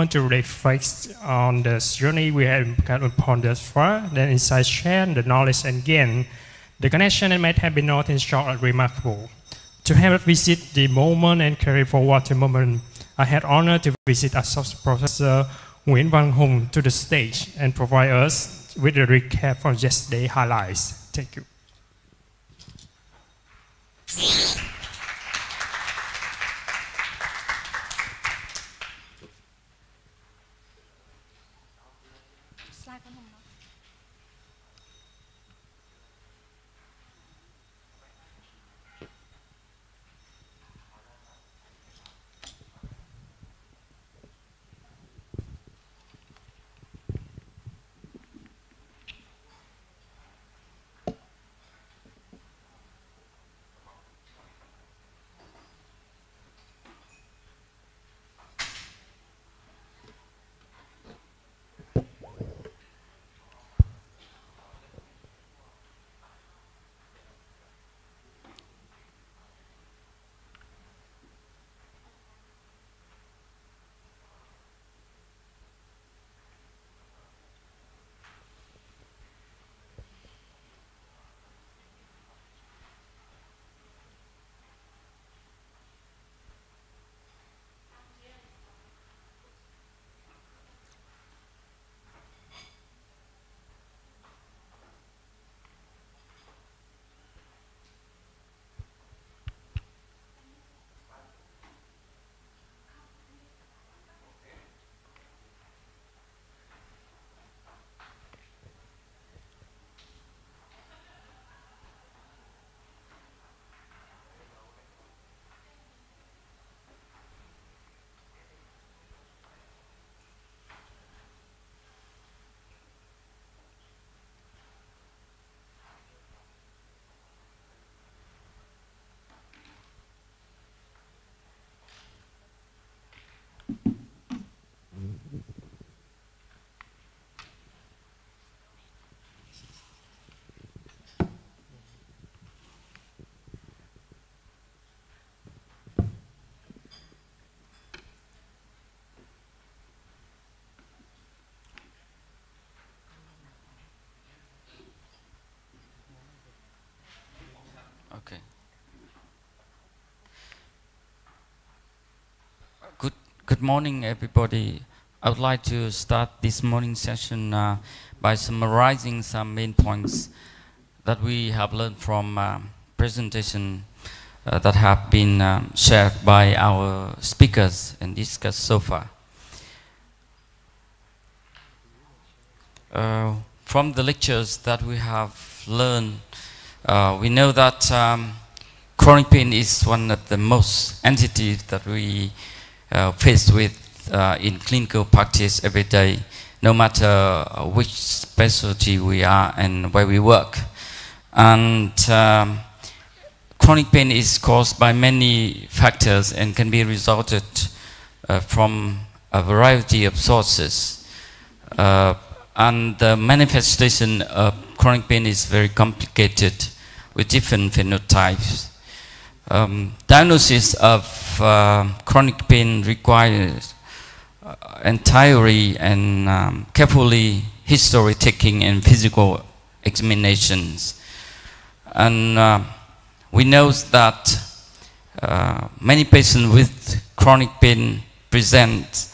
moment to reflect on the journey we have embarked upon thus far, then insight share, the knowledge and gain. The connection and Mạch have been nothing short of remarkable. To help visit the moment and carry forward the moment, I had honor to visit Associate Professor Nguyễn Văn Hùng to the stage and provide us with a recap from yesterday's highlights. Thank you. Okay. Good morning, everybody. I would like to start this morning session by summarizing some main points that we have learned from presentation that have been shared by our speakers and discussed so far. From the lectures that we have learned, we know that chronic pain is one of the most entities that we face with in clinical practice every day, no matter which specialty we are and where we work. And chronic pain is caused by many factors and can be resulted from a variety of sources. And the manifestation of chronic pain is very complicated with different phenotypes. Diagnosis of chronic pain requires entirely and carefully history taking and physical examinations. And we know that many patients with chronic pain present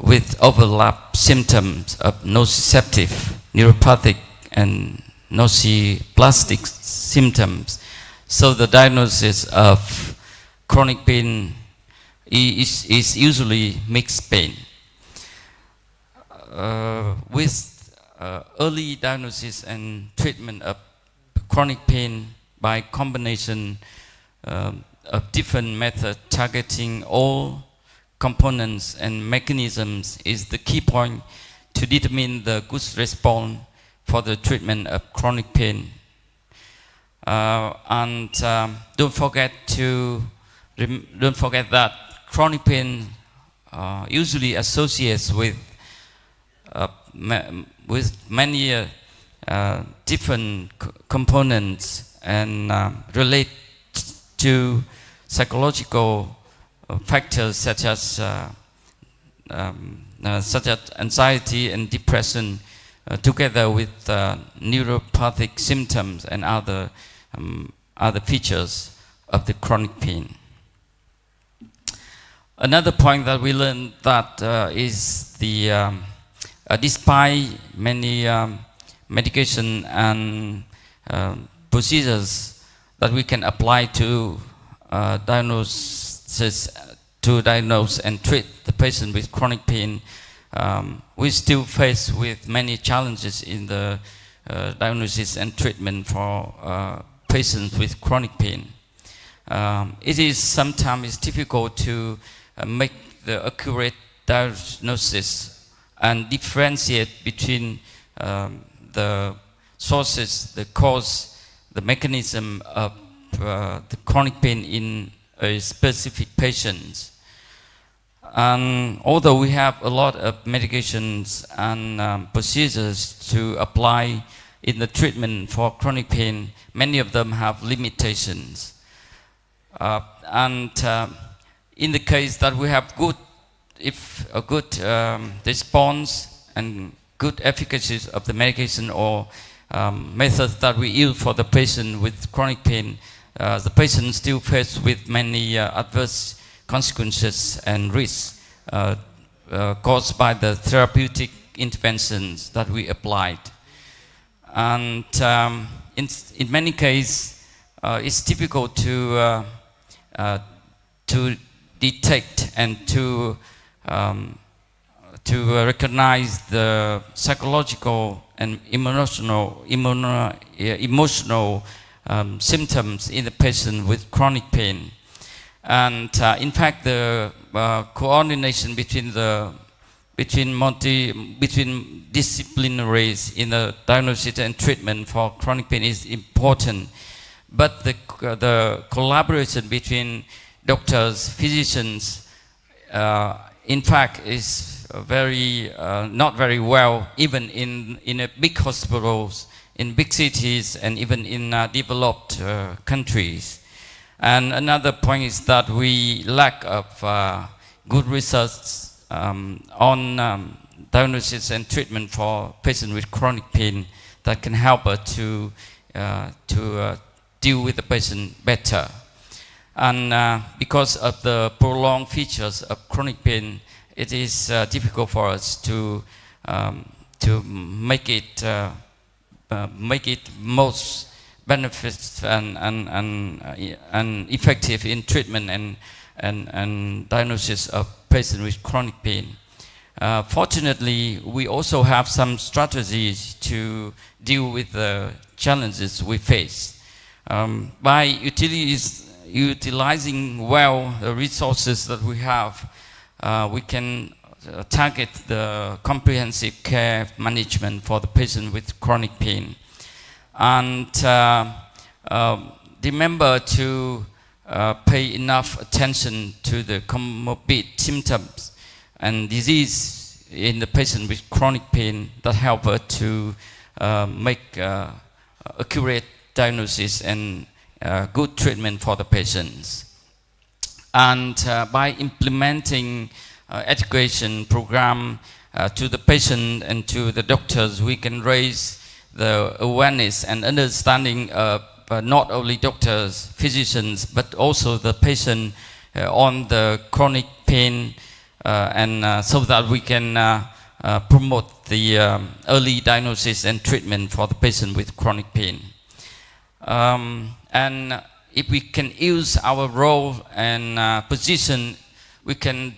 with overlap symptoms of nociceptive, neuropathic, and nociplastic symptoms. So the diagnosis of chronic pain is usually mixed pain. With early diagnosis and treatment of chronic pain by combination of different methods targeting all components and mechanisms is the key point to determine the good response for the treatment of chronic pain. Don't forget that chronic pain usually associates with many different components and relate to psychological factors such as such as anxiety and depression, together with neuropathic symptoms and other features of the chronic pain. Another point that we learned that is the despite many medication and procedures that we can apply to diagnose and treat the patient with chronic pain, we still face with many challenges in the diagnosis and treatment for patients with chronic pain. It is sometimes difficult to make the accurate diagnosis and differentiate between the sources, the cause, the mechanism of the chronic pain in a specific patient. And although we have a lot of medications and procedures to apply in the treatment for chronic pain, many of them have limitations. In the case that we have a good response and good efficacy of the medication or methods that we use for the patient with chronic pain, the patient still faced with many adverse consequences and risks caused by the therapeutic interventions that we applied. And in many cases, it's difficult to detect and to recognize the psychological and emotional symptoms in the patient with chronic pain. And in fact, the coordination between disciplinaries in the diagnosis and treatment for chronic pain is important. But the collaboration between doctors, physicians, in fact, is not very well, even in big hospitals, in big cities, and even in developed countries. And another point is that we lack of good research on diagnosis and treatment for patients with chronic pain that can help us to deal with the patient better. And because of the prolonged features of chronic pain, it is difficult for us to make it most benefits and effective in treatment and diagnosis of patients with chronic pain. Fortunately, we also have some strategies to deal with the challenges we face. By utilizing well the resources that we have, we can target the comprehensive care management for the patient with chronic pain. And remember to pay enough attention to the comorbid symptoms and disease in the patient with chronic pain that help us to make accurate diagnosis and good treatment for the patients. And by implementing education program to the patient and to the doctors, we can raise the awareness and understanding of not only doctors, physicians, but also the patient on the chronic pain, and so that we can promote the early diagnosis and treatment for the patient with chronic pain. And if we can use our role and position, we can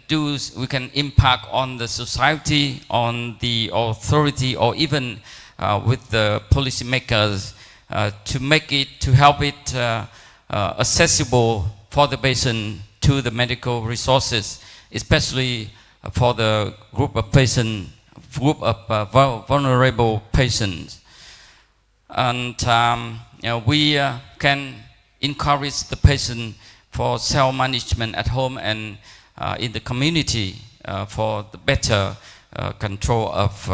impact on the society, on the authority, or even with the policymakers to help it accessible for the patient to the medical resources, especially for the group of vulnerable patients. And we can encourage the patient for self-management at home and in the community for the better control of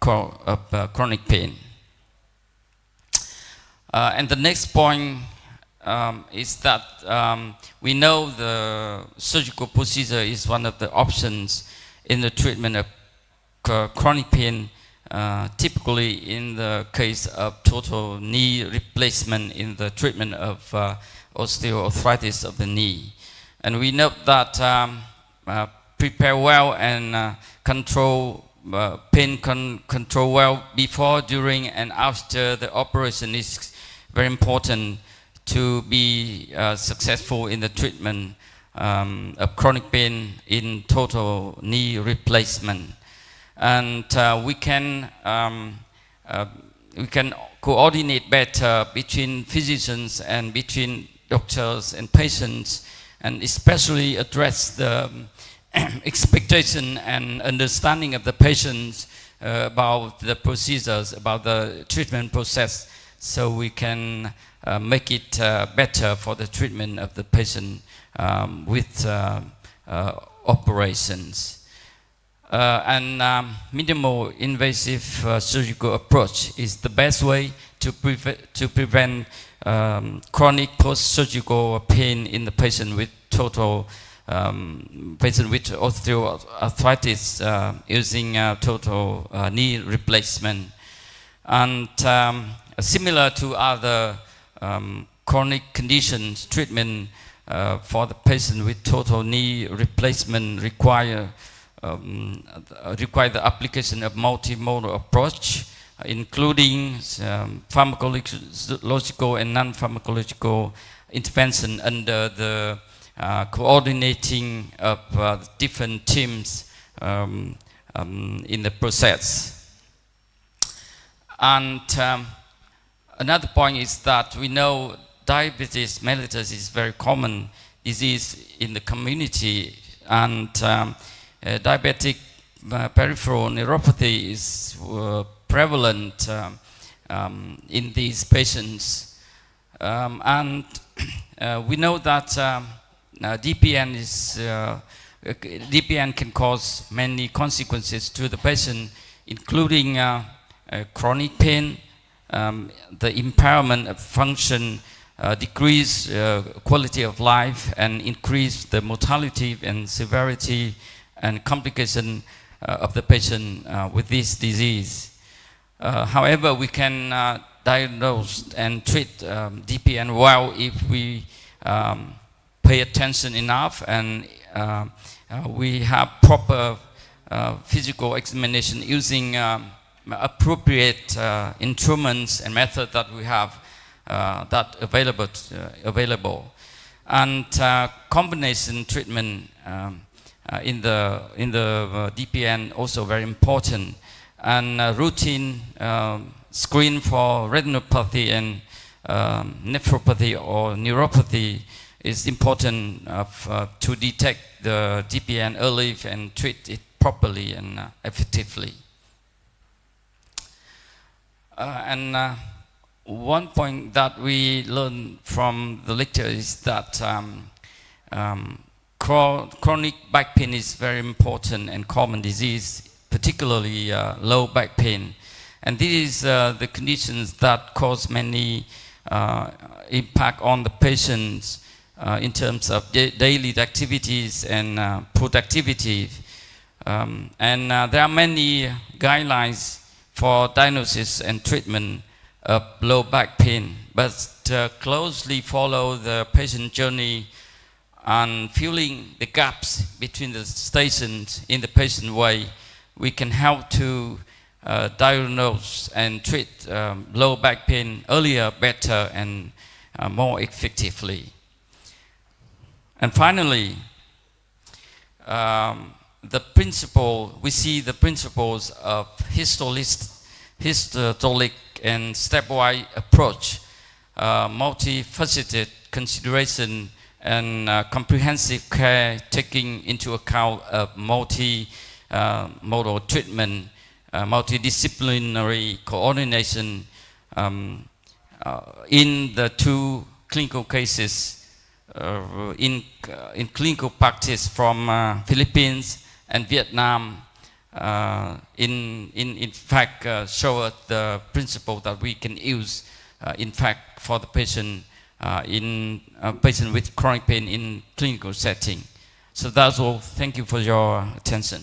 chronic pain. And the next point is that we know the surgical procedure is one of the options in the treatment of chronic pain, typically in the case of total knee replacement in the treatment of osteoarthritis of the knee. And we note that prepare well and control pain control well before, during, and after the operation is very important to be successful in the treatment of chronic pain in total knee replacement. And we can coordinate better between physicians and between doctors and patients, and especially address the expectation and understanding of the patients about the procedures, about the treatment process, so we can make it better for the treatment of the patient with operations. Minimal invasive surgical approach is the best way to prevent chronic post-surgical pain in the patient with total patient with osteoarthritis using total knee replacement. And similar to other chronic conditions, treatment for the patient with total knee replacement require the application of multimodal approach, including pharmacological and non-pharmacological intervention under the coordinating of different teams in the process. And another point is that we know diabetes mellitus is very common disease in the community, and diabetic peripheral neuropathy is prevalent in these patients. We know that DPN can cause many consequences to the patient, including chronic pain, the impairment of function, decrease quality of life, and increase the mortality and severity and complication of the patient with this disease. However, we can diagnose and treat DPN well if we pay attention enough, and we have proper physical examination using appropriate instruments and methods that we have that available. And combination treatment in the DPN also very important, and routine screen for retinopathy and nephropathy or neuropathy is important to detect the DPN early and treat it properly and effectively. One point that we learned from the lecture is that chronic back pain is very important and common disease, particularly low back pain. And these are the conditions that cause many impact on the patients in terms of daily activities and productivity. There are many guidelines for diagnosis and treatment of low back pain, but closely follow the patient journey and filling the gaps between the stations in the patient way, we can help to diagnose and treat low back pain earlier, better, and more effectively. And finally, we see the principles of histolic and stepwise approach, multifaceted consideration, and comprehensive care, taking into account of multi-modal treatment, multidisciplinary coordination in the two clinical cases in clinical practice from Philippines and Vietnam. In fact, show us the principle that we can use, in fact, for the patient patient with chronic pain in clinical setting. So that's all. Thank you for your attention.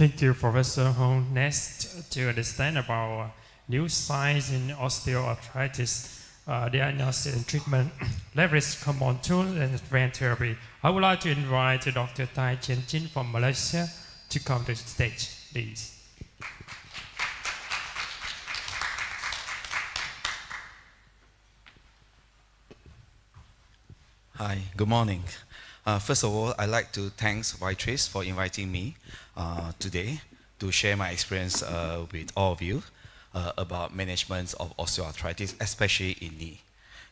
Thank you, Professor Hong. Next, to understand about new science in osteoarthritis, diagnosis and treatment, leverage common tools and advanced therapy. I would like to invite Dr. Tai Chen Jin from Malaysia to come to the stage, please. Hi, good morning. First of all, I'd like to thank Vitrace for inviting me today to share my experience with all of you about management of osteoarthritis, especially in knee.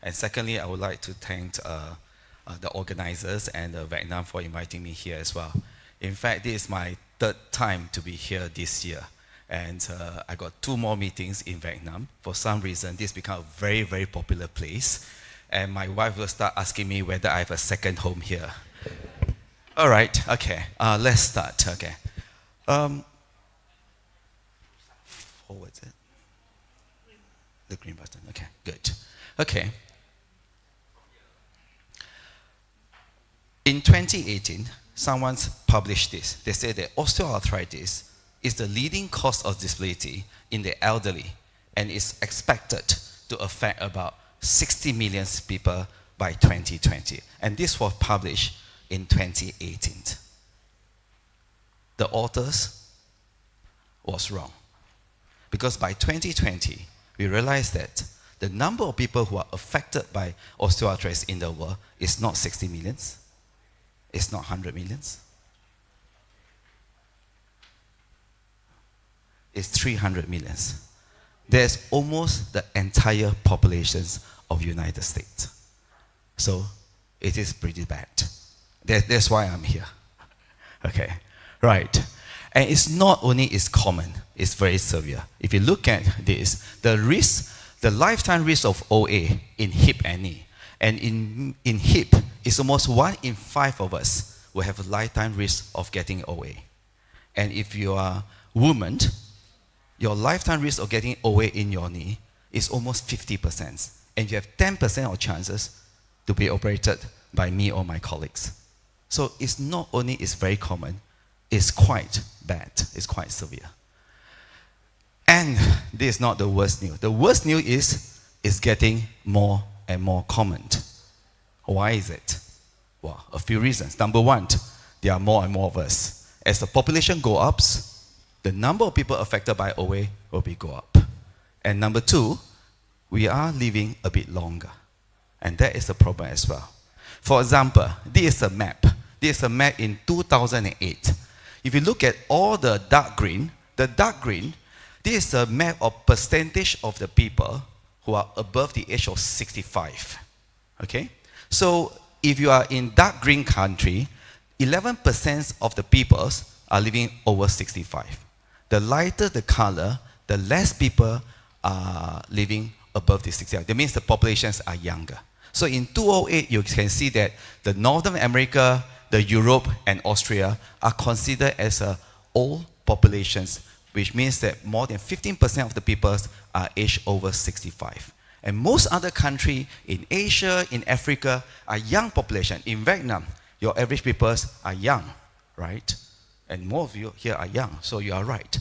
And secondly, I would like to thank the organizers and Vietnam for inviting me here as well. In fact, this is my third time to be here this year. And I got 2 more meetings in Vietnam. For some reason, this became a very, very popular place. And my wife will start asking me whether I have a second home here. All right, okay, let's start, okay. Forward it. The green button, okay, good. Okay. In 2018, someone published this. They said that osteoarthritis is the leading cause of disability in the elderly and is expected to affect about 60 million people by 2020. And this was published in 2018. The authors was wrong. Because by 2020, we realized that the number of people who are affected by osteoarthritis in the world is not 60 millions, it's not 100 millions, it's 300 millions. There's almost the entire populations of United States. So it is pretty bad. That's why I'm here. Okay, right. And it's not only is common, it's very severe. If you look at this, the risk, the lifetime risk of OA in hip and knee, and in hip, it's almost 1 in 5 of us will have a lifetime risk of getting OA. And if you are a woman, your lifetime risk of getting OA in your knee is almost 50%. And you have 10% of chances to be operated by me or my colleagues. So it's not only is very common, it's quite bad, it's quite severe. And this is not the worst news. The worst news is it's getting more and more common. Why is it? Well, a few reasons. Number one, there are more and more of us. As the population goes up, the number of people affected by OA will go up. And number 2, we are living a bit longer. And that is a problem as well. For example, this is a map. This is a map in 2008. If you look at all the dark green, this is a map of percentage of the people who are above the age of 65. Okay? So if you are in dark green country, 11% of the people are living over 65. The lighter the color, the less people are living above the 65. That means the populations are younger. So in 2008, you can see that the Northern America, the Europe, and Austria are considered as old populations, which means that more than 15% of the people are aged over 65. And most other countries in Asia, in Africa, are young population. In Vietnam, your average people are young, right? And more of you here are young, so you are right.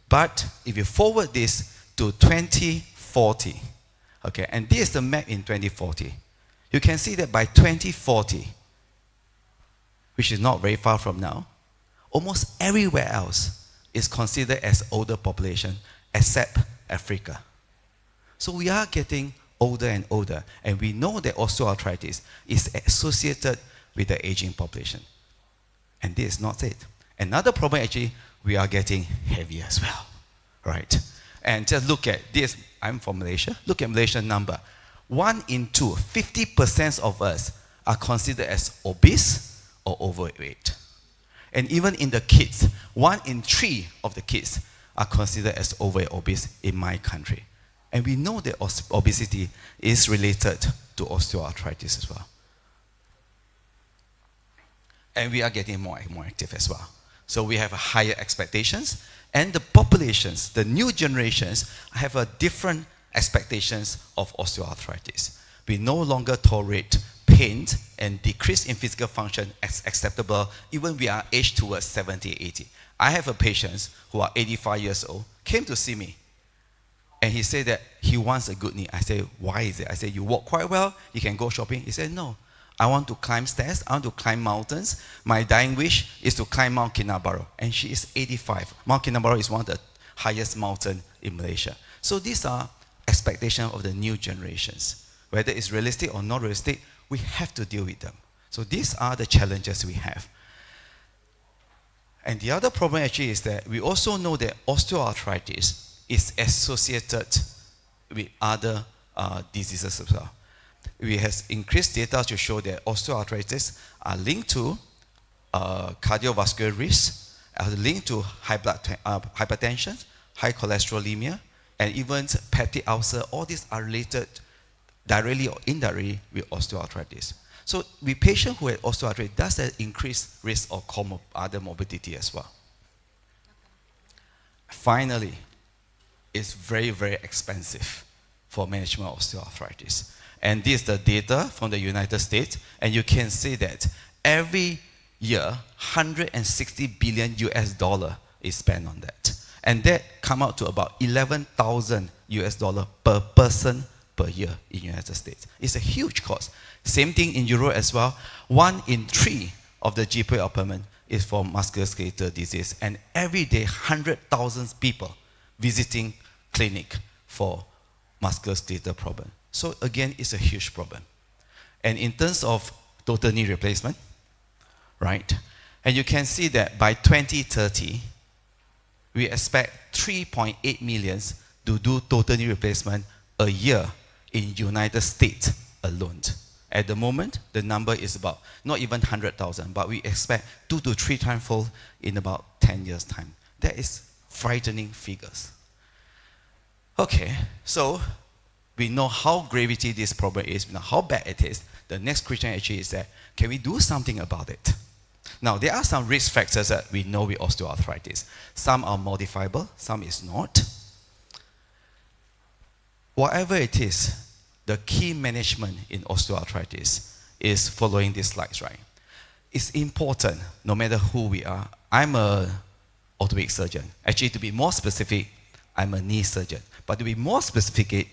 But if you forward this to 2040, okay, and this is the map in 2040, you can see that by 2040, which is not very far from now, almost everywhere else is considered as older population except Africa. So we are getting older and older, and we know that osteoarthritis is associated with the aging population. And this is not it. Another problem, actually, we are getting heavier as well, right? And just look at this. I'm from Malaysia. Look at Malaysian number. 1 in 2, 50% of us are considered as obese or overweight. And even in the kids, 1 in 3 of the kids are considered as overweight or obese in my country. And we know that obesity is related to osteoarthritis as well. And we are getting more active as well. So we have higher expectations, and the populations, the new generations, have a different expectations of osteoarthritis. We no longer tolerate pain pain and decrease in physical function as acceptable even we are aged towards 70, 80. I have a patient who are 85 years old, came to see me. And he said that he wants a good knee. I said, why is it? I said, you walk quite well, you can go shopping. He said, no, I want to climb stairs, I want to climb mountains. My dying wish is to climb Mount Kinabalu. And she is 85. Mount Kinabalu is one of the highest mountain in Malaysia. So these are expectations of the new generations. Whether it's realistic or not realistic, we have to deal with them. So these are the challenges we have. And the other problem actually is that we also know that osteoarthritis is associated with other diseases as well. We have increased data to show that osteoarthritis are linked to cardiovascular risk, are linked to hypertension, high cholesterolemia, and even peptic ulcer. All these are related directly or indirectly with osteoarthritis. So with patients who have osteoarthritis, does that increase risk of other morbidity as well? Finally, it's very, very expensive for management of osteoarthritis. And this is the data from the United States, and you can see that every year, 160 billion US dollar is spent on that. And that come out to about 11,000 US dollar per person per year in the United States. It's a huge cost. Same thing in Europe as well. 1 in 3 of the GP appointment is for musculoskeletal disease. And every day, 100,000 people visiting clinic for musculoskeletal problem. So again, it's a huge problem. And in terms of total knee replacement, right? And you can see that by 2030, we expect 3.8 million to do total knee replacement a year in United States alone. At the moment, the number is about not even 100,000, but we expect 2 to 3 times fold in about 10 years' time. That is frightening figures. Okay, so we know how gravity this problem is, we know how bad it is. The next question actually is that, can we do something about it? Now, there are some risk factors that we know with osteoarthritis. Some are modifiable, some is not. Whatever it is, the key management in osteoarthritis is following these slides, right? It's important, no matter who we are. I'm an orthopedic surgeon. Actually, to be more specific, I'm a knee surgeon. But to be more specific,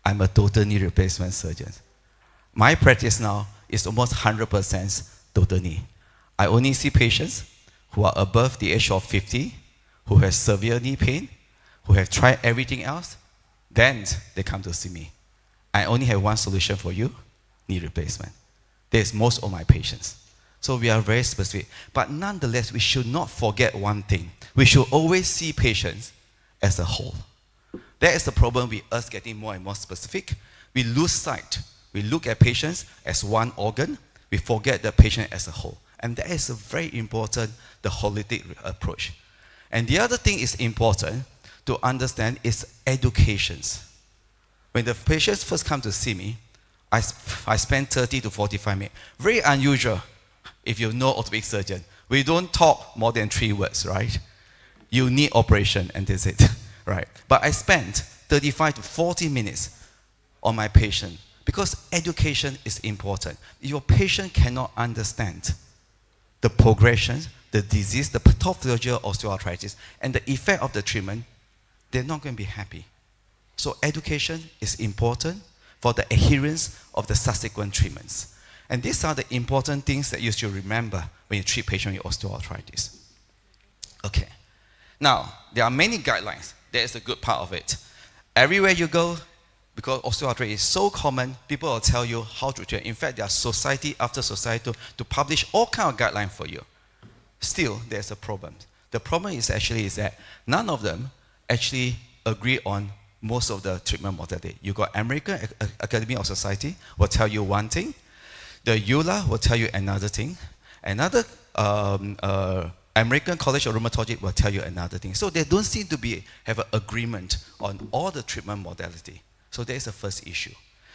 I'm a total knee replacement surgeon. My practice now is almost 100% total knee. I only see patients who are above the age of 50, who have severe knee pain, who have tried everything else, then they come to see me. I only have one solution for you, knee replacement. There's most of my patients. So we are very specific. But nonetheless, we should not forget one thing. We should always see patients as a whole. That is the problem with us getting more and more specific. We lose sight. We look at patients as one organ. We forget the patient as a whole. And that is a very important, the holistic approach. And the other thing is important to understand is educations. When the patients first come to see me, I spend 30 to 45 minutes. Very unusual if you know orthopedic surgeon. We don't talk more than 3 words, right? You need operation and that's it, right? But I spent 35 to 40 minutes on my patient because education is important. Your patient cannot understand the progression, the disease, the pathology of osteoarthritis, and the effect of the treatment, they're not going to be happy. So education is important for the adherence of the subsequent treatments. And these are the important things that you should remember when you treat patients with osteoarthritis. Okay. Now, there are many guidelines. That is the good part of it. Everywhere you go, because osteoarthritis is so common, people will tell you how to treat. In fact, there are society after society to publish all kinds of guidelines for you. Still, there's a problem. The problem is that none of them actually agree on most of the treatment modality. You got American Academy of Society will tell you one thing. The EULA will tell you another thing. Another American College of Rheumatology will tell you another thing. So they don't seem to have an agreement on all the treatment modality. So that is the first issue.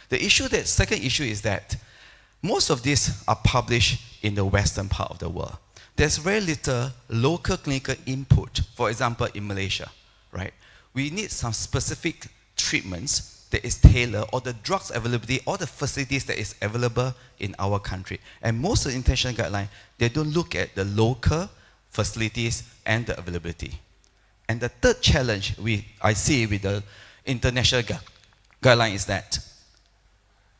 The second issue is that most of these are published in the western part of the world. There's very little local clinical input. For example, in Malaysia, right? We need some specific treatments that is tailored, or the drugs availability, or the facilities that is available in our country. And most of the international guidelines, they don't look at the local facilities and the availability. And the third challenge I see with the international guideline is that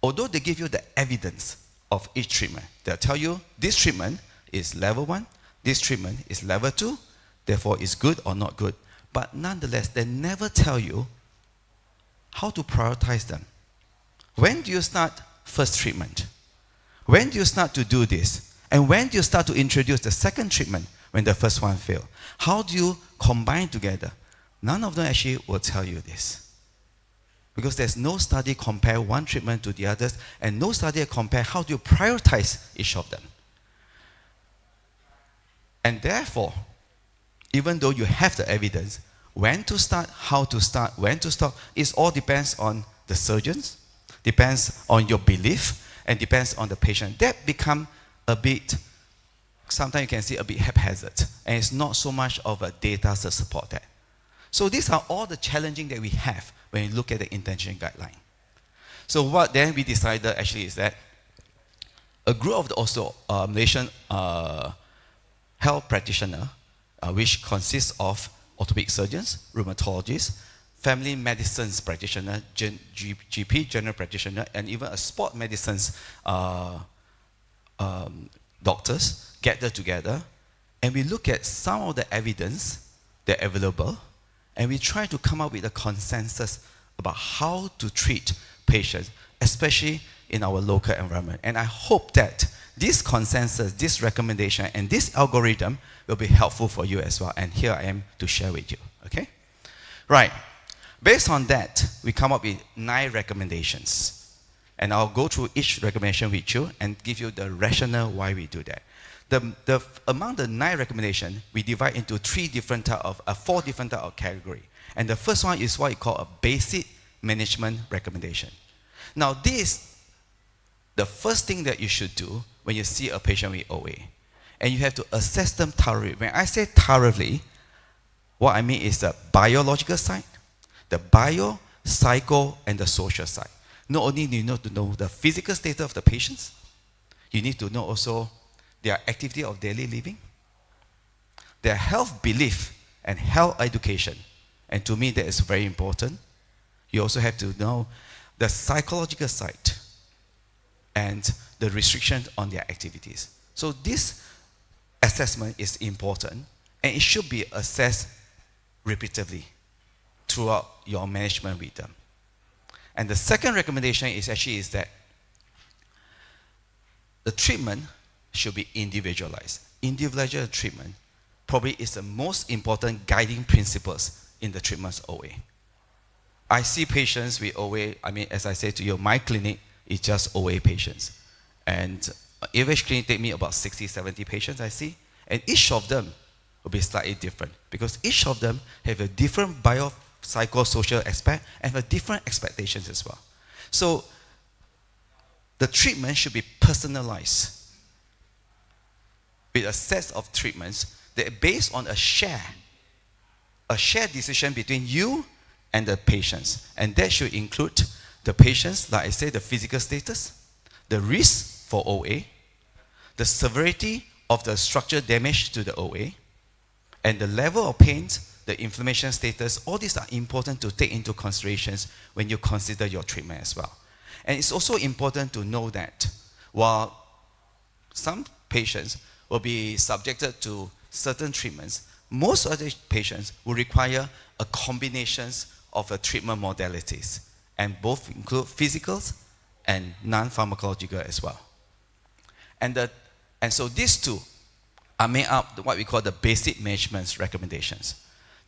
although they give you the evidence of each treatment, they'll tell you this treatment is level 1, this treatment is level 2, therefore it's good or not good. But nonetheless, they never tell you how to prioritize them. When do you start first treatment? When do you start to do this? And when do you start to introduce the second treatment when the first one failed? How do you combine together? None of them actually will tell you this. Because there's no study compare one treatment to the others, and no study compare how do you prioritize each of them. And therefore, even though you have the evidence, when to start, how to start, when to stop, it all depends on the surgeons, depends on your belief, and depends on the patient. That become a bit, sometimes you can see a bit haphazard, and it's not so much of a data to support that. So these are all the challenging that we have when you look at the international guideline. So what then we decided actually is that a group of the also Malaysian health practitioner, which consists of orthopedic surgeons, rheumatologists, family medicine practitioner, GP, general practitioner, and even a sport medicines doctors gather together, and we look at some of the evidence that are available, and we try to come up with a consensus about how to treat patients, especially in our local environment. And I hope that this consensus, this recommendation, and this algorithm will be helpful for you as well. And here I am to share with you, okay? Right. Based on that, we come up with 9 recommendations. And I'll go through each recommendation with you and give you the rationale why we do that. Among the 9 recommendations, we divide into 4 different type of category. And the first one is what we call a basic management recommendation. Now this, the first thing that you should do when you see a patient with OA, and you have to assess them thoroughly. When I say thoroughly, what I mean is the biological side, the bio, psycho, and the social side. Not only do you need to know the physical status of the patients, you need to know also their activity of daily living, their health belief and health education. And to me, that is very important. You also have to know the psychological side and the restriction on their activities. So this assessment is important, and it should be assessed repeatedly throughout your management with them. And the second recommendation is that the treatment should be individualized. Individual treatment probably is the most important guiding principles in the treatment of OA. I see patients with OA, I mean, as I said to you, my clinic is just OA patients. And average clinic take me about 60, 70 patients I see. And each of them will be slightly different because each of them have a different biopsychosocial aspect and have different expectations as well. So the treatment should be personalized with a set of treatments that are based on a shared decision between you and the patients. And that should include the patients, like I said, the physical status, the risk for OA, the severity of the structural damage to the OA, and the level of pain, the inflammation status. All these are important to take into considerations when you consider your treatment as well. And it's also important to know that while some patients will be subjected to certain treatments, most of the patients will require a combination of treatment modalities, and both include physicals and non-pharmacological as well. And so these two are made up what we call the basic management recommendations.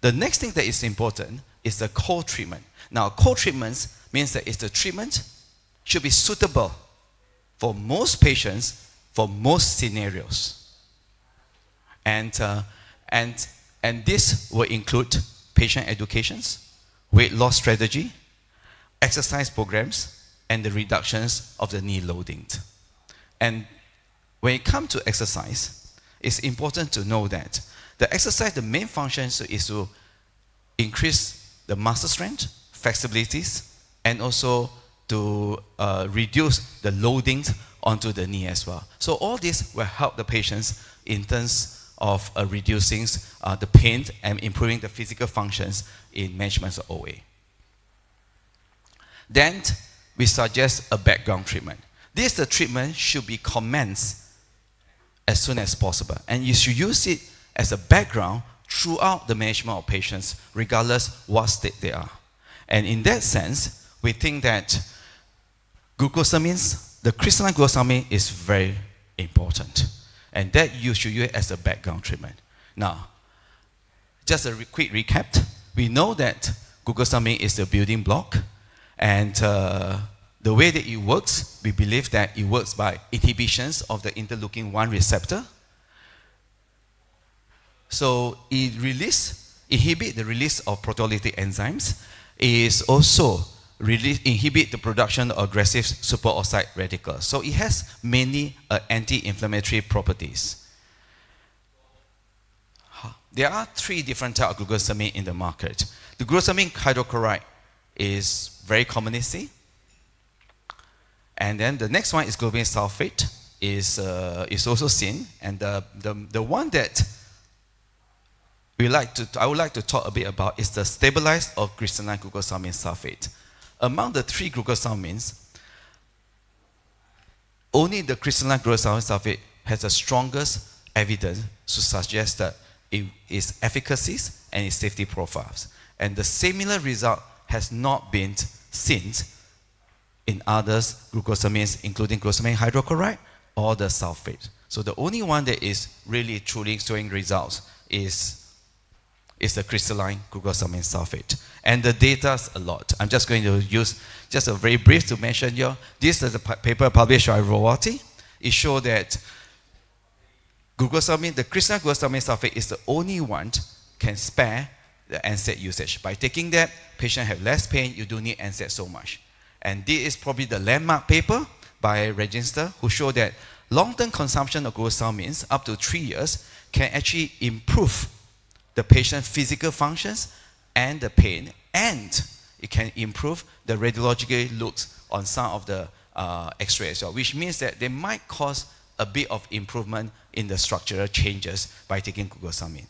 The next thing that is important is the co-treatment. Now, co-treatments means that the treatment should be suitable for most patients, for most scenarios. And this will include patient educations, weight loss strategy, exercise programs, and the reductions of the knee loading. And when it comes to exercise, it's important to know that the exercise, the main function is to increase the muscle strength, flexibilities, and also to reduce the loadings onto the knee as well. So all this will help the patients in terms of reducing the pain and improving the physical functions in management of OA. Then we suggest a background treatment. This the treatment should be commenced as soon as possible, and you should use it as a background throughout the management of patients, regardless what state they are. And in that sense, we think that glucosamines, the crystalline glucosamine is very important, and that you should use it as a background treatment. Now, just a quick recap. We know that glucosamine is the building block, and the way that it works, we believe that it works by inhibitions of the interleukin-1 receptor. So it inhibit the release of proteolytic enzymes. It is also inhibit the production of aggressive superoxide radicals. So it has many anti-inflammatory properties. There are 3 different types of glucosamine in the market. The glucosamine hydrochloride is very commonly seen. And then the next one is glucosamine sulfate, is also seen. And the one that I would like to talk a bit about is the stabilized or crystalline glucosamine sulfate. Among the 3 glucosamines, only the crystalline glucosamine sulfate has the strongest evidence to suggest that its efficacies and its safety profiles. And the similar result has not been seen in others glucosamines, including glucosamine hydrochloride or the sulfate. So the only one that is really truly showing results is the crystalline glucosamine sulfate. And the data's a lot. I'm just going to use just a very brief to mention here. This is a paper published by Rawati. It showed that glucosamine, the crystalline glucosamine sulfate is the only one can spare the NSAID usage. By taking that, patients have less pain, you don't need NSAID so much. And this is probably the landmark paper by Register, who showed that long-term consumption of glucosamines up to 3 years can actually improve the patient's physical functions and the pain, and it can improve the radiological looks on some of the X-ray as well, which means that they might cause a bit of improvement in the structural changes by taking glucosamine.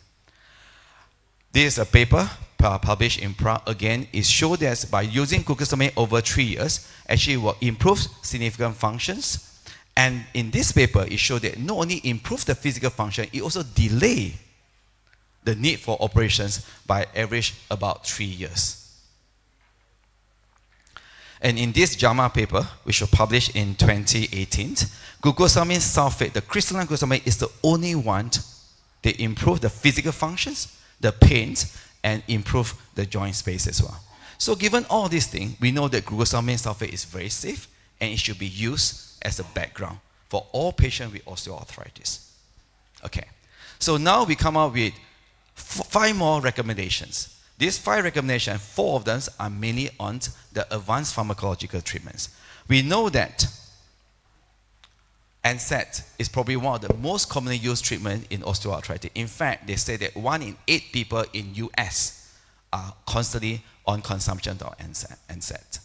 This is a paper published in Prague. Again, it showed that by using glucosamine over 3 years, actually will improve significant functions. And in this paper, it showed that not only improve the physical function, it also delay the need for operations by average about 3 years. And in this JAMA paper, which was published in 2018, glucosamine sulfate, the crystalline glucosamine, is the only one that improve the physical functions, the pains, and improve the joint space as well. So given all these things, we know that glucosamine sulfate is very safe, and it should be used as a background for all patients with osteoarthritis. Okay, so now we come up with 5 more recommendations. These 5 recommendations, 4 of them are mainly on the advanced pharmacological treatments. We know that NSAID is probably one of the most commonly used treatments in osteoarthritis. In fact, they say that 1 in 8 people in US are constantly on consumption of NSAID.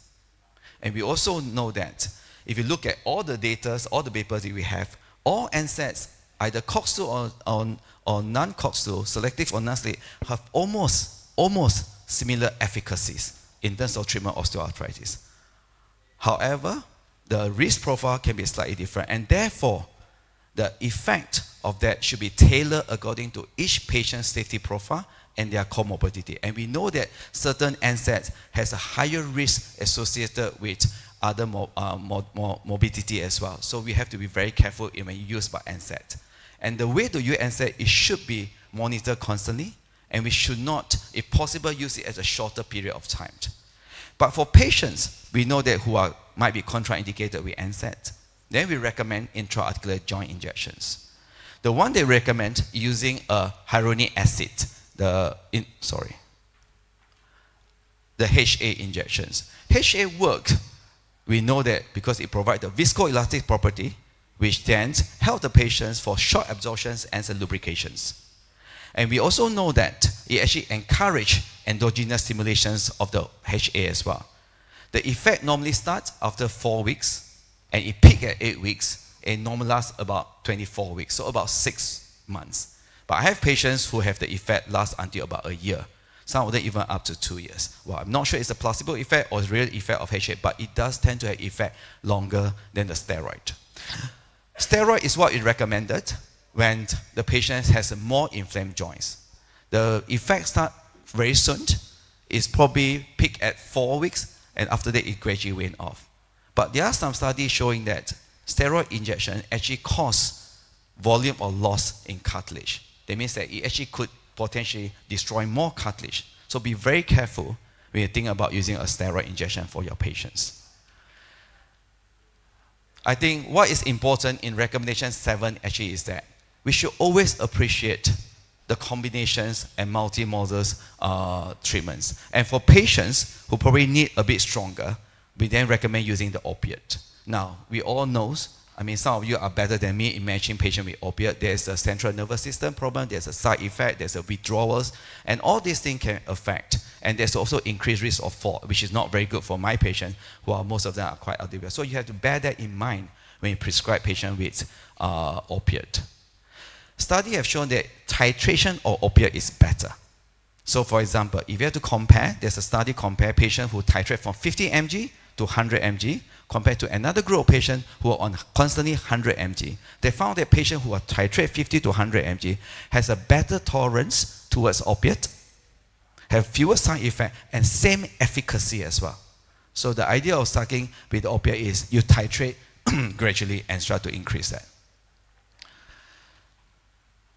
And we also know that if you look at all the data, all the papers that we have, all NSAIDs, either COX-2 or non-COX-2, selective or non-selective, have almost similar efficacies in terms of treatment of osteoarthritis. However, the risk profile can be slightly different, and therefore, the effect of that should be tailored according to each patient's safety profile and their comorbidity. And we know that certain NSAIDs has a higher risk associated with other morbidity as well. So we have to be very careful when you use by NSAID. And the way to use NSAID, it should be monitored constantly, and we should not, if possible, use it as a shorter period of time. But for patients, we know that who might be contraindicated with NSAID, then we recommend intra-articular joint injections. The one they recommend using a hyaluronic acid, the HA injections. HA works, we know that because it provides the viscoelastic property, which then help the patients for short absorptions and some lubrications. And we also know that it actually encourages endogenous stimulations of the HA as well. The effect normally starts after 4 weeks, and it peaks at 8 weeks, and normally lasts about 24 weeks, so about 6 months. But I have patients who have the effect last until about a year. Some of them even up to 2 years. Well, I'm not sure it's a placebo effect or it's real effect of HA, but it does tend to have effect longer than the steroid. Steroid is what is recommended when the patient has more inflamed joints. The effects start very soon. It's probably peak at 4 weeks, and after that it gradually wane off. But there are some studies showing that steroid injection actually cause volume or loss in cartilage. That means that it actually could potentially destroy more cartilage. So be very careful when you think about using a steroid injection for your patients. I think what is important in recommendation 7 actually is that we should always appreciate the combinations and multi-modals treatments. And for patients who probably need a bit stronger, we then recommend using the opiate. Now, we all know, I mean, some of you are better than me in managing patients with opiate. There's a central nervous system problem, there's a side effect, there's a withdrawals, and all these things can affect. And there's also increased risk of fall, which is not very good for my patients, who are, most of them are quite elderly. So you have to bear that in mind when you prescribe patients with opiate. Studies have shown that titration of opiate is better. So for example, if you have to compare, there's a study compare patients who titrate from 50 mg to 100 mg compared to another group of patients who are on constantly 100 mg. They found that patients who are titrate 50 to 100 mg has a better tolerance towards opiate, have fewer side effects, and same efficacy as well. So the idea of starting with opiate is you titrate gradually and start to increase that.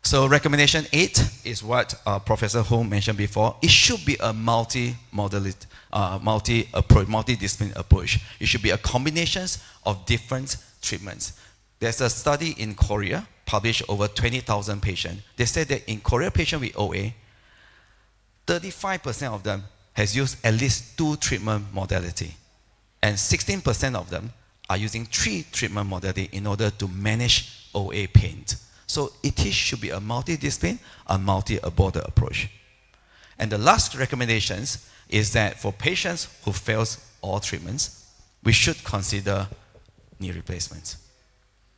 So recommendation 8 is what Professor Ho mentioned before. It should be a multi-modality, multidisciplinary approach. It should be a combination of different treatments. There's a study in Korea published over 20,000 patients. They said that in Korea, patients with OA, 35% of them has used at least 2 treatment modality, and 16% of them are using 3 treatment modality in order to manage OA pain. So it should be a multidisciplinary, a multi-border approach. And the last recommendations is that for patients who fails all treatments, we should consider knee replacements.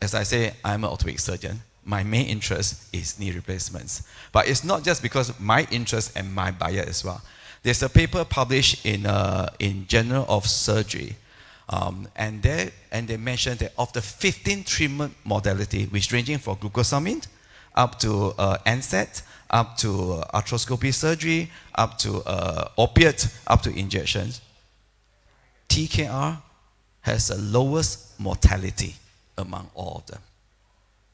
As I say, I'm an orthopedic surgeon. My main interest is knee replacements. But it's not just because of my interest and my bias as well. There's a paper published in Journal of Surgery, and they mentioned that of the 15 treatment modality, which ranging from glucosamine up to NSAID, up to arthroscopy surgery, up to opiate, up to injections, TKR has the lowest mortality among all of them.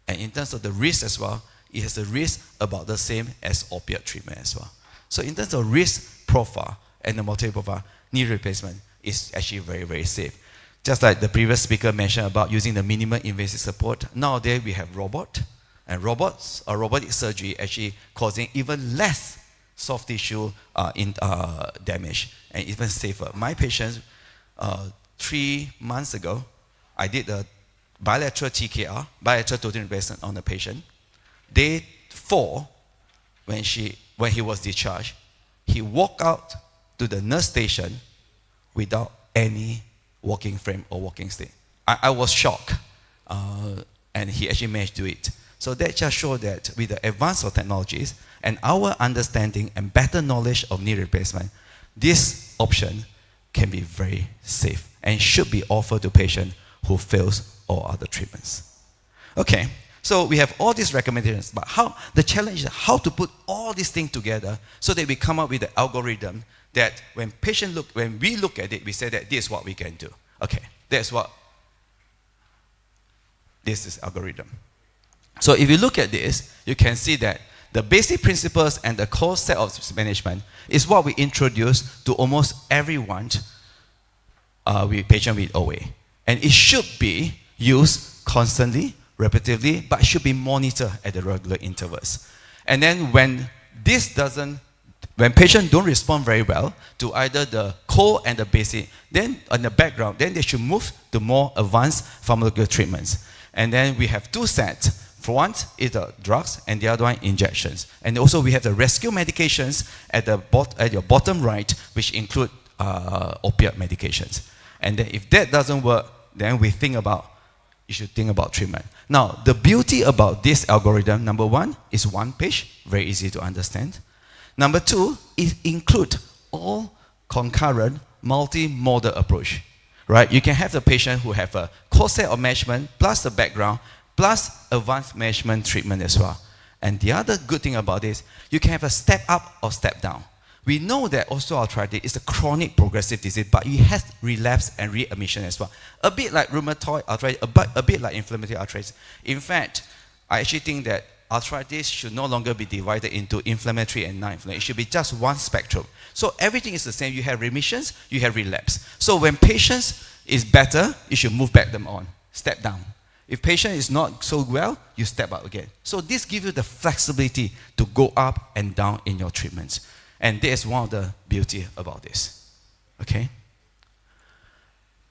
And in terms of the risk as well, it has a risk about the same as opiate treatment as well. So in terms of risk profile and the mortality profile, knee replacement is actually very, very safe. Just like the previous speaker mentioned about using the minimum invasive support, nowadays we have robotic surgery actually causing even less soft tissue damage and even safer. My patients, 3 months ago, I did a bilateral TKR, bilateral total replacement on the patient. Day 4, when he was discharged, he walked out to the nurse station without any walking frame or walking stick. I was shocked, and he actually managed to do it. So that just shows that with the advance of technologies and our understanding and better knowledge of knee replacement, this option can be very safe and should be offered to patients who fails all other treatments. Okay, so we have all these recommendations, but the challenge is how to put all these things together so that we come up with an algorithm that when we look at it, we say that this is what we can do. Okay, this is algorithm. So if you look at this, you can see that the basic principles and the core set of management is what we introduce to almost everyone with patient with OA. And it should be used constantly, repetitively, but should be monitored at the regular intervals. And then when patients don't respond very well to either the core and the basic, then on the background, then they should move to more advanced pharmacological treatments. And then we have 2 sets. For one is the drugs, and the other one injections. And also we have the rescue medications at your bottom right, which include opiate medications. And then if that doesn't work, then you should think about treatment. Now, the beauty about this algorithm, number one, is one page, very easy to understand. Number two, it includes all concurrent multimodal approach, right? You can have the patient who have a core set of management plus the background plus advanced management treatment as well. And the other good thing about this, you can have a step up or step down. We know that osteoarthritis is a chronic progressive disease, but it has relapse and readmission as well. A bit like rheumatoid arthritis, a bit like inflammatory arthritis. In fact, I actually think that arthritis should no longer be divided into inflammatory and non-inflammatory. It should be just one spectrum. So everything is the same. You have remissions, you have relapse. So when patients is better, you should move back them on, step down. If patient is not so well, you step up again. So this gives you the flexibility to go up and down in your treatments. And that is one of the beauty about this. Okay?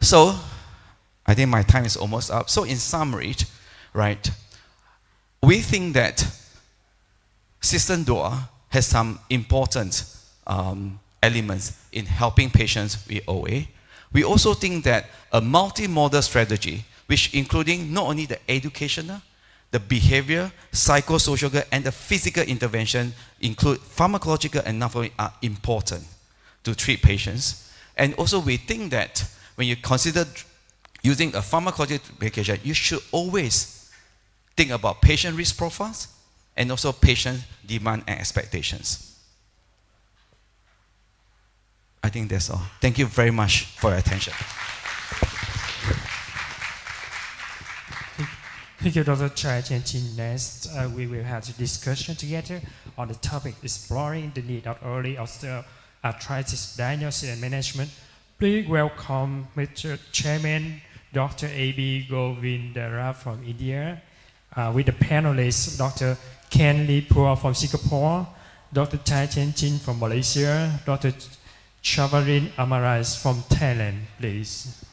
So, I think my time is almost up. So in summary, right, we think that System DOA has some important elements in helping patients with OA. We also think that a multimodal strategy, which including not only the educational, the behavior, psychosocial, and the physical intervention, include pharmacological and non-pharmacological, are important to treat patients. And also we think that when you consider using a pharmacological medication, you should always think about patient risk profiles and also patient demand and expectations. I think that's all. Thank you very much for your attention. Thank you, Dr. Chai Chen. Next, we will have a discussion together on the topic exploring the need of early osteoarthritis diagnosis and management. Please welcome Mr. Chairman Dr. A.B. Govindara from India, with the panelists Dr. Ken Lee Pua from Singapore, Dr. Chai Chen from Malaysia, Dr. Chavarin Amarais from Thailand, please.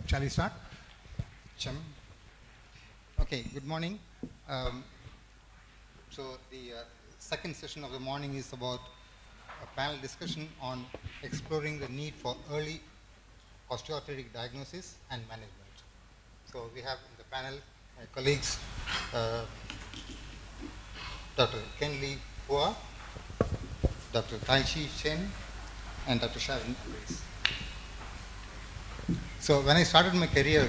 Shall we start? Chairman? Okay, good morning. So the second session of the morning is about a panel discussion on exploring the need for early osteoarthritic diagnosis and management. So we have in the panel my colleagues, Dr. Ken Lee Pua, Dr. Tai Chi Chen, and Dr. Sharon Amarais. So when I started my career,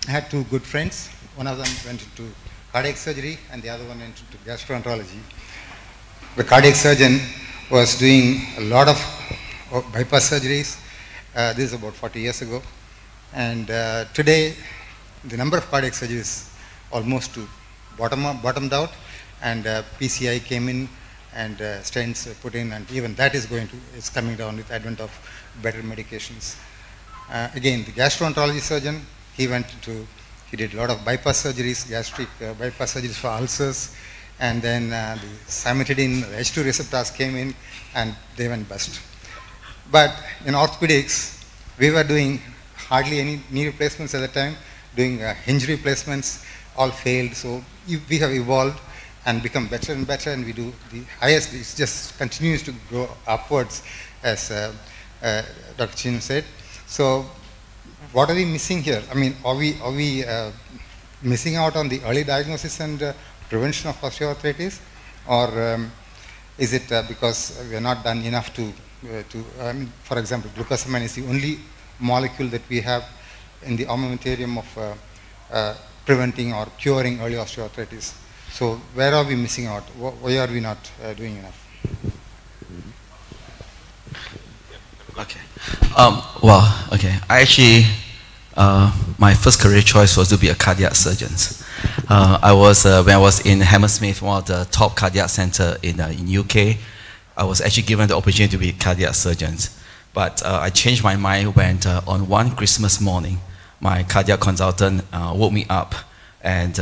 I had two good friends. One of them went into cardiac surgery and the other one went into gastroenterology. The cardiac surgeon was doing a lot of bypass surgeries. This is about 40 years ago. And today, the number of cardiac surgeries almost to bottomed out, and PCI came in, and stents put in, and even that is coming down with advent of better medications. Again, the gastroenterology surgeon, he did a lot of bypass surgeries, gastric bypass surgeries for ulcers, and then the cimetidine H2 receptors came in, and they went bust. But in orthopedics, we were doing hardly any knee replacements at the time, doing hinge replacements, all failed. So we have evolved and become better and better, and we do the highest. It just continues to grow upwards, as Dr. Chin said. So what are we missing here? I mean, are we missing out on the early diagnosis and prevention of osteoarthritis, or is it because we are not done enough to for example, glucosamine is the only molecule that we have in the armamentarium of preventing or curing early osteoarthritis. So where are we missing out? Why are we not doing enough? Okay. Well, okay. I actually, my first career choice was to be a cardiac surgeon. I was when I was in Hammersmith, one of the top cardiac center in UK. I was actually given the opportunity to be a cardiac surgeon. But I changed my mind when on one Christmas morning, my cardiac consultant woke me up, and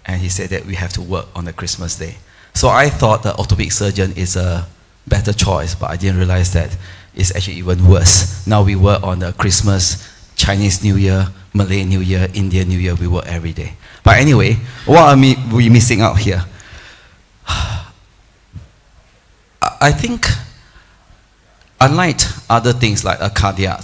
he said that we have to work on the Christmas day. So I thought the orthopedic surgeon is a better choice, but I didn't realize that it's actually even worse. Now we work on the Christmas, Chinese New Year, Malay New Year, Indian New Year, we work every day. But anyway, what are we missing out here? I think, unlike other things like a cardiac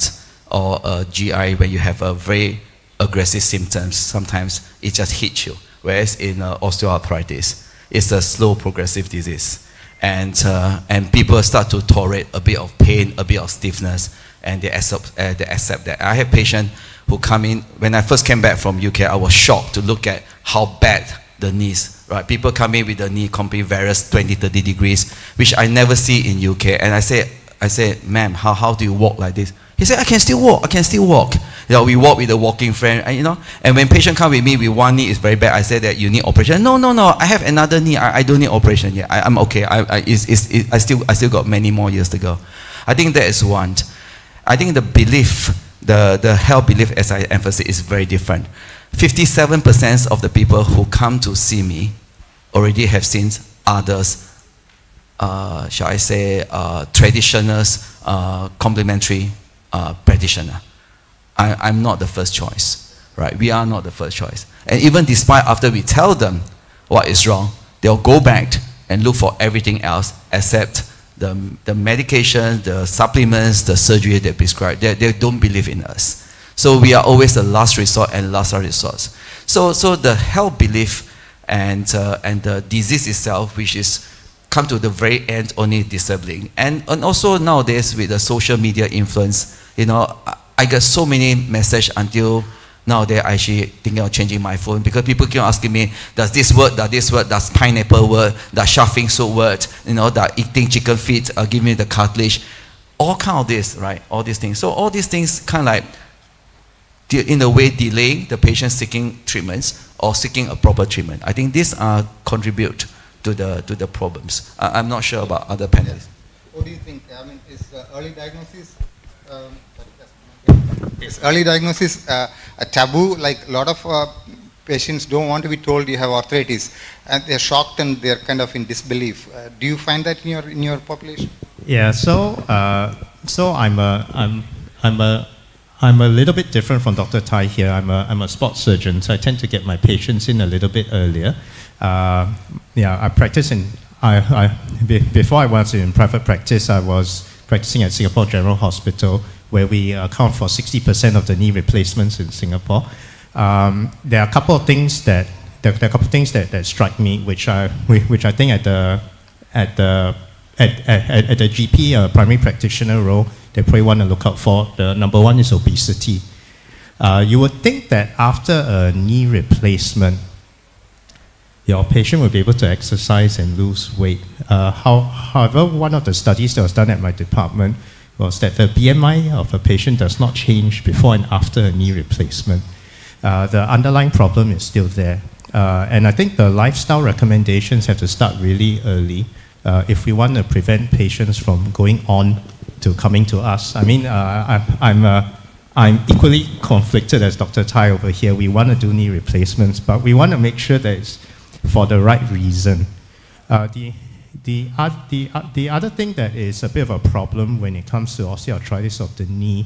or a GI, where you have a very aggressive symptoms, sometimes it just hits you. Whereas in osteoarthritis, it's a slow progressive disease. And people start to tolerate a bit of pain, a bit of stiffness, and they accept that. I have patients who come in, when I first came back from UK, I was shocked to look at how bad the knees, right? People come in with the knee completely various 20, 30 degrees, which I never see in UK. And I say, ma'am, how do you walk like this? He said, I can still walk. You know, we walk with a walking frame, and, you know, and when patient come with me with one knee is very bad, I say that you need operation. No, I have another knee. I don't need operation yet. I'm okay. I still got many more years to go. I think that is one. I think the belief, the health belief, as I emphasize, is very different. 57% of the people who come to see me already have seen others, shall I say, traditional, complementary practitioner. I'm not the first choice, right? We are not the first choice. And even despite after we tell them what is wrong, they'll go back and look for everything else except the medication, the supplements, the surgery they prescribe. They don't believe in us. So we are always the last resort and last resort. So the health belief and the disease itself, which is come to the very end only disabling. And also nowadays with the social media influence, you know, I get so many messages until nowadays I actually thinking of changing my phone, because people keep asking me, does this work, does pineapple work, does shark fin soup work, you know, that eating chicken feet, give me the cartilage, all kind of this, right, all these things. So all these things kind of like, in a way, delaying the patient seeking treatments or seeking a proper treatment. I think these contribute to the problems. I'm not sure about other panelists. Yes. What do you think? I mean, is early diagnosis a taboo? Like a lot of patients don't want to be told you have arthritis, and they're shocked and they're kind of in disbelief. Do you find that in your population? Yeah. So I'm a little bit different from Dr. Tai here. I'm a sports surgeon, so I tend to get my patients in a little bit earlier. I practice before I was in private practice, I was practicing at Singapore General Hospital, where we account for 60% of the knee replacements in Singapore. There are a couple of things that strike me, which I think at the GP primary practitioner role, they probably want to look out for. The number one is obesity. You would think that after a knee replacement, your patient will be able to exercise and lose weight. However, one of the studies that was done at my department, was that the BMI of a patient does not change before and after a knee replacement. The underlying problem is still there. And I think the lifestyle recommendations have to start really early if we want to prevent patients from going on to coming to us. I mean, I'm equally conflicted as Dr. Tai over here. We want to do knee replacements, but we want to make sure that it's for the right reason. The other thing that is a bit of a problem when it comes to osteoarthritis of the knee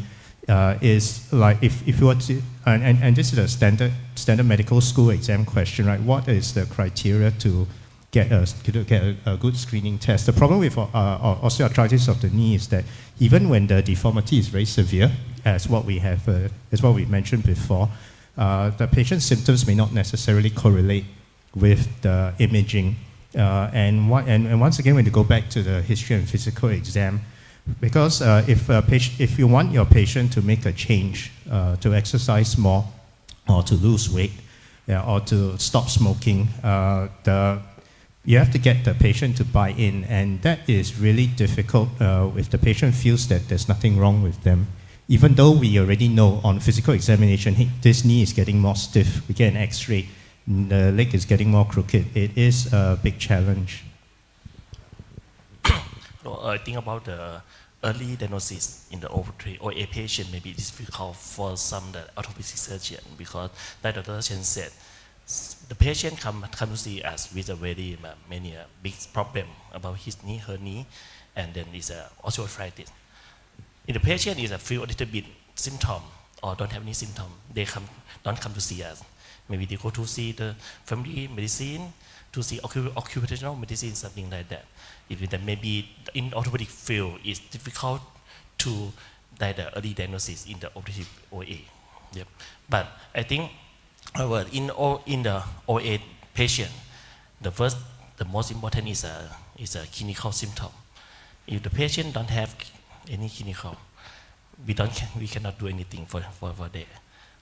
is like if you were to, and this is a standard medical school exam question, right? What is the criteria to get a good screening test? The problem with osteoarthritis of the knee is that even when the deformity is very severe, as what we have, as what we mentioned before, the patient's symptoms may not necessarily correlate with the imaging. And once again, when you go back to the history and physical exam, because if you want your patient to make a change, to exercise more, or to lose weight, or to stop smoking, you have to get the patient to buy in, and that is really difficult if the patient feels that there's nothing wrong with them. Even though we already know on physical examination, hey, this knee is getting more stiff, we get an x-ray, the leg is getting more crooked, it is a big challenge. I think about the early diagnosis in the OA patient may be difficult for some orthopedic surgeon, because like Dr. Chen said, the patient come to see us with a very many big problem about his knee, her knee, and then it's osteoarthritis. If the patient is a feel a little bit symptom or don't have any symptom, they don't come to see us. Maybe they go to see the family medicine, to see occupational medicine, something like that. If that maybe in orthopedic field, it's difficult to the early diagnosis in the operative OA. Yep. But I think, however, in the OA patient, the most important is a clinical symptom. If the patient don't have any clinical, we cannot do anything for there,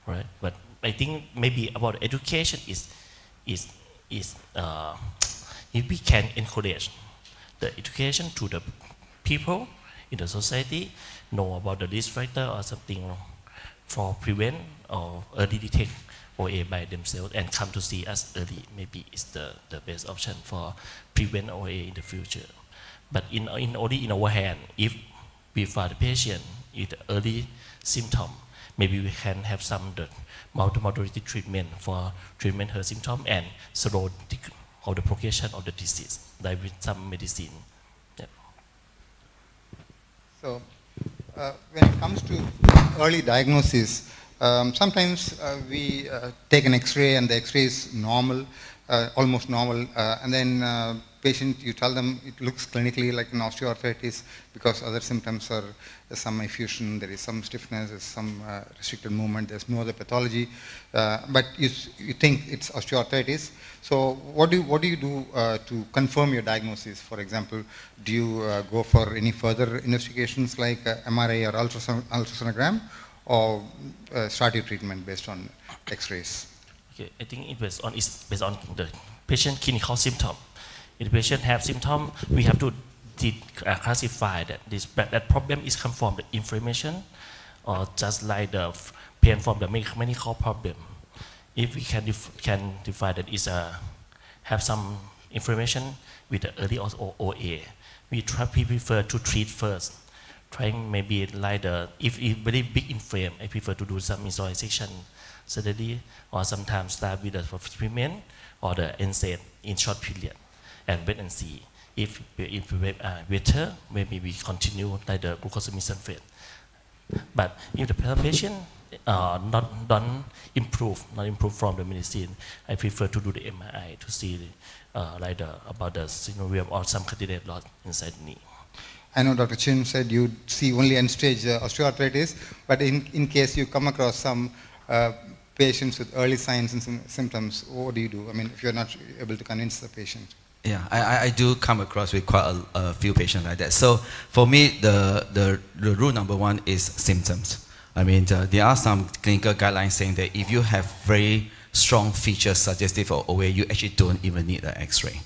right? But I think maybe about education is if we can encourage the education to the people in the society, know about the risk factor or something for prevent or early detect OA by themselves and come to see us early, maybe is the best option for prevent OA in the future. But only in our hand, if we find the patient with early symptom, maybe we can have some multimodality treatment for treatment her symptom and slow the progression of the disease, like with some medicine. Yep. So, when it comes to early diagnosis, sometimes we take an X-ray and the X-ray is normal, almost normal, and then patient, you tell them it looks clinically like an osteoarthritis because other symptoms are some effusion, there is some stiffness, there's some restricted movement, there's no other pathology, but you think it's osteoarthritis. So what do you do to confirm your diagnosis? For example, do you go for any further investigations like MRI or ultrasonogram, or start your treatment based on X-rays? Okay, I think it's based on the patient clinical symptom. If the patient have symptom, we have to classify that that problem is come from the inflammation or just like the pain from the mechanical problem. If we can define that is have some inflammation with the early OA, we prefer to treat first. Trying maybe like if it's very big inflamed, I prefer to do some visualization surgery, or sometimes start with the treatment or the NSAID in short period and wait and see. If better, maybe we continue like the glucosamine sulfate. But if the patient not improve from the medicine, I prefer to do the MRI to see like about the synovium or some cartilage loss inside the knee. I know Dr. Chin said you see only end-stage osteoarthritis, but in case you come across some patients with early signs and symptoms, what do you do? I mean, if you're not able to convince the patient. Yeah, I do come across with quite a few patients like that. So for me, the rule number one is symptoms. I mean, there are some clinical guidelines saying that if you have very strong features suggestive of OA, you actually don't even need an X-ray.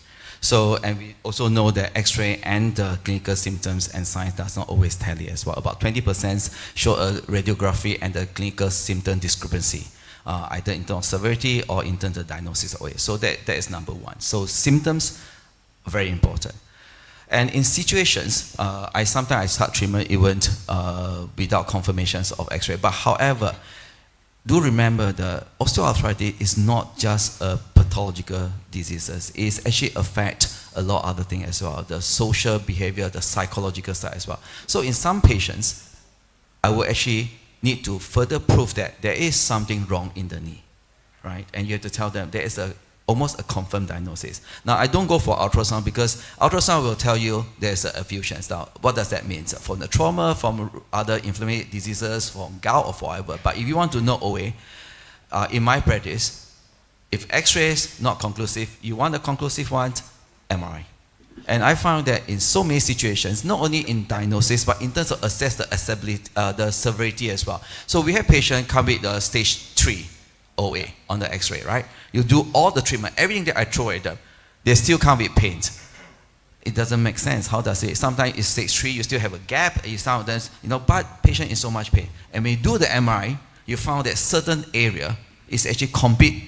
So, and we also know that X-ray and the clinical symptoms and signs does not always tally as well. About 20% show a radiography and a clinical symptom discrepancy, either in terms of severity or in terms of diagnosis. So that is number one. So symptoms are very important. And in situations, sometimes I start treatment even without confirmations of X-ray. But however, do remember the osteoarthritis is not just a pathological disease. It actually affects a lot of other things as well, the social behavior, the psychological side as well. So in some patients, I will actually need to further prove that there is something wrong in the knee, right? And you have to tell them there is almost a confirmed diagnosis. Now, I don't go for ultrasound because ultrasound will tell you there's a fusion. Now, what does that mean? So from the trauma, from other inflammatory diseases, from gout or whatever. But if you want to know OA, in my practice, if X-ray is not conclusive, you want a conclusive one, MRI. And I found that in so many situations, not only in diagnosis, but in terms of assess the severity as well. So we have patients come with stage 3 OA on the X-ray, right? You do all the treatment, everything that I throw at them, they still come with pain. It doesn't make sense. How does it? Sometimes it's stage 3, you still have a gap, and some of them, but patient is so much pain. And when you do the MRI, you found that certain area is actually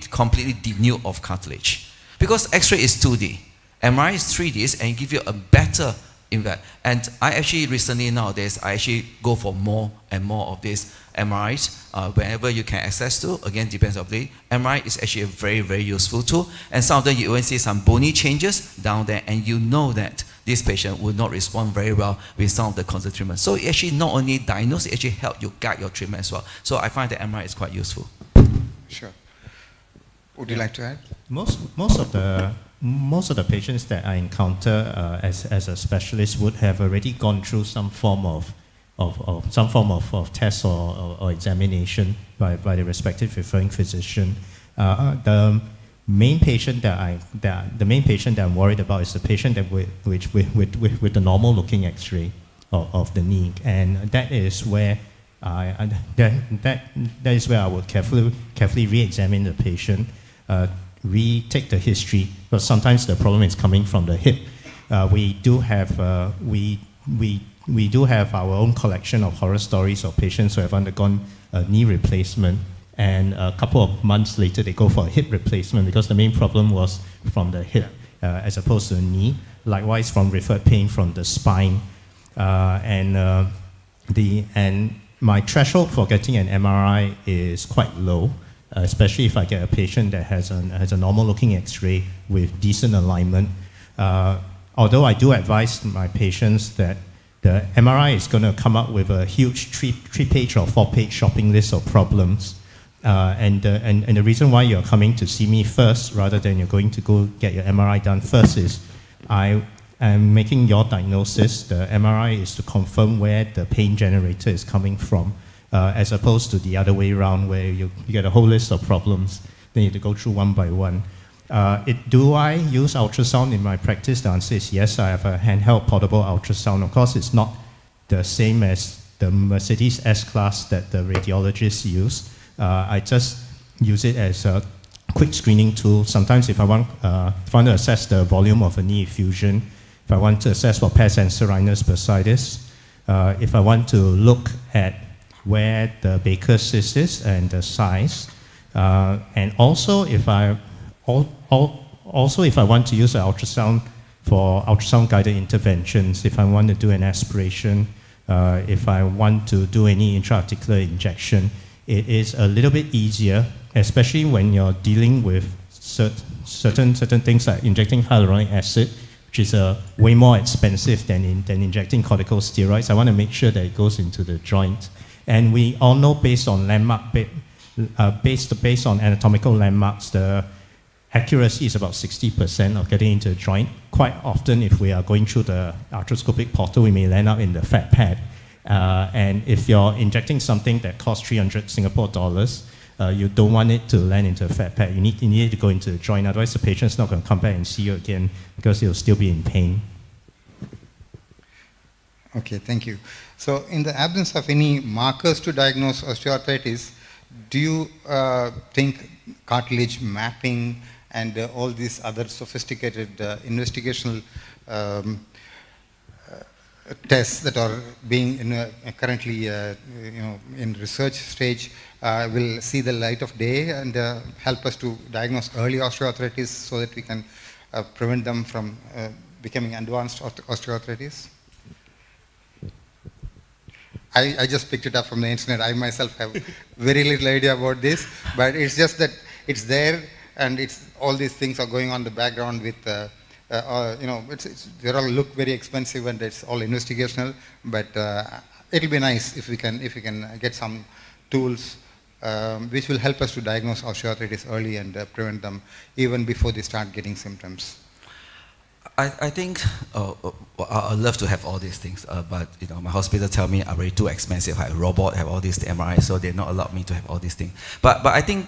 completely denuded of cartilage. Because X-ray is 2D, MRI is 3D, and give you a better impact. And I actually recently nowadays, I actually go for more and more of these MRIs whenever you can access to. Again, depends on the MRI is actually a very, very useful tool. And some of them you even see some bony changes down there, and you know that this patient will not respond very well with some of the constant treatment. So it actually not only diagnose, it actually help you guide your treatment as well. So I find that MRI is quite useful. Sure. Would you like to add? Most of the patients that I encounter as a specialist would have already gone through some form of test or examination by the respective referring physician. The main patient that I'm worried about is the patient that with the normal looking X-ray of the knee, and that is where that is where I would carefully re-examine the patient. We take the history, but sometimes the problem is coming from the hip. We do have our own collection of horror stories of patients who have undergone a knee replacement, and a couple of months later they go for a hip replacement because the main problem was from the hip as opposed to the knee. Likewise, from referred pain from the spine, and my threshold for getting an MRI is quite low. Especially if I get a patient that has a normal-looking X-ray with decent alignment. Although I do advise my patients that the MRI is going to come up with a huge three-page or four-page shopping list of problems. And the reason why you're coming to see me first rather than you're going to go get your MRI done first is I am making your diagnosis. The MRI is to confirm where the pain generator is coming from. As opposed to the other way around where you get a whole list of problems, then you have to go through one by one. Do I use ultrasound in my practice? The answer is yes, I have a handheld portable ultrasound. Of course, it's not the same as the Mercedes S-Class that the radiologists use. I just use it as a quick screening tool. Sometimes if I want to assess the volume of a knee effusion, if I want to assess for pes anserinus bursitis, if I want to look at where the Baker's cyst is and the size, and also if I want to use an ultrasound for ultrasound guided interventions, if I want to do an aspiration, if I want to do any intra-articular injection, it is a little bit easier, especially when you're dealing with certain things like injecting hyaluronic acid, which is way more expensive than injecting corticosteroids. I want to make sure that it goes into the joint. And we all know based on based on anatomical landmarks, the accuracy is about 60% of getting into the joint. Quite often, if we are going through the arthroscopic portal, we may land up in the fat pad. And if you're injecting something that costs 300 Singapore dollars, you don't want it to land into a fat pad. You need it to go into the joint, otherwise the patient's not going to come back and see you again because he'll still be in pain. Okay, thank you. So in the absence of any markers to diagnose osteoarthritis, do you think cartilage mapping and all these other sophisticated investigational tests that are being currently in research stage will see the light of day and help us to diagnose early osteoarthritis so that we can prevent them from becoming advanced osteoarthritis. I just picked it up from the internet. I myself have very little idea about this, but it's just that it's there, and it's all these things are going on in the background with, they all look very expensive and it's all investigational, but it'll be nice if we can get some tools which will help us to diagnose osteoarthritis early and prevent them even before they start getting symptoms. I think I'd love to have all these things, but my hospital tell me I'm very too expensive. I have a robot, have all these MRI, so they not allow me to have all these things. But I think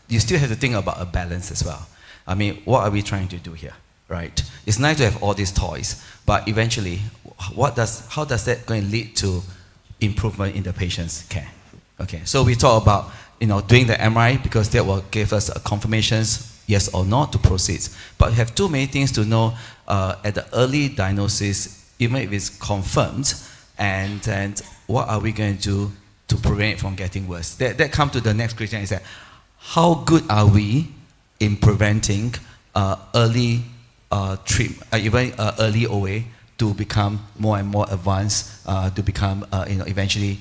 you still have to think about a balance as well. I mean, what are we trying to do here, right? It's nice to have all these toys, but eventually, how does that going to lead to improvement in the patient's care? Okay, so we talk about doing the MRI because that will give us confirmations, yes or no, to proceed. But we have too many things to know at the early diagnosis, even if it's confirmed, and what are we going to do to prevent it from getting worse? That comes to the next question, is that how good are we in preventing early treatment, even early OA, to become more and more advanced, to become eventually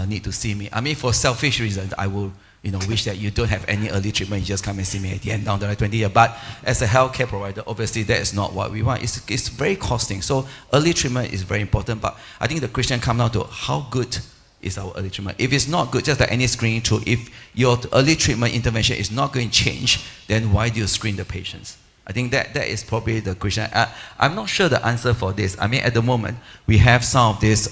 need to see me. I mean, for selfish reasons, I will wish that you don't have any early treatment, you just come and see me at the end down the 20 years. But as a healthcare provider, obviously that is not what we want. It's very costing. So early treatment is very important, but I think the question comes down to how good is our early treatment. If it's not good, just like any screening tool, if your early treatment intervention is not going to change, then why do you screen the patients? I think that is probably the question. I'm not sure the answer for this. I mean, at the moment, we have some of these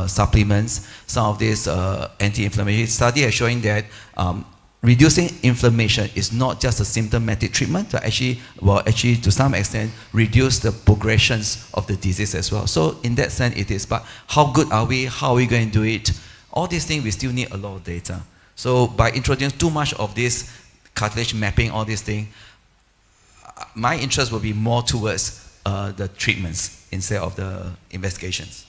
supplements, some of these anti-inflammatory studies are showing that reducing inflammation is not just a symptomatic treatment, but actually to some extent reduce the progressions of the disease as well. So in that sense it is, but how good are we? How are we going to do it? All these things we still need a lot of data. So by introducing too much of this cartilage mapping, all these things, my interest will be more towards the treatments instead of the investigations.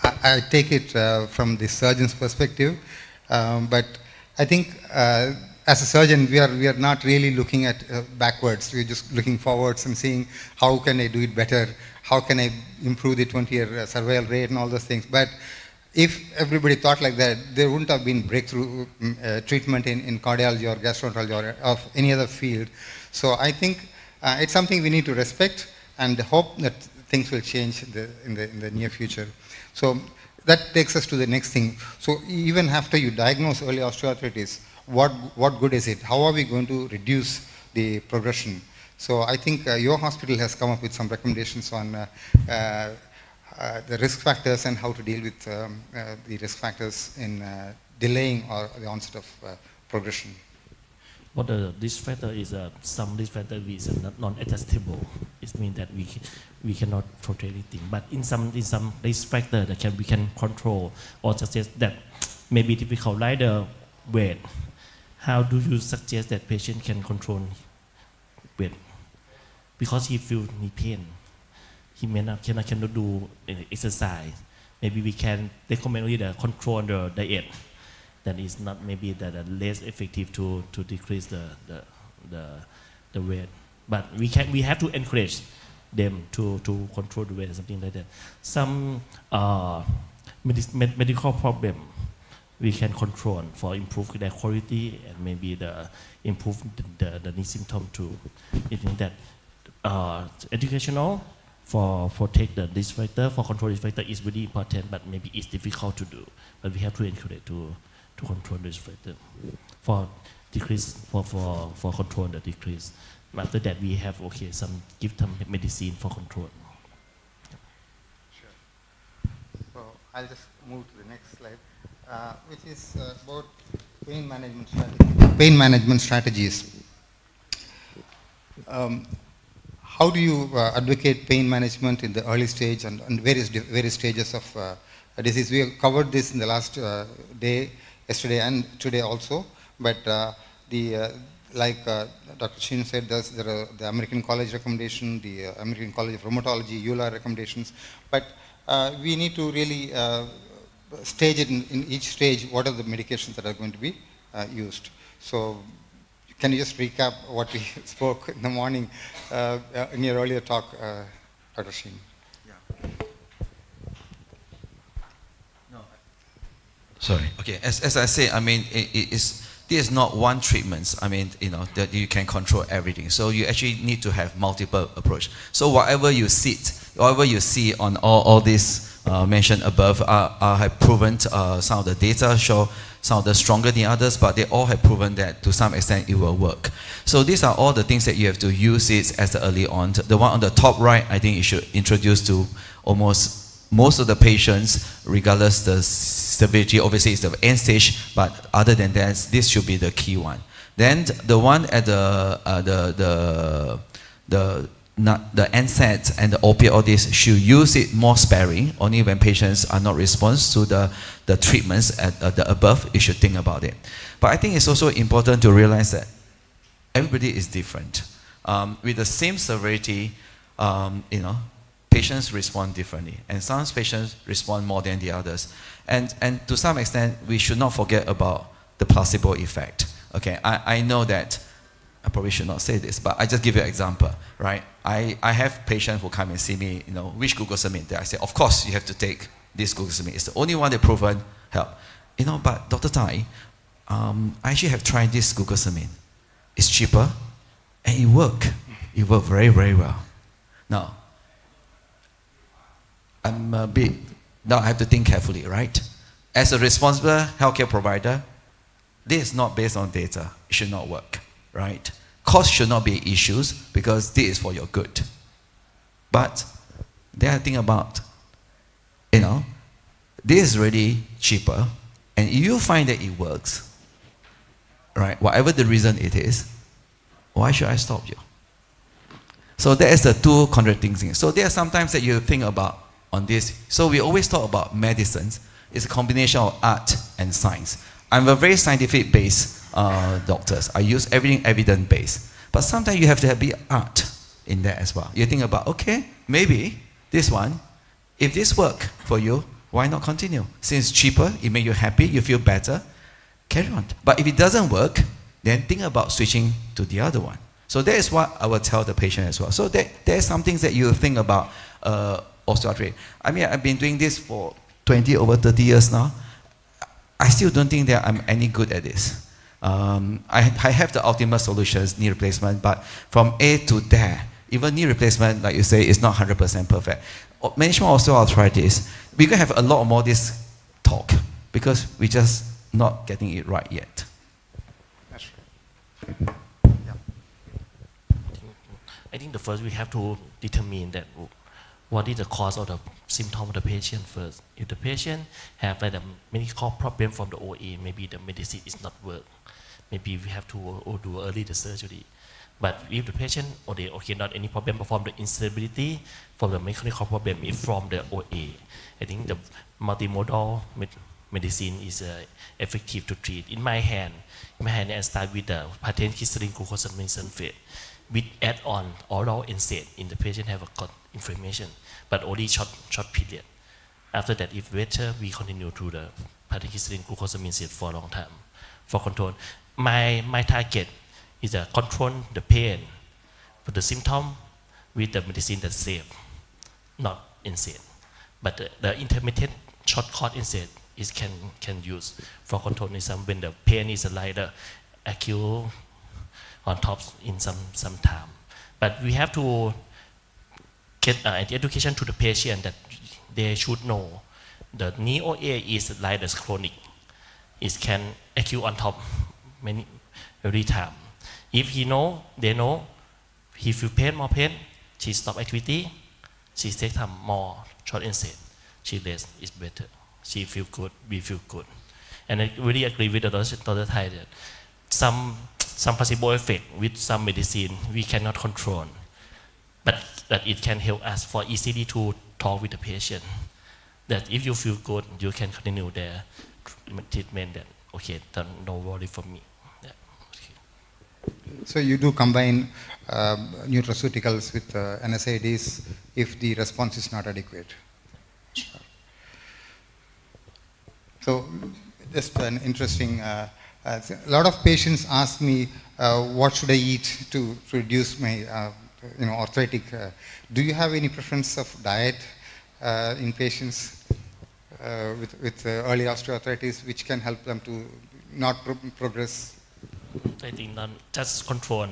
I take it from the surgeon's perspective, but I think as a surgeon we are not really looking at backwards. We're just looking forwards and seeing how can I do it better, how can I improve the 20-year survival rate and all those things. But if everybody thought like that, there wouldn't have been breakthrough treatment in cardiology or gastroenterology or of any other field. So I think it's something we need to respect and hope that things will change in the near future. So that takes us to the next thing. So even after you diagnose early osteoarthritis, what good is it? How are we going to reduce the progression? So I think your hospital has come up with some recommendations on the risk factors and how to deal with the risk factors in delaying or the onset of progression. But the risk factor is some risk factor is non-adjustable. It means that we cannot control anything. But in some risk factor that we can control or suggest that maybe difficult, like the weight. How do you suggest that patient can control weight? Because he feels pain, he cannot do exercise. Maybe we can recommend only the control the diet. That is not maybe that less effective to decrease the weight, but we have to encourage them to control the weight or something like that. Some medical problem we can control for improve their quality and maybe improve the knee symptom too. I think that educational for take the risk factor, for control risk factor is really important, but maybe it's difficult to do. But we have to encourage to control this factor for decrease for control the decrease. After that we have give them medicine for control. Sure. So I'll just move to the next slide, which is about pain management strategies. Pain management strategies. How do you advocate pain management in the early stage and various stages of disease? We have covered this in the last day, yesterday and today also, but like Dr. Shin said, there are the American College recommendation, the American College of Rheumatology, EULA recommendations, but we need to really stage it in each stage, what are the medications that are going to be used. So can you just recap what we spoke in the morning in your earlier talk, Dr. Shin? Yeah. No. Sorry. Okay. As I say, I mean, this is not one treatment. I mean, you know, that you can control everything. So you actually need to have multiple approach. So whatever you see on all this mentioned above have proven some of the data show some of the stronger than others, but they all have proven that to some extent it will work. So these are all the things that you have to use it as early on. The one on the top right, I think it should introduce to almost most of the patients, regardless the severity. Obviously it's the end stage, but other than that, this should be the key one. Then the one at the NSAID and the opiate, all this should use it more sparing. Only when patients are not response to the treatments at the above, you should think about it. But I think it's also important to realize that everybody is different. With the same severity, you know, patients respond differently, and some patients respond more than the others. And to some extent, we should not forget about the placebo effect. Okay, I know that. I probably should not say this, but I just give you an example, right? I have patients who come and see me, you know, which glucosamine? That I say, of course, you have to take this glucosamine. It's the only one that proven help. You know, but Dr. Tai, I actually have tried this glucosamine. It's cheaper, and it works. It works very, very well. Now, now I have to think carefully, right? As a responsible healthcare provider, this is not based on data. It should not work. Right? Cost should not be issues because this is for your good. But then I think about, you know, this is really cheaper, and if you find that it works, right, whatever the reason it is, why should I stop you? So that is the two contradicting things. So there are sometimes that you think about on this. So we always talk about medicines. It's a combination of art and science. I'm a very scientific based doctors. I use everything evidence-based. But sometimes you have to be art in there as well. You think about, okay, maybe this one, if this work for you, why not continue? Since it's cheaper, it makes you happy, you feel better, carry on. But if it doesn't work, then think about switching to the other one. So that is what I will tell the patient as well. So there's some things that you think about osteoarthritis. I mean, I've been doing this for over 30 years now. I still don't think that I'm any good at this. I have the ultimate solutions, knee replacement, but from A to there, even knee replacement, like you say, is not 100% perfect. Management of osteoarthritis, we're going to have a lot more this talk because we're just not getting it right yet. That's right. Yeah. I think the first we have to determine that what is the cause of the symptom of the patient first. If the patient have like a medical problem from the OA, maybe the medicine is not work. Maybe we have to do early the surgery. But if the patient, okay, not any problem, but from the instability, from the mechanical problem, is from the OA. I think the multimodal medicine is effective to treat. In my hand, I start with the patent crystalline glucosamine sulfate. With add-on oral NSAID in the patient have got inflammation, but only short period. After that, if better, we continue to the patent crystalline glucosamine sulfate for a long time for control. My target is control the pain, but the symptom with the medicine that's safe, not NSAID. But the intermittent short course NSAID is can use for control when the pain is like the acute on top in some time. But we have to get education to the patient that they should know the knee OA is like the chronic. It can acute on top every time. If they know, he feel pain, more pain, she stop activity, she take time more short NSAID, she less is better. She feel good, we feel good. And I really agree with Dr. Thai that some placebo effect with some medicine we cannot control, but that it can help us for easily to talk with the patient. That if you feel good, you can continue the treatment. That okay, don't worry for me. Yeah. Okay. So you do combine nutraceuticals with NSAIDs if the response is not adequate. Sure. So just an interesting, a lot of patients ask me, what should I eat to reduce my arthritic? Do you have any preference of diet in patients with early osteoarthritis, which can help them to not progress? I think not just control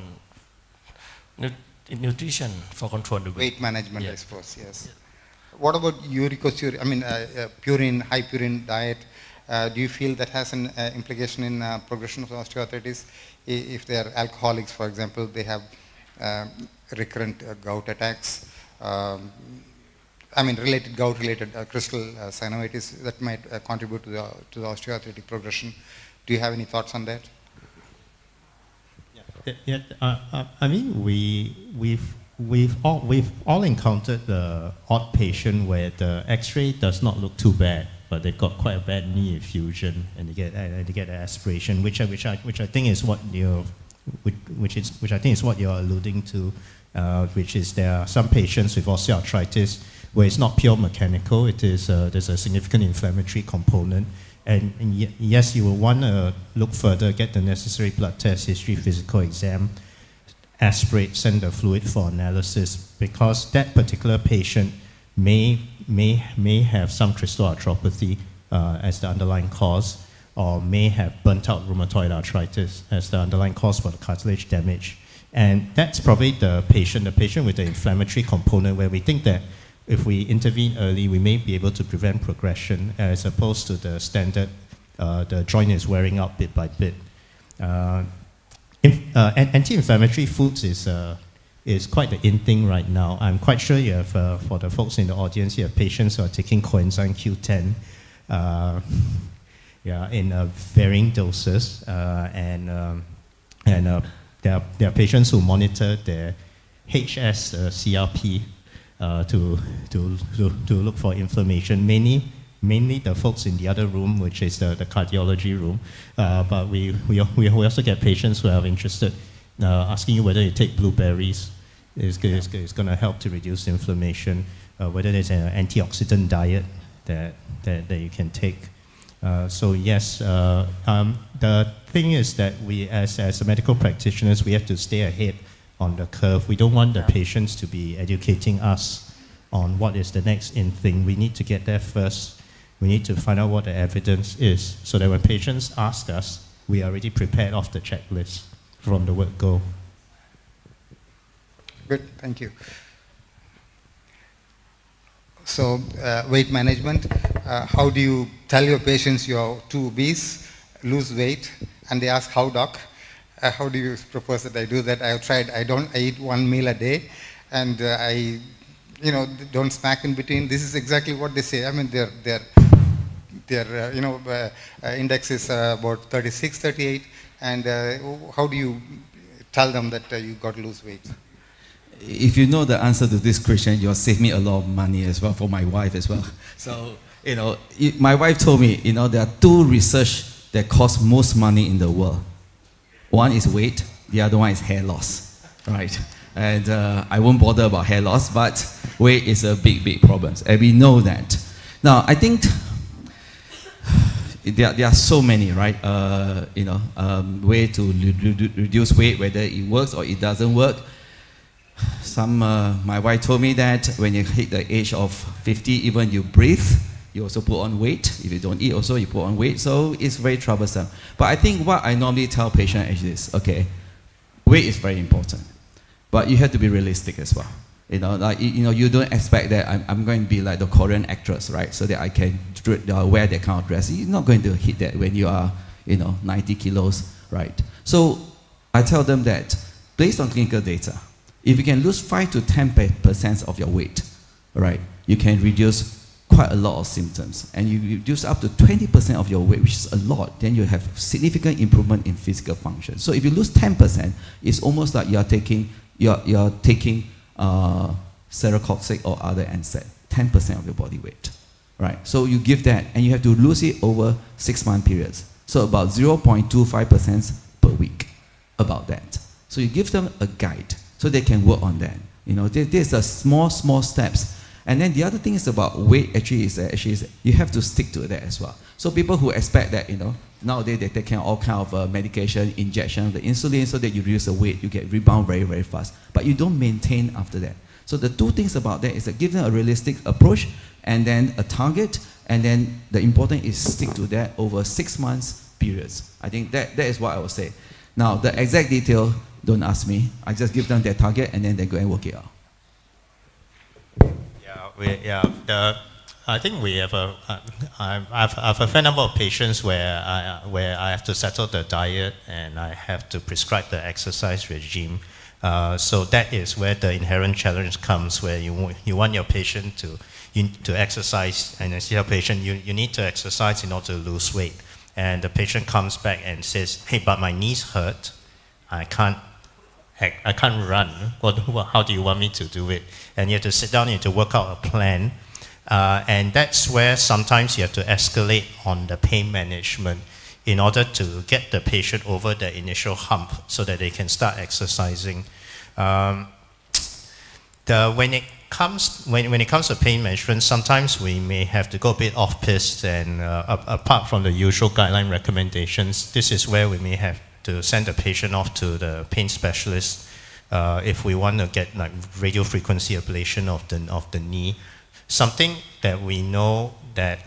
nutrition for control the weight management, yeah. I suppose, yes. Yeah. What about uricosuric, purine, high purine diet? Do you feel that has an implication in progression of osteoarthritis? If they are alcoholics, for example, they have recurrent gout attacks, related gout-related crystal synovitis that might contribute to the osteoarthritic progression. Do you have any thoughts on that? We've all encountered the odd patient where the X-ray does not look too bad, but they've got quite a bad knee effusion and they get an aspiration, which I think is what you're alluding to, which is there are some patients with osteoarthritis where it's not pure mechanical. It is there's a significant inflammatory component. And yes, you will want to look further, get the necessary blood test, history, physical exam, aspirate, send the fluid for analysis, because that particular patient may have some crystal arthropathy as the underlying cause, or may have burnt out rheumatoid arthritis as the underlying cause for the cartilage damage. And that's probably the patient with the inflammatory component where we think that if we intervene early, we may be able to prevent progression, as opposed to the standard, the joint is wearing out bit by bit. Anti-inflammatory foods is quite the in thing right now. I'm quite sure you have, for the folks in the audience, you have patients who are taking coenzyme Q10 in varying doses, and there are patients who monitor their HS CRP to look for inflammation. Mainly the folks in the other room, which is the cardiology room. But we also get patients who are interested, asking you whether you take blueberries. It's going to help to reduce inflammation. Whether there's an antioxidant diet that you can take. So yes, the thing is that we as medical practitioners, we have to stay ahead on the curve. We don't want the patients to be educating us on what is the next in thing. We need to get there first. We need to find out what the evidence is, so that when patients ask us, we are already prepared off the checklist from the word go. Good, thank you. So weight management, how do you tell your patients you're too obese, lose weight, and they ask, how doc? How do you propose that I do that? I have tried. I eat one meal a day, and I don't snack in between. This is exactly what they say. I mean, their index is about 36, 38, and how do you tell them that you got to lose weight? If you know the answer to this question, you'll save me a lot of money as well for my wife as well. So, my wife told me, there are two research that cost most money in the world. One is weight, the other one is hair loss, right? And I won't bother about hair loss, but weight is a big problem, and we know that. Now, I think there are so many, right? Way to reduce weight, whether it works or it doesn't work. My wife told me that when you hit the age of 50, even you breathe, you also put on weight. If you don't eat also, you put on weight. So it's very troublesome. But I think what I normally tell patients is this, okay, weight is very important, but you have to be realistic as well. You don't expect that I'm going to be like the Korean actress, right? So that I can wear that kind of dress. You're not going to hit that when you are, 90 kilos, right? So I tell them that based on clinical data, if you can lose 5 to 10% of your weight, right, you can reduce quite a lot of symptoms. And you reduce up to 20% of your weight, which is a lot, then you have significant improvement in physical function. So if you lose 10%, it's almost like you're taking serotoxic or other NSAID, 10% of your body weight, right? So you give that, and you have to lose it over 6-month periods. So about 0.25% per week, about that. So you give them a guide so they can work on that. You know, there's a small steps. And then the other thing is about weight is you have to stick to that as well. So people who expect that, you know, nowadays they take all kind of medication, injection, the insulin, so that you reduce the weight, you get rebound very, very fast. But you don't maintain after that. So the two things about that is that give them a realistic approach and then a target, and then the important is stick to that over 6 months periods. I think that is what I would say. Now, the exact detail, don't ask me. I just give them their target and then they go and work it out. I think we have I have a fair number of patients where I have to settle the diet and I have to prescribe the exercise regime. So that is where the inherent challenge comes, where you want your patient to exercise, and as your patient, you need to exercise in order to lose weight. And the patient comes back and says, hey, but my knees hurt, I can't run. How do you want me to do it? And you have to sit down, you have to work out a plan. And that's where sometimes you have to escalate on the pain management in order to get the patient over the initial hump so that they can start exercising. When it comes to pain management, sometimes we may have to go a bit off-piste, and apart from the usual guideline recommendations, this is where we may have to send the patient off to the pain specialist if we want to get like radio frequency ablation of the knee. Something that we know that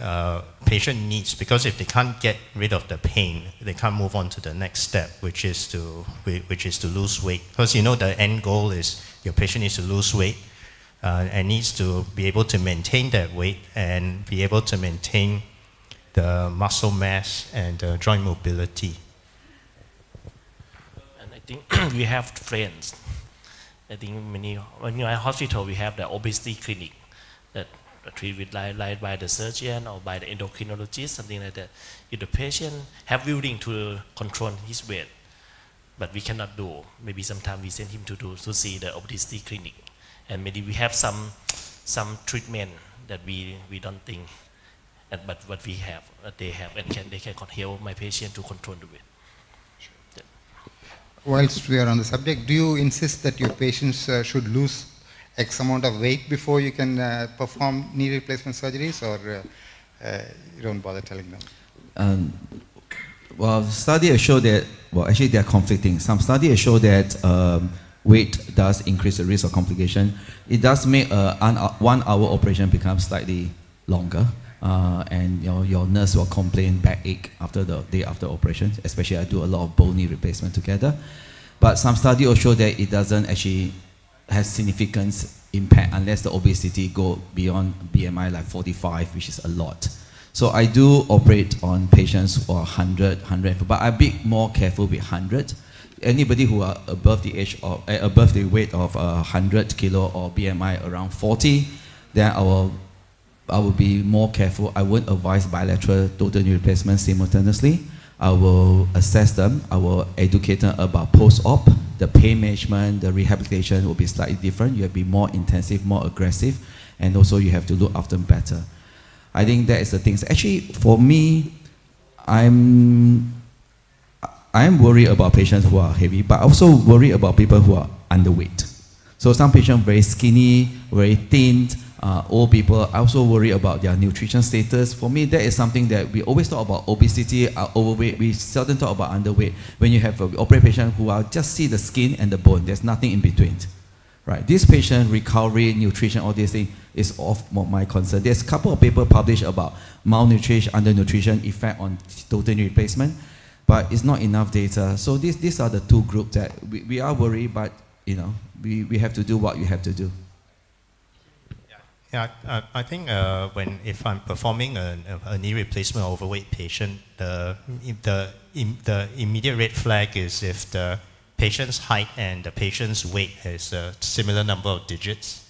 patient needs, because if they can't get rid of the pain, they can't move on to the next step, which is to lose weight. Because you know the end goal is your patient needs to lose weight and needs to be able to maintain that weight and be able to maintain the muscle mass and joint mobility. And I think we have friends. I think when you're at hospital, we have the obesity clinic that treated with like by the surgeon or by the endocrinologist, something like that. If the patient have willing to control his weight, but we cannot do, maybe sometimes we send him to see the obesity clinic, and maybe we have some treatment that we don't think, but what we have, they have, and they can help my patient to control the weight. Whilst we are on the subject, do you insist that your patients should lose X amount of weight before you can perform knee replacement surgeries, or you don't bother telling them? Well, studies have shown that, well, actually they are conflicting. Some studies have shown that weight does increase the risk of complication. It does make a 1 hour operation become slightly longer, and your nurse will complain backache after the day after operation, especially I do a lot of bone knee replacement together. But some studies will show that it doesn't actually has significant impact unless the obesity go beyond BMI like 45, which is a lot. So I do operate on patients who are 100, but I'm a bit more careful with 100. Anybody who are above the age of, above the weight of 100 kilo or BMI around 40, then I will be more careful. I won't advise bilateral total knee replacement simultaneously. I will assess them. I will educate them about post-op. The pain management, the rehabilitation will be slightly different. You have to be more intensive, more aggressive, and also you have to look after them better. I think that is the things. Actually, for me, I'm worried about patients who are heavy, but also worried about people who are underweight. So some patients very skinny, very thin, old people. I also worry about their nutrition status. For me, that is something that we always talk about obesity, overweight. We seldom talk about underweight. When you have an operated patient who are just see the skin and the bone, there's nothing in between. Right? This patient, recovery, nutrition, all these things is of my concern. There's a couple of papers published about malnutrition, undernutrition effect on total knee replacement, but it's not enough data. So these are the two groups that we are worried, but you know, we have to do what we have to do. Yeah, I think if I'm performing a knee replacement overweight patient, the immediate red flag is if the patient's height and the patient's weight has a similar number of digits,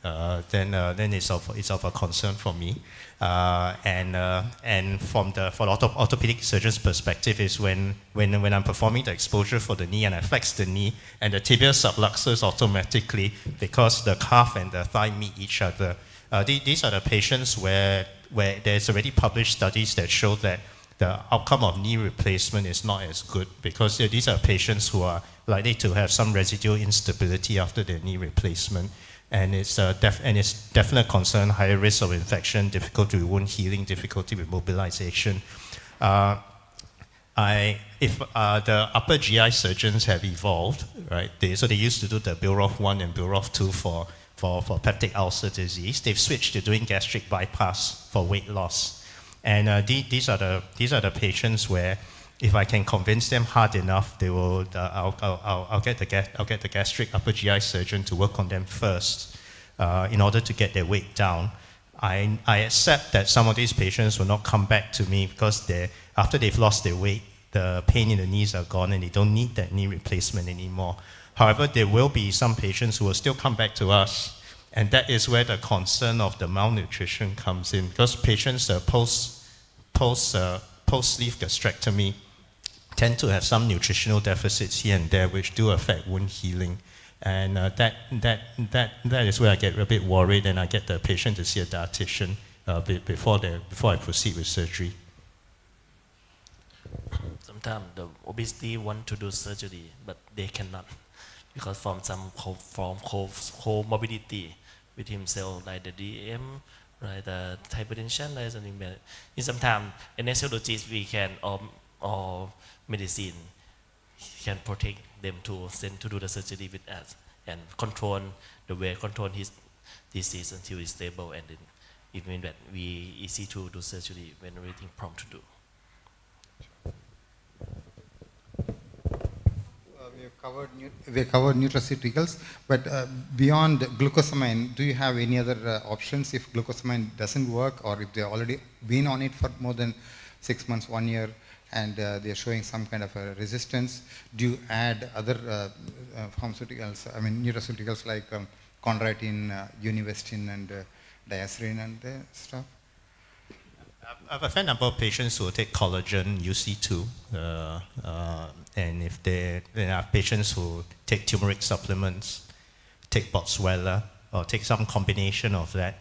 then it's of a concern for me. And for the orthopedic surgeon's perspective is when I'm performing the exposure for the knee and I flex the knee and the tibial subluxus automatically, because the calf and the thigh meet each other. These are the patients where there's already published studies that show that the outcome of knee replacement is not as good because these are patients who are likely to have some residual instability after their knee replacement. And it's definite concern, higher risk of infection, difficulty with wound healing, difficulty with mobilization. The upper GI surgeons have evolved, right? So they used to do the Billroth 1 and Billroth 2 for peptic ulcer disease. They've switched to doing gastric bypass for weight loss. And these are the patients where if I can convince them hard enough, they will. I'll get the gastric upper GI surgeon to work on them first, in order to get their weight down. I accept that some of these patients will not come back to me because after they've lost their weight, the pain in the knees are gone and they don't need that knee replacement anymore. However, there will be some patients who will still come back to us, and that is where the concern of the malnutrition comes in, because patients post-sleeve gastrectomy tend to have some nutritional deficits here and there which do affect wound healing. And that is where I get a bit worried, and I get the patient to see a dietitian before I proceed with surgery. Sometimes the obesity want to do surgery, but they cannot because from some comorbidity with himself, like the DM, right, the hypertension, like something like that. Sometimes anesthesiologist we can or medicine can protect them to send to do the surgery with us and control the way, control his disease until it's stable, and then it means that we easy to do surgery when everything prompt to do. We have covered nutraceuticals, but beyond glucosamine, do you have any other options if glucosamine doesn't work, or if they've already been on it for more than 6 months, 1 year, and they're showing some kind of a resistance? Do you add other pharmaceuticals, I mean nutraceuticals like chondroitin, univestin, and diacerin and stuff? I have a fair number of patients who will take collagen, UC2, and if they have patients who take turmeric supplements, take Boswellia, or take some combination of that.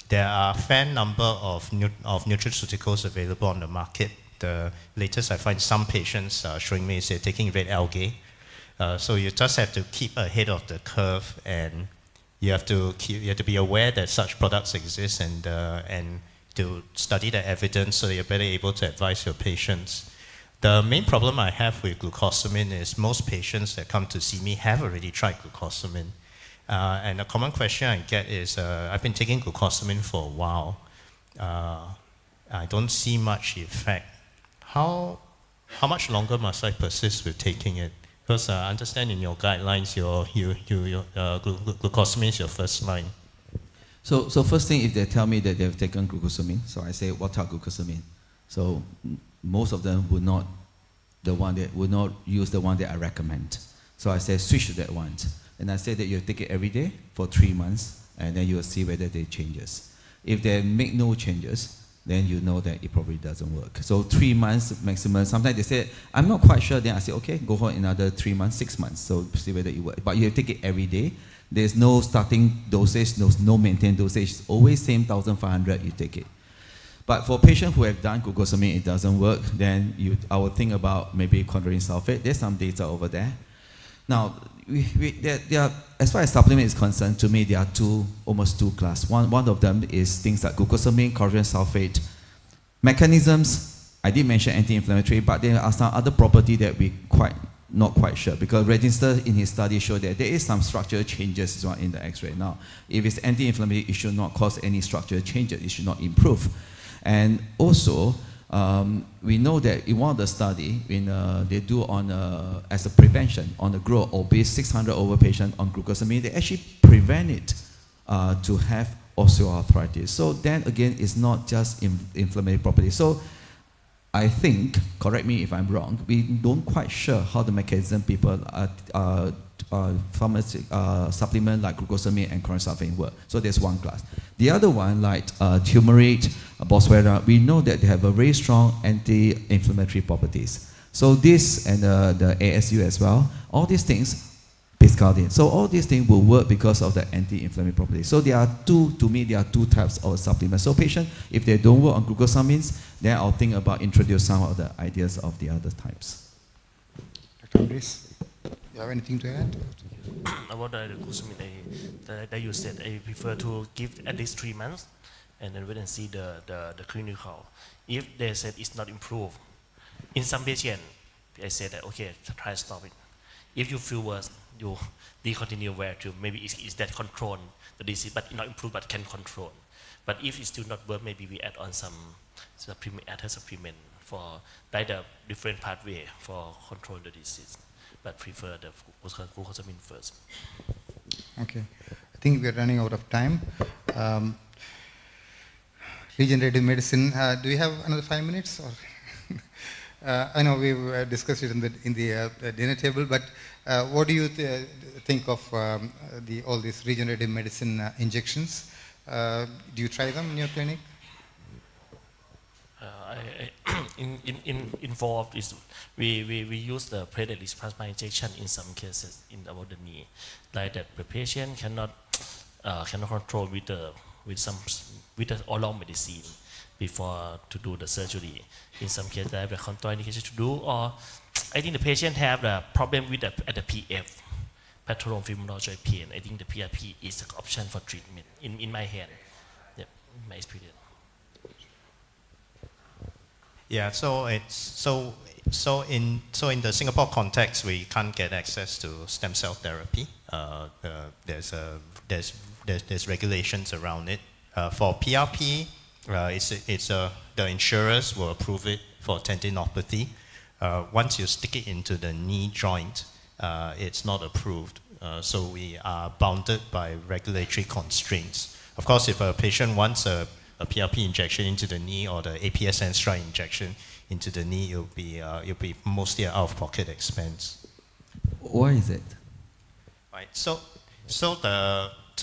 There are a fair number of nutraceuticals available on the market. The latest I find some patients showing me is they're taking red algae. So you just have to keep ahead of the curve, and you have to be aware that such products exist, and to study the evidence so that you're better able to advise your patients. The main problem I have with glucosamine is most patients that come to see me have already tried glucosamine. And a common question I get is, I've been taking glucosamine for a while. I don't see much effect. How much longer must I persist with taking it? Because I understand in your guidelines, glucosamine is your first line. So first thing, if they tell me that they've taken glucosamine, so I say, what type of glucosamine? So most of them would not use the one that I recommend. So I say, switch to that one. And I say that you take it every day for 3 months, and then you will see whether they changes. If they make no changes, then you know that it probably doesn't work. So 3 months maximum. Sometimes they say, I'm not quite sure. Then I say, okay, go for another 3 months, 6 months. So see whether it works. But you take it every day. There's no starting dosage, no maintained dosage. It's always same 1,500, you take it. But for patients who have done glucosamine, it doesn't work, then I would think about maybe chondroitin sulfate. There's some data over there. Now, as far as supplement is concerned, to me, there are almost two classes. One of them is things like glucosamine, chondroitin sulfate. Mechanisms, I did mention anti-inflammatory, but there are some other property that we not quite sure, because Register in his study showed that there is some structural changes in the X-ray. Now, if it's anti-inflammatory, it should not cause any structural changes. It should not improve. And also, we know that in one of the study, they do as a prevention on the growth of obese 600 over patients on glucosamine, they actually prevent it to have osteoarthritis. So then again, it's not just inflammatory property. So I think, correct me if I'm wrong, we don't quite sure how the mechanism people supplement like glucosamine and chondroitin sulfate work. So there's one class. The other one, like turmeric, Boswellia, we know that they have a very strong anti-inflammatory properties. So this and the ASU as well, all these things, Biscardine. So all these things will work because of the anti-inflammatory properties. So there are two types of supplements. So patient, if they don't work on glucosamines, then I'll think about introduce some of the ideas of the other types. Dr. Andres, you have anything to add? About the glucosamine, that you said, I prefer to give at least 3 months and then wait and see the clinical. If they said it's not improved, in some patient, I said that, okay, try stop it. If you feel worse, you discontinue where to, maybe it's that control the disease, but not improve, but can control. But if it's still not work, maybe we add on some supplement, add a supplement for like the different pathway for control the disease, but prefer the glucosamine first. Okay, I think we are running out of time. Regenerative medicine, do we have another 5 minutes? Or I know we've discussed it in the dinner table, but what do you think of all these regenerative medicine injections? Do you try them in your clinic? Involved is we use the platelet plasma injection in some cases in about the knee, like that the patient cannot control with the oral medicine before to do the surgery. In some cases, they have the contraindication to do, or I think the patient have the problem with the PF, pathologized joint pain. I think the PRP is an option for treatment in my hand. Yep, in my experience. Yeah, so in the Singapore context, we can't get access to stem cell therapy. There's regulations around it. For PRP, the insurers will approve it for tendinopathy. Once you stick it into the knee joint, it's not approved. So we are bounded by regulatory constraints. Of course, if a patient wants a PRP injection into the knee or the APSN strike injection into the knee, it'll be mostly an out-of-pocket expense. Why is it? Right. So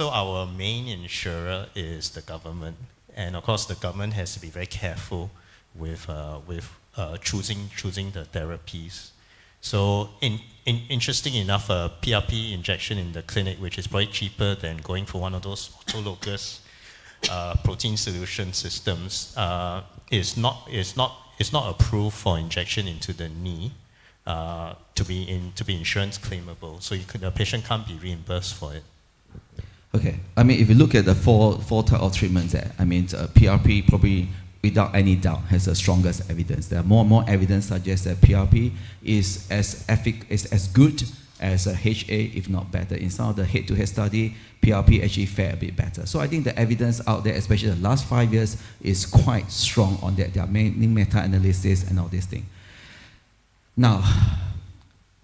our main insurer is the government, and of course the government has to be very careful with choosing the therapies. So interesting enough, a PRP injection in the clinic, which is probably cheaper than going for one of those autologous protein solution systems, is not approved for injection into the knee to be insurance claimable. So the patient can't be reimbursed for it. Okay, I mean, if you look at the four type of treatments, I mean, PRP probably, without any doubt, has the strongest evidence. There are more and more evidence suggests that PRP is as good as a HA, if not better. In some of the head-to-head study, PRP actually fared a bit better. So I think the evidence out there, especially the last 5 years, is quite strong on that. There are many meta-analysis and all these things. Now,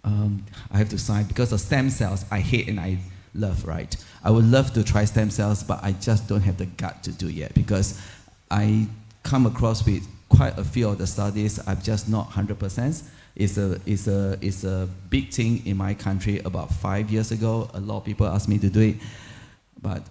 I have to sign, because the stem cells, I hate and I love, right? I would love to try stem cells, but I just don't have the gut to do yet, because I come across with quite a few of the studies. I'm just not 100%. It's a big thing in my country. About 5 years ago, a lot of people asked me to do it, but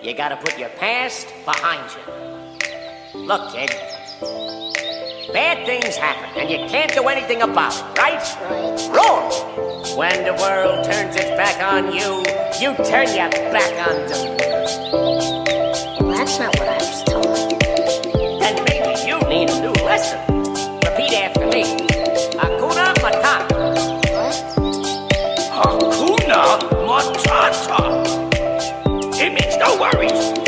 You gotta put your past behind you. Look, kid, bad things happen, and you can't do anything about it, right? Right. Wrong! When the world turns its back on you, you turn your back on them. Well, that's not what I was told. Then maybe you need a new lesson. Repeat after me. Hakuna Matata. What? Hakuna Matata. It means no worries.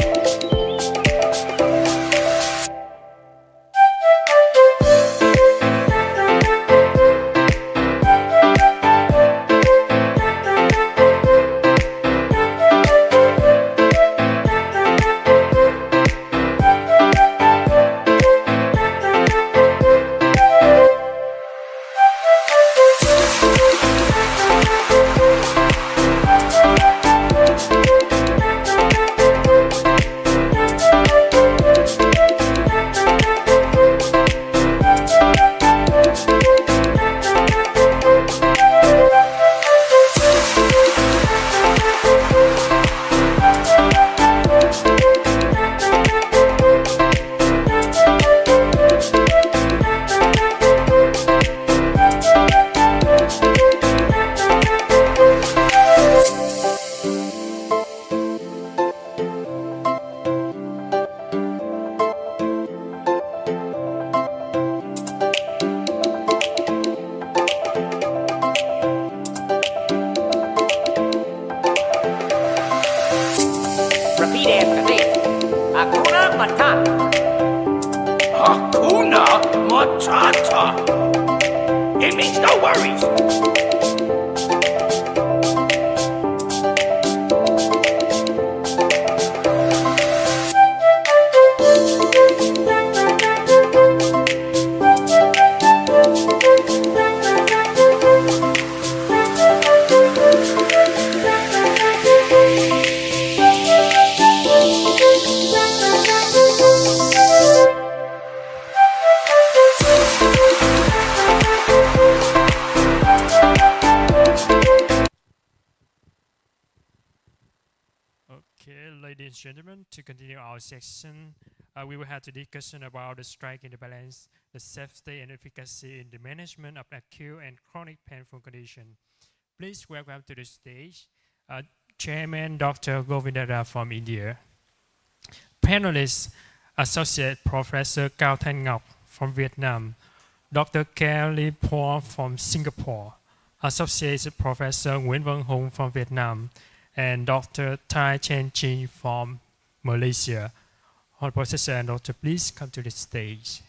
It means no worries. Okay, ladies and gentlemen, to continue our section, we will have to discussion about the striking the balance, the safety and efficacy in the management of acute and chronic painful condition. Please welcome to the stage Chairman Dr. Govindara from India, panelists Associate Professor Cao Thanh Ngọc from Vietnam, Dr. Kelly Paul from Singapore, Associate Professor Nguyen Văn Hùng from Vietnam, and Dr. Tai Chen Chi from Malaysia. All professor and doctor, please come to the stage.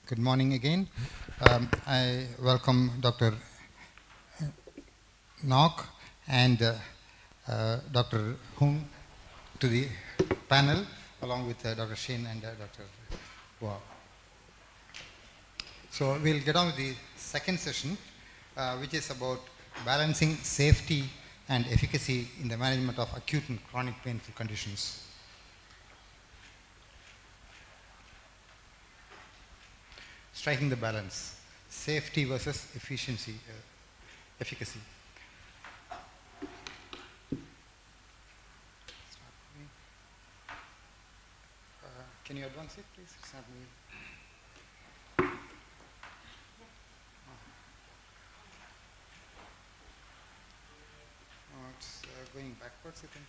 Good morning again. I welcome Dr. Nok and Dr. Hung to the panel, along with Dr. Shin and Dr. Wow. So we'll get on with the second session, which is about balancing safety and efficacy in the management of acute and chronic painful conditions. Striking the balance, safety versus efficiency, efficacy. Can you advance it, please? It's not me. Oh, it's going backwards, I think.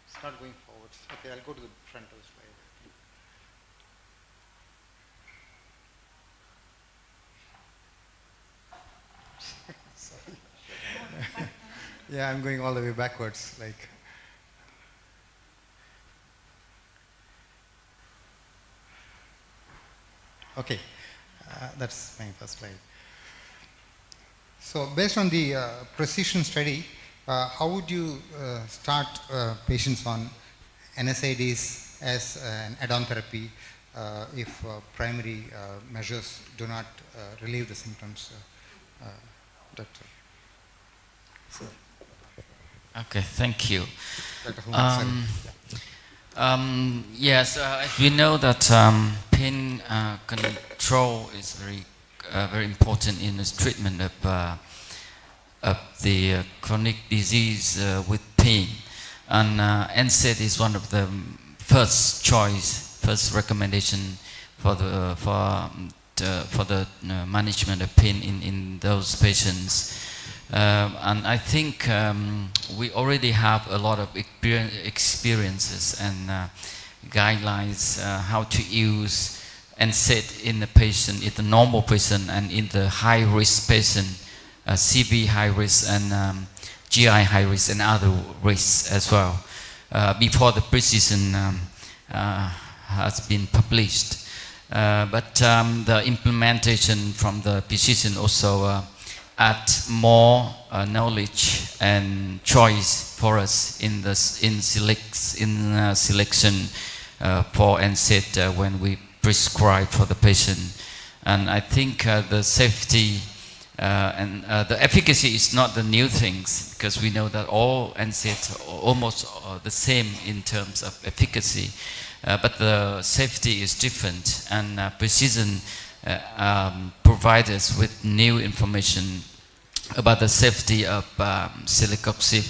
It's not going forwards. Okay, I'll go to the front of the slide. Sorry. Yeah, I'm going all the way backwards, like. Okay, that's my first slide. So based on the precision study, how would you start patients on NSAIDs as an add-on therapy if primary measures do not relieve the symptoms, Doctor? So. Okay, thank you. Dr. Hung, yes, as we know that pain control is very important in the treatment of the chronic disease with pain, and NSAID is one of the first recommendation for the management of pain in those patients. And I think we already have a lot of experiences and guidelines how to use NSAID in the patient, in the normal patient, and in the high-risk patient, CV high-risk and GI high-risk and other risks as well, before the precision has been published. But the implementation from the precision also add more knowledge and choice for us in selection for NSAID when we prescribe for the patient. And I think the safety and the efficacy is not the new things, because we know that all NSAIDs are almost the same in terms of efficacy, but the safety is different, and precision provide us with new information about the safety of celecoxib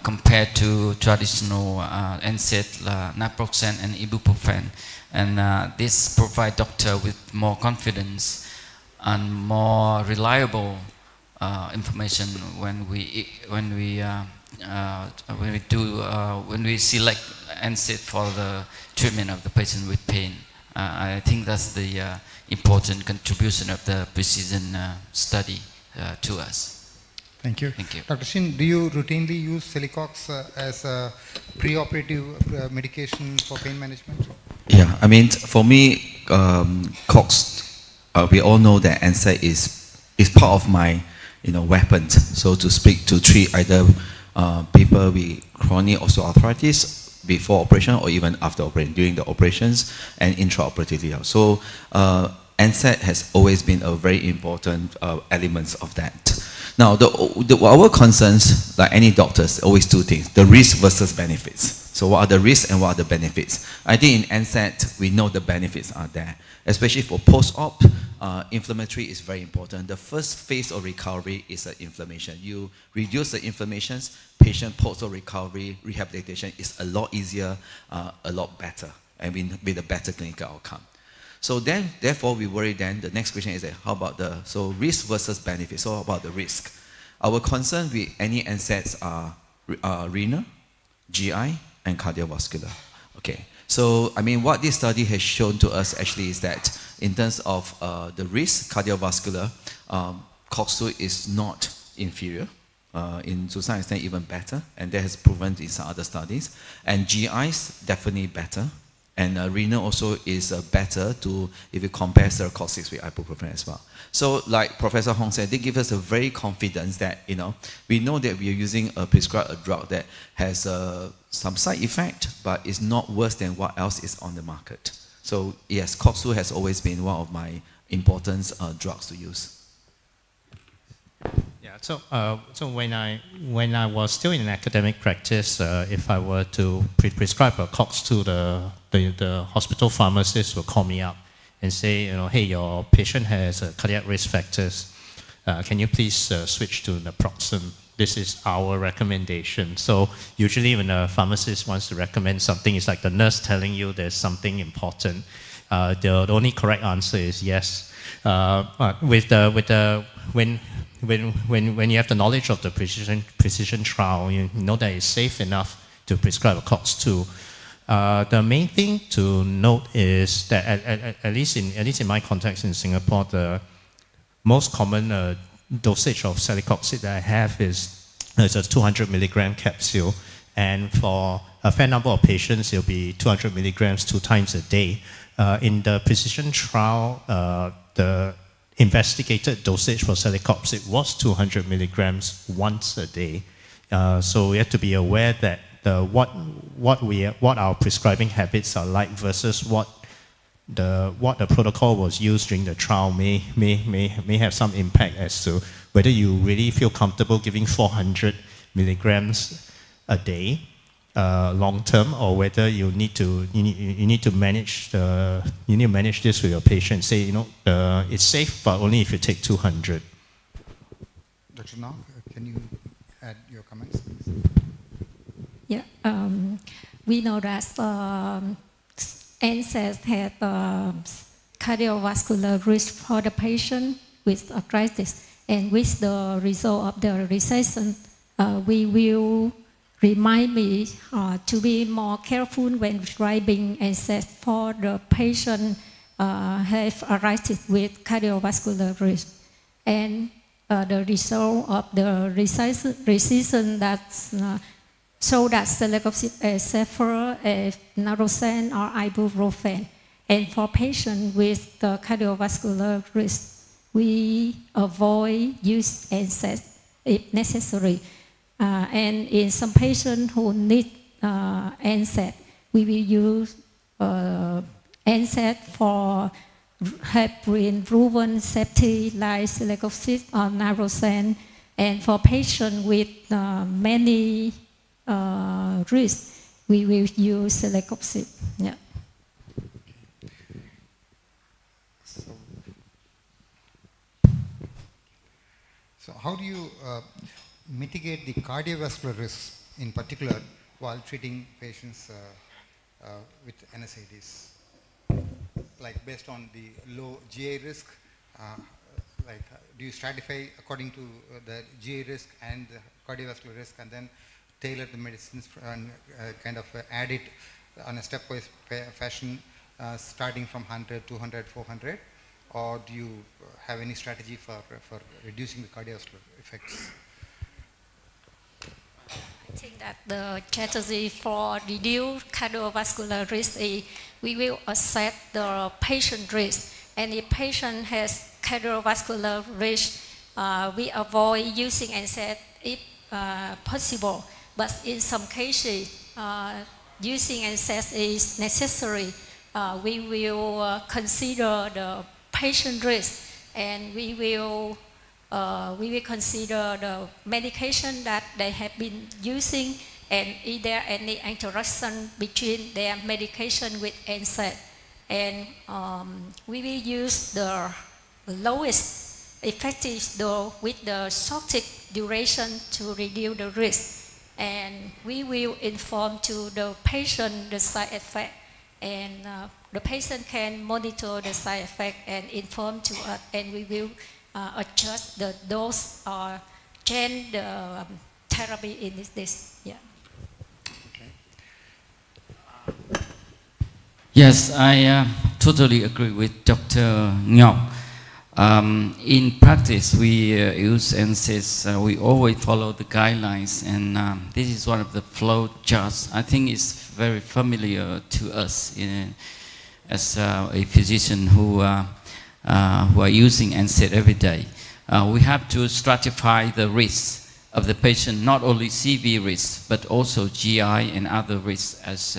compared to traditional NSAID, naproxen and ibuprofen, and this provide doctor with more confidence and more reliable information when we select NSAID for the treatment of the patient with pain. I think that's the important contribution of the precision study to us. Thank you. Thank you. Dr. Shin, do you routinely use Celecox as a preoperative medication for pain management? Yeah, I mean, for me, COX, we all know that NSAID is part of my weapons, so to speak, to treat either people with chronic osteoarthritis before operation or even after operation, during the operations and intraoperatively. So NSAID has always been a very important element of that. Now, our concerns, like any doctors, always two things: the risk versus benefits. So what are the risks and what are the benefits? I think in NSAID, we know the benefits are there. Especially for post-op, inflammatory is very important. The first phase of recovery is inflammation. You reduce the inflammations, patient post-op recovery, rehabilitation is a lot easier, a lot better, and with a better clinical outcome. So then, therefore, we worry then, the next question is that, how about so risk versus benefit? So how about the risk? Our concern with any NSAIDs are renal, GI, and cardiovascular. Okay, so I mean, what this study has shown to us actually is that in terms of the risk, cardiovascular, COX-2 is not inferior. To some extent even better, and that has proven in some other studies. And GI is definitely better. And renal also is better if you compare serocoxis with ibuprofen as well. So like Professor Hong said, they give us a very confidence that, we know that we are using a prescribed drug that has some side effect, but is not worse than what else is on the market. So yes, COX-2 has always been one of my important drugs to use. Yeah, so when I was still in academic practice, if I were to prescribe a COX-2, the hospital pharmacist will call me up and say, hey, your patient has cardiac risk factors. Can you please switch to naproxen? This is our recommendation. So usually when a pharmacist wants to recommend something, it's like the nurse telling you there's something important. The only correct answer is yes. When you have the knowledge of the precision trial, you know that it's safe enough to prescribe a COX-2. The main thing to note is that at least in my context in Singapore, the most common dosage of celecoxib that I have is a 200 milligram capsule, and for a fair number of patients, it'll be 200 milligrams 2 times a day. In the precision trial, the investigated dosage for celecoxib was 200 milligrams once a day. So we have to be aware that what our prescribing habits are like versus what the protocol was used during the trial may have some impact as to whether you really feel comfortable giving 400 milligrams a day long term, or whether you need to manage this with your patient. Say, it's safe, but only if you take 200. Dr. Nag, can you add your comments, please? Yeah, we know that NSAIDs have cardiovascular risk for the patient with arthritis, and with the result of the recession, we will remind me to be more careful when prescribing NSAIDs for the patient have arthritis with cardiovascular risk. And the result of the recession that's so that celecoxib is safer as naproxen or ibuprofen. And for patients with the cardiovascular risk, we avoid use NSAID if necessary. And in some patients who need NSAID, we will use NSAID for have been proven safety like celecoxib or naproxen. And for patients with many risks, we will use celecoxib. Yeah. So how do you mitigate the cardiovascular risks in particular while treating patients with NSAIDs? Like based on the low GA risk, do you stratify according to the GA risk and the cardiovascular risk, and then tailor the medicines and kind of add it on a stepwise fashion, starting from 100, 200, 400? Or do you have any strategy for reducing the cardiovascular effects? I think that the strategy for reduce cardiovascular risk is we will assess the patient risk, and if patient has cardiovascular risk, we avoid using NSAID if possible. But in some cases, using NSAID is necessary. We will consider the patient risk, and we will consider the medication that they have been using, and is there any interaction between their medication with NSAID. And we will use the lowest effective dose with the shortest duration to reduce the risk. And we will inform to the patient the side effect, and the patient can monitor the side effect and inform to us, and we will adjust the dose or change the therapy in this. Yeah. Okay. Yes, I totally agree with Dr. Ngọc. In practice, we use NSAIDs. We always follow the guidelines, and this is one of the flow charts. I think it's very familiar to us as a physician who are using NSAID every day. We have to stratify the risks of the patient, not only CV risks, but also GI and other risks, as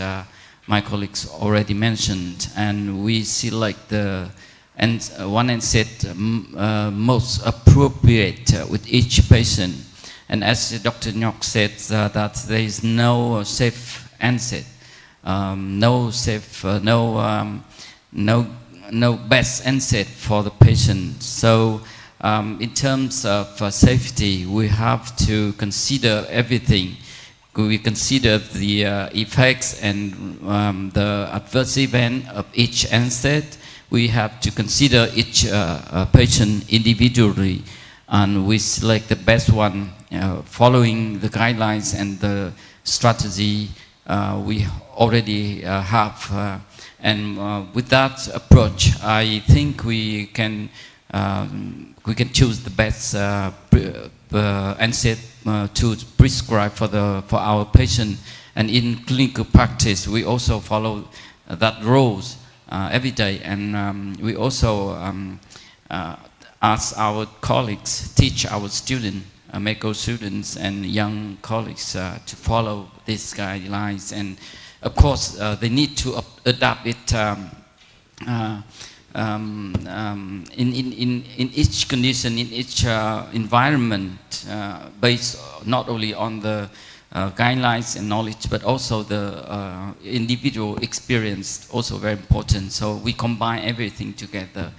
my colleagues already mentioned. And we select the one NSAID most appropriate with each patient. And as Dr. Ngọc said, that there is no safe NSAID, no best NSAID for the patient. So in terms of safety, we have to consider everything. We consider the effects and the adverse event of each NSAID. We have to consider each patient individually, and we select the best one following the guidelines and the strategy we already have. And with that approach, I think we can choose the best NSAID to prescribe for our patient. And in clinical practice, we also follow that rules every day. And we also ask our colleagues, teach our students, medical students and young colleagues to follow these guidelines. And of course, they need to adapt it in each condition, in each environment, based not only on the guidelines and knowledge, but also the individual experience, also very important. So we combine everything together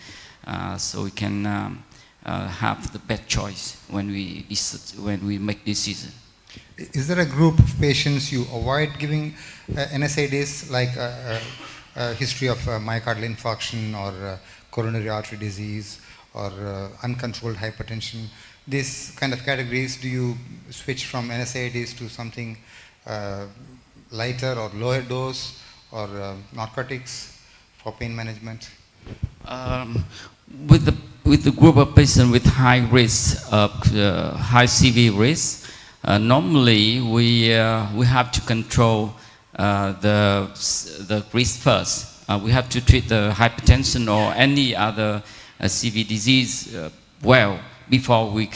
so we can have the best choice when we make decision. Is there a group of patients you avoid giving NSAIDs, like a history of myocardial infarction or coronary artery disease or uncontrolled hypertension? These kind of categories, do you switch from NSAIDs to something lighter or lower dose or narcotics for pain management? With the group of patients with high risk of high CV risk, normally we have to control the risk first. We have to treat the hypertension or any other CV disease well before we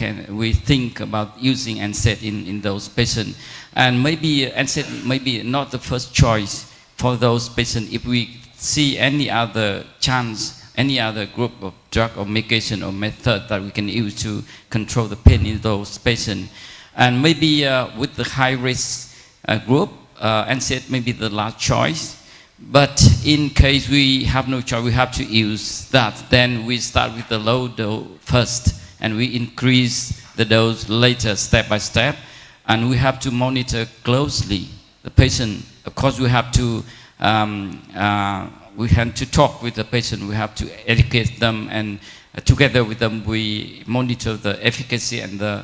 think about using NSAID in those patients. And maybe NSAID may be not the first choice for those patients if we see any other chance, any other group of drug or medication or method that we can use to control the pain in those patients. And maybe with the high risk group, NSAID may be the last choice. But in case we have no choice, we have to use that. Then we start with the low dose first, and we increase the dose later, step by step. And we have to monitor closely the patient. Of course, we have to talk with the patient. We have to educate them, and together with them, we monitor the efficacy and the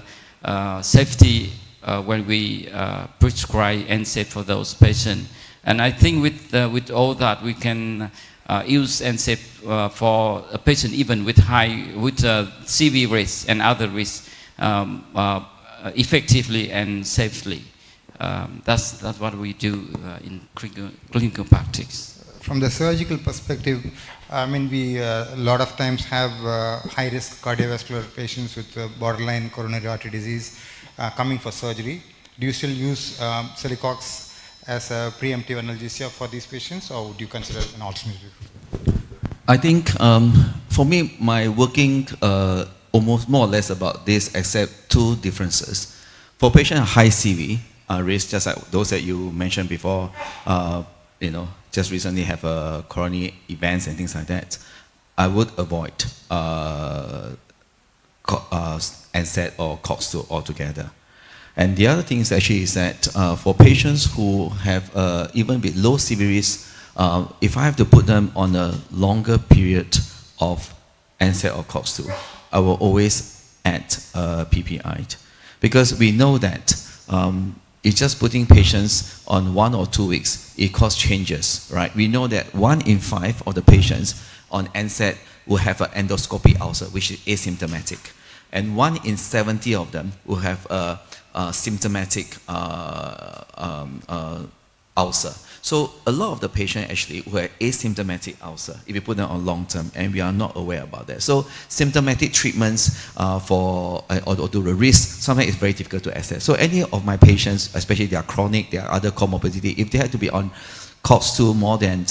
safety when we prescribe NSAID for those patients. And I think with all that, we can use NSAID for a patient even with CV risk and other risks effectively and safely. That's what we do in clinical practice. From the surgical perspective, I mean, we a lot of times have high-risk cardiovascular patients with borderline coronary artery disease coming for surgery. Do you still use Celecox as a preemptive analgesia for these patients, or would you consider an alternative? I think for me, my working almost more or less about this, except two differences. For patient high CV risk, just like those that you mentioned before, you know, just recently have coronary events and things like that, I would avoid NSAID or COX-2 altogether. And the other thing is actually is that for patients who have even with low CV risk, if I have to put them on a longer period of NSAID or COX-2, I will always add PPI. Because we know that it's just putting patients on 1 or 2 weeks, it causes changes, right? We know that 1 in 5 of the patients on NSAID will have an endoscopic ulcer, which is asymptomatic. And 1 in 70 of them will have a symptomatic ulcer. So a lot of the patients actually who have asymptomatic ulcer, if you put them on long term, and we are not aware about that. So symptomatic treatments for or to the risk, sometimes it's very difficult to assess. So any of my patients, especially they are chronic, they are other comorbidity, if they have to be on COX-2 more than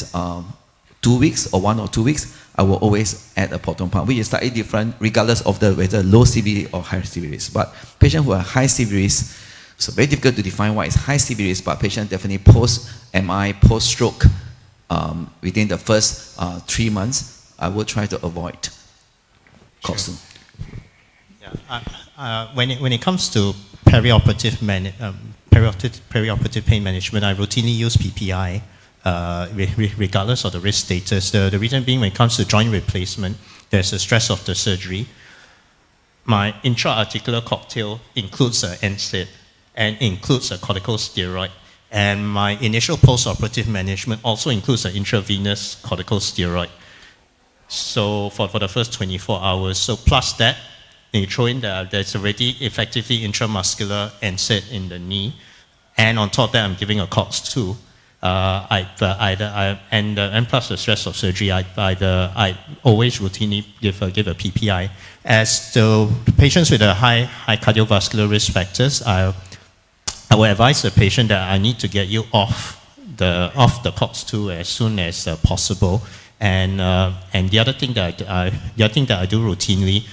2 weeks or 1 or 2 weeks, I will always add a proton pump, which is slightly different regardless of the whether low CV or high CV risk. But patients who are high CV risk, so very difficult to define what is high CV risk, but patient definitely post-MI, post-stroke, within the first 3 months, I will try to avoid COX-2. Yeah, when it comes to perioperative pain management, I routinely use PPI. Regardless of the risk status. The reason being, when it comes to joint replacement, there's a stress of the surgery. My intra-articular cocktail includes an NSAID and includes a corticosteroid. And my initial post-operative management also includes an intravenous corticosteroid. So for the first 24 hours. So plus that, you throw in there's already effectively intramuscular NSAID in the knee. And on top of that, I'm giving a COX-2. And plus the stress of surgery, I always routinely give a PPI. As the patients with a high cardiovascular risk factors, I will advise the patient that I need to get you off the COX-2 as soon as possible. And the other thing that I do routinely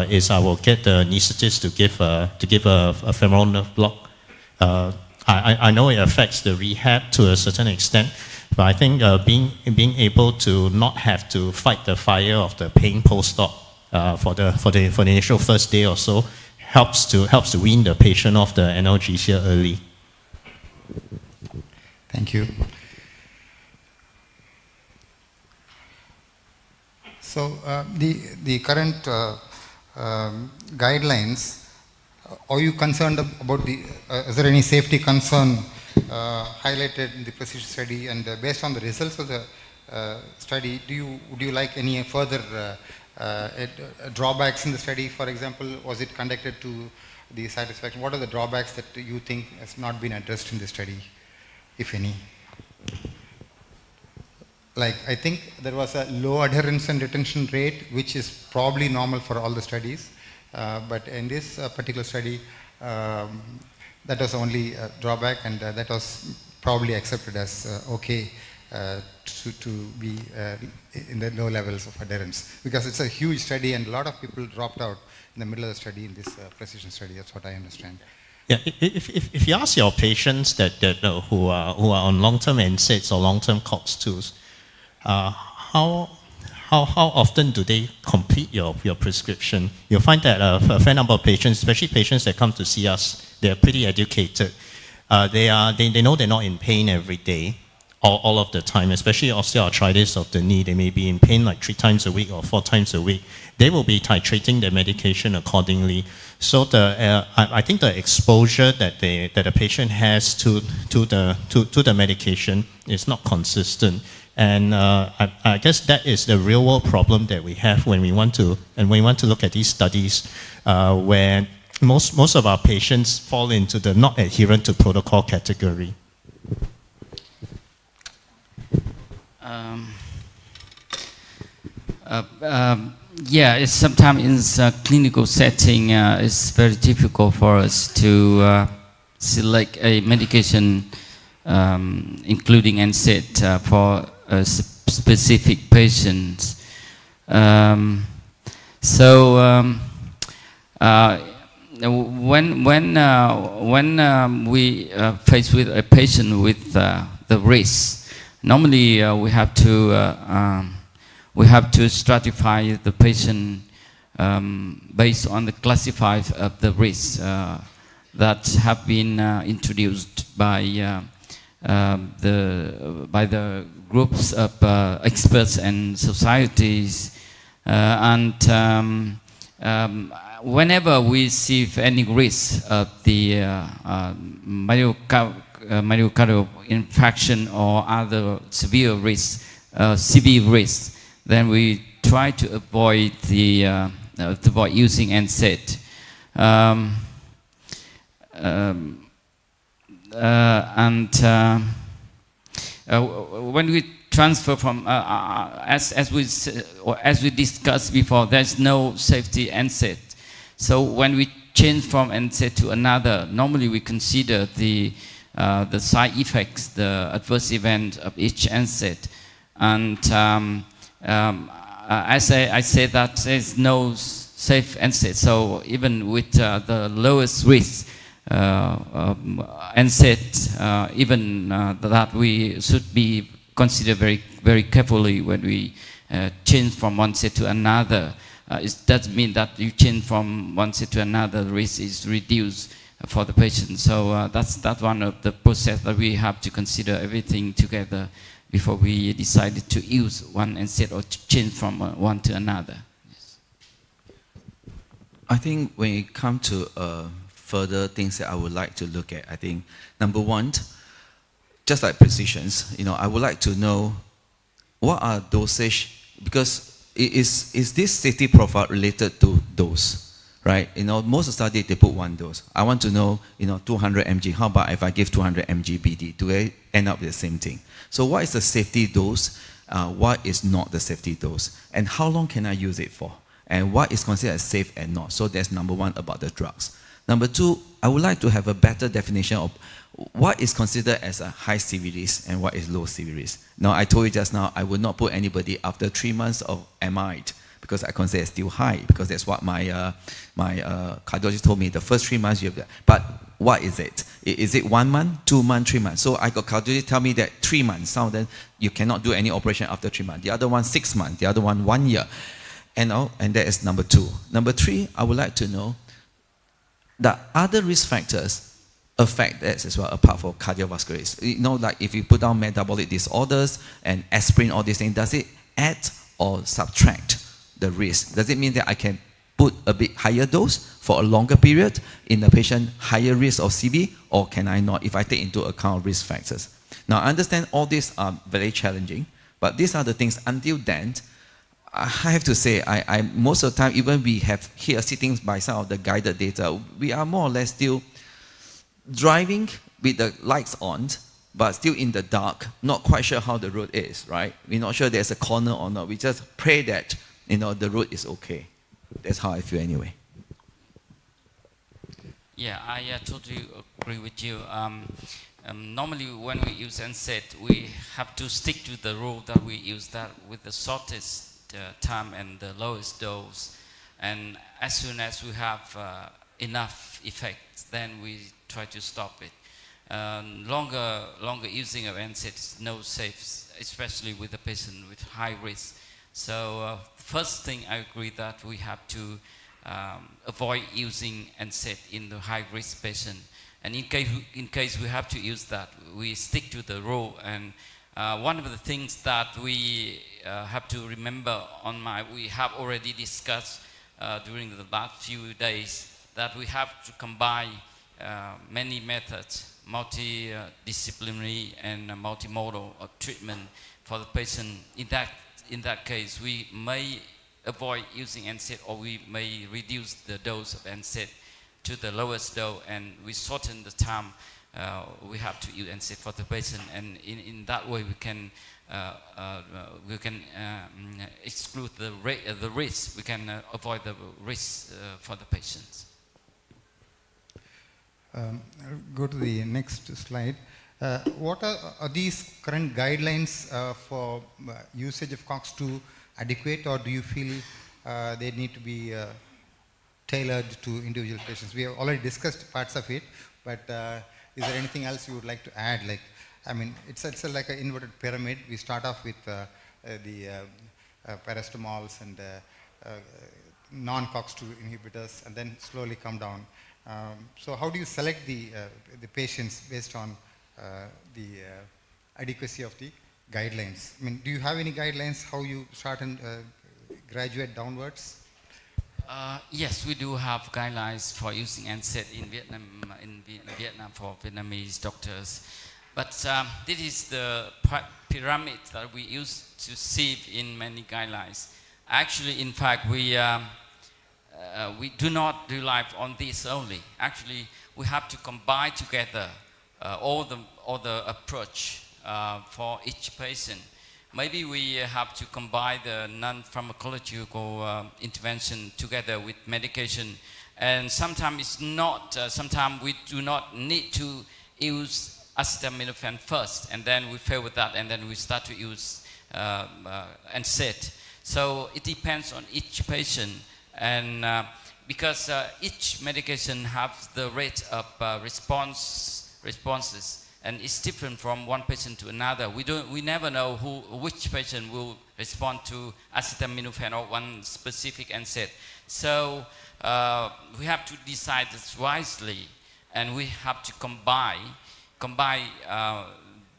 is I will get the anesthetist to give a femoral nerve block. I know it affects the rehab to a certain extent, but I think being able to not have to fight the fire of the pain post-op for the initial first day or so helps to wean the patient off the analgesia early. Thank you. So the current guidelines. Are you concerned about is there any safety concern highlighted in the precision study, and based on the results of the study, would you like any further drawbacks in the study? For example, was it conducted to the satisfaction? What are the drawbacks that you think has not been addressed in the study, if any? Like, I think there was a low adherence and retention rate, which is probably normal for all the studies. But in this particular study, that was only a drawback, and that was probably accepted as okay to be in the low levels of adherence, because it's a huge study and a lot of people dropped out in the middle of the study in this precision study. That's what I understand. Yeah, if you ask your patients who are on long-term NSAIDs or long-term COX-2s, how often do they complete your prescription? You'll find that a fair number of patients, especially patients that come to see us, they're pretty educated. They know they're not in pain every day, all of the time, especially osteoarthritis of the knee. They may be in pain like 3 times a week or 4 times a week. They will be titrating their medication accordingly. So I think the exposure that a patient has to the medication is not consistent. And I guess that is the real world problem that we have when we want to look at these studies where most of our patients fall into the not adherent to protocol category. Yeah, it's sometimes in a clinical setting, it's very difficult for us to select a medication, including NSAID, for specific patients. When we face with a patient with the risk, normally we have to stratify the patient based on the classified of the risks that have been introduced by the groups of experts and societies, whenever we see any risk of the myocardial infarction or other severe risks, then we try to avoid using NSAID. When we transfer from, as we discussed before, there's no safety NSAID. So when we change from NSAID to another, normally we consider the side effects, the adverse event of each NSAID. And I say that there's no safe NSAID. So even with the lowest risk NSAID, even that we should be considered very, very carefully when we change from one NSAID to another. It does mean that you change from one NSAID to another, the risk is reduced for the patient. So that's one of the process that we have to consider everything together before we decided to use one NSAID or to change from one to another. Yes. I think when it comes to further things that I would like to look at, I think number one, just like precisions, I would like to know what are dosage, because is this safety profile related to dose, right? Most of the study they put one dose. I want to know, 200 mg. How about if I give 200 mg BD? Do I end up with the same thing? So what is the safety dose? What is not the safety dose? And how long can I use it for? And what is considered safe and not? So that's number one about the drugs. Number two, I would like to have a better definition of what is considered as a high CV risk and what is low CV risk. Now, I told you just now, I would not put anybody after 3 months of MI because I consider it still high, because that's what my cardiologist told me. The first 3 months you have that. But what is it? Is it 1 month, 2 months, 3 months? So I got cardiologist tell me that 3 months. Some of them, you cannot do any operation after 3 months. The other one, 6 months. The other one, 1 year. And that is number two. Number three, I would like to know that other risk factors affect that as well, apart from cardiovascular risk. Like if you put down metabolic disorders and aspirin, all these things, does it add or subtract the risk? Does it mean that I can put a bit higher dose for a longer period in the patient, higher risk of CV, or can I not, if I take into account risk factors? Now, I understand all these are very challenging, but these are the things. Until then, I have to say, I most of the time, even we have here sitting by some of the guided data, we are more or less still driving with the lights on, but still in the dark, not quite sure how the road is, right? We're not sure there's a corner or not. We just pray that, the road is okay. That's how I feel anyway. Yeah, I totally agree with you. Normally when we use NSAID, we have to stick to the rule that we use that with the shortest time and the lowest dose. And as soon as we have enough effects, then we try to stop it. Longer using of NSAID is no safe, especially with a patient with high risk. So first thing, I agree that we have to avoid using NSAID in the high risk patient. And in case we have to use that, we stick to the rule. And one of the things that we have to remember we have already discussed during the last few days, that we have to combine many methods, multidisciplinary and multimodal treatment for the patient. In that case, we may avoid using NSAID, or we may reduce the dose of NSAID to the lowest dose, and we shorten the time we have to use NSAID for the patient, and in that way we can exclude the risk. We can avoid the risk for the patients. Go to the next slide. What are these current guidelines for usage of COX-2 adequate, or do you feel they need to be tailored to individual patients? We have already discussed parts of it, but is there anything else you would like to add? Like, I mean, it's like an inverted pyramid. We start off with the paracetamol and non-COX-2 inhibitors, and then slowly come down. So how do you select the patients based on the adequacy of the guidelines? I mean, do you have any guidelines how you start and graduate downwards? Yes, we do have guidelines for using NSAID in Vietnam for Vietnamese doctors. But this is the pyramid that we use to see in many guidelines. Actually, in fact, we do not rely on this only. Actually, we have to combine together all the approach for each patient. Maybe we have to combine the non-pharmacological intervention together with medication, and sometimes it's not. Sometimes we do not need to use acetaminophen first, and then we fail with that, and then we start to use NSAID. So it depends on each patient, and because each medication has the rate of responses. And it's different from one patient to another. We never know which patient will respond to acetaminophen or one specific NSAID. So we have to decide this wisely, and we have to combine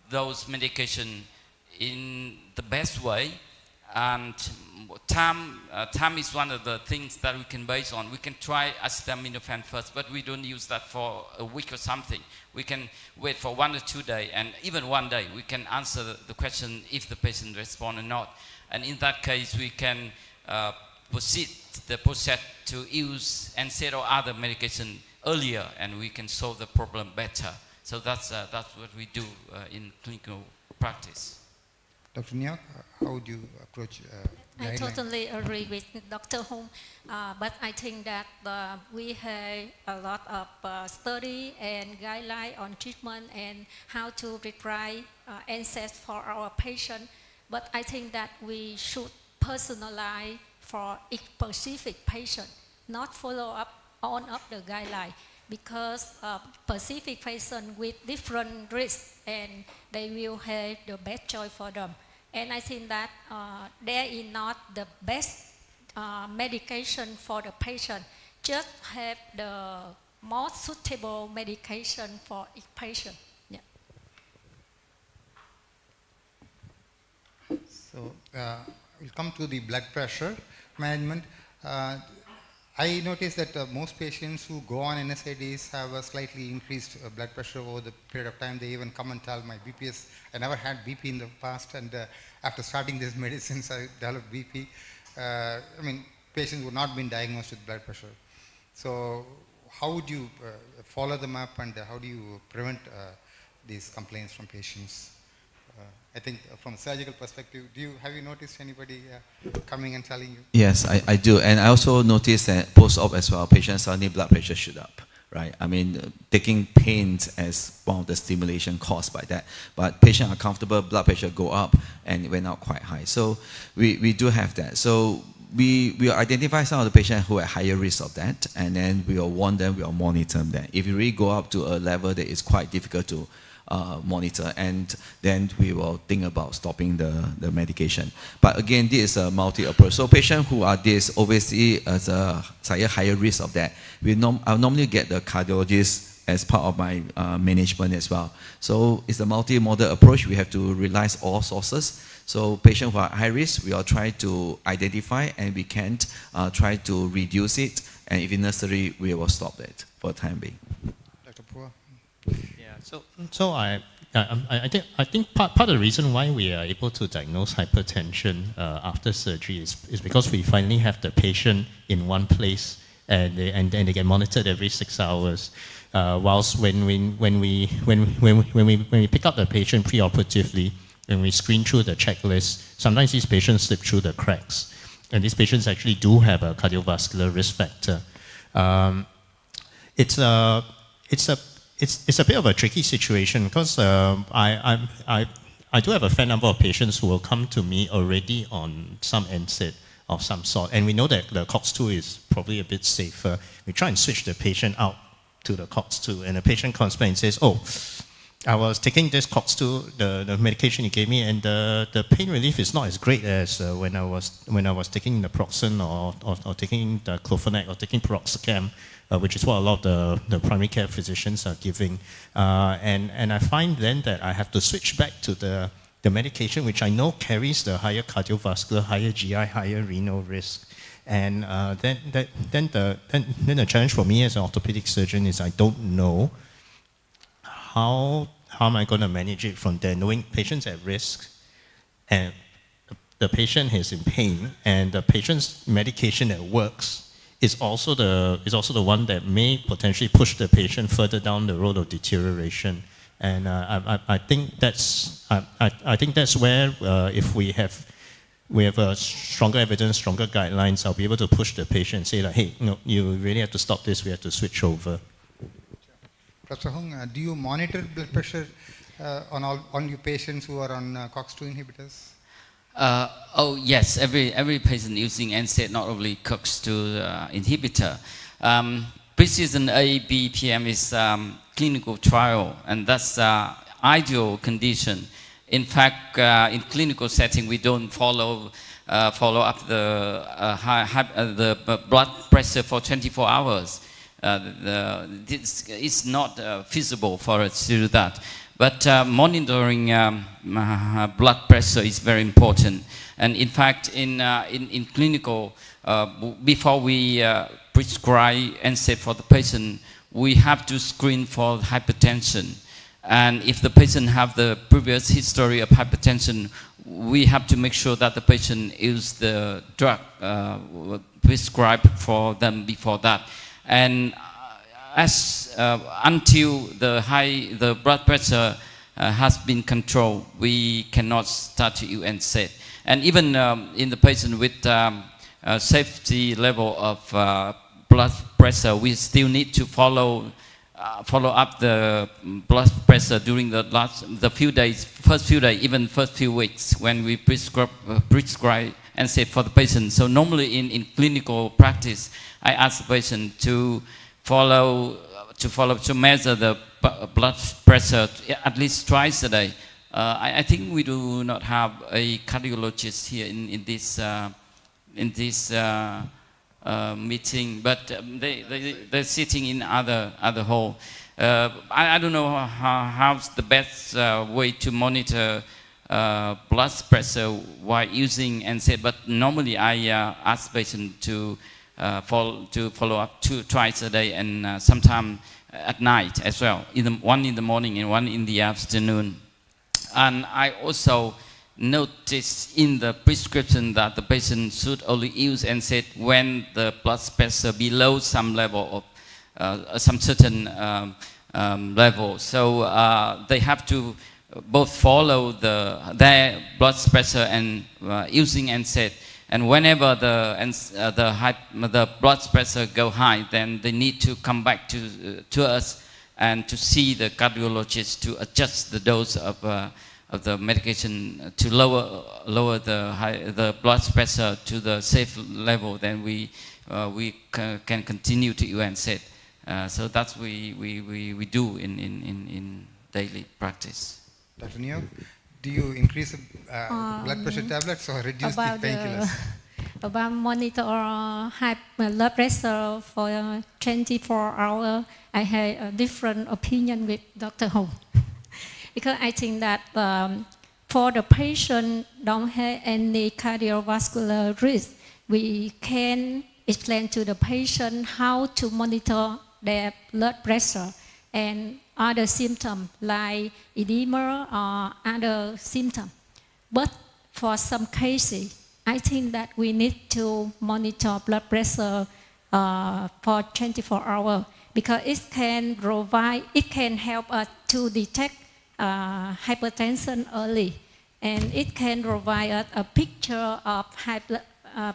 those medications in the best way. And time is one of the things that we can base on. We can try acetaminophen first, but we don't use that for a week or something. We can wait for 1 or 2 days, and even 1 day, we can answer the question if the patient responds or not. And in that case, we can proceed the process to use NSAID or other medication earlier, and we can solve the problem better. So that's what we do in clinical practice. Dr. Nyok, how would you approach I totally agree with Dr. Hong, but I think that we have a lot of study and guideline on treatment and how to prescribe NSAID for our patient. But I think that we should personalize for each specific patient, not follow up all of the guideline, because specific patient with different risks, and they will have the best choice for them. And I think that there is not the best medication for the patient. Just have the most suitable medication for each patient. Yeah. So we'll come to the blood pressure management. I noticed that most patients who go on NSAIDs have a slightly increased blood pressure over the period of time. They even come and tell my BP is, I never had BP in the past, and after starting these medicines, I developed BP. I mean, patients would not been diagnosed with blood pressure. So how would you follow them up, and how do you prevent these complaints from patients? I think from a surgical perspective, have you noticed anybody coming and telling you? Yes, I do. And I also noticed that post-op as well, patients suddenly blood pressure shoot up, right? I mean, taking pains as one of the stimulation caused by that. But patients are comfortable, blood pressure go up, and it went out quite high. So we do have that. So we will identify some of the patients who are at higher risk of that, and then we will warn them, we will monitor them. If you really go up to a level that is quite difficult to monitor, and then we will think about stopping the medication. But again, this is a multi-approach. So patients who are this obviously as a higher risk of that, I'll normally get the cardiologist as part of my management as well. So it's a multi-modal approach. We have to realize all sources. So patients who are high risk, we will try to identify, and we can't try to reduce it, and if necessary, we will stop it for the time being. Dr. Pua? So I think part of the reason why we are able to diagnose hypertension after surgery is because we finally have the patient in one place and they get monitored every 6 hours. Whilst when we pick up the patient preoperatively, when we screen through the checklist, sometimes these patients slip through the cracks, and these patients actually do have a cardiovascular risk factor. It's a bit of a tricky situation because I do have a fair number of patients who will come to me already on some NSAID of some sort, and we know that the COX-2 is probably a bit safer. We try and switch the patient out to the COX-2, and the patient comes back and says, oh, I was taking this COX-2, the medication you gave me, and the pain relief is not as great as when I was taking naproxen or taking the clofenac or taking piroxicam, which is what a lot of the primary care physicians are giving. And I find then that I have to switch back to the medication which I know carries the higher cardiovascular, higher GI, higher renal risk. And then the challenge for me as an orthopedic surgeon is I don't know how am I going to manage it from there, knowing patients at risk and the patient is in pain, and the patient's medication that works is also the one that may potentially push the patient further down the road of deterioration. And I think that's where if we have a stronger evidence, stronger guidelines, I'll be able to push the patient and say like, hey, no, you really have to stop this. We have to switch over. Professor Hung, do you monitor blood pressure on all your patients who are on COX-2 inhibitors? Oh yes, every patient using NSAID, not only COX-2 inhibitor. Precision ABPM is clinical trial, and that's ideal condition. In fact, in clinical setting, we don't follow up the blood pressure for 24 hours. It's not feasible for us to do that. But monitoring blood pressure is very important. And in fact, in clinical, before we prescribe NSAID for the patient, we have to screen for hypertension. And if the patient have the previous history of hypertension, we have to make sure that the patient use the drug prescribed for them before that. And until the blood pressure has been controlled, we cannot start to use NSAID. And even in the patient with safety level of blood pressure, we still need to follow up the blood pressure during the first few days, even first few weeks when we prescribe NSAID for the patient. So normally in clinical practice, I ask the patient to measure the blood pressure at least twice a day. I think we do not have a cardiologist here in this meeting, but they're sitting in other hall. I don't know how's the best way to monitor blood pressure while using NSAID, but normally I ask patients to follow up twice a day, and sometime at night as well, one in the morning and one in the afternoon. And I also notice in the prescription that the patient should only use NSAID when the blood pressure below some level of some certain level. So they have to both follow their blood pressure and using NSAID. And whenever the blood pressure go high, then they need to come back to us and to see the cardiologist to adjust the dose of the medication to lower the blood pressure to the safe level. Then we can continue to use NSAID. So that's we do in daily practice. Dr. Neo, do you increase blood pressure tablets or reduce the painkillers? About monitor high blood pressure for 24 hours, I had a different opinion with Dr. Hong. Because I think that for the patient don't have any cardiovascular risk, we can explain to the patient how to monitor their blood pressure and other symptoms like edema or other symptoms. But for some cases, I think that we need to monitor blood pressure for 24 hours because it can help us to detect hypertension early, and it can provide us a picture of high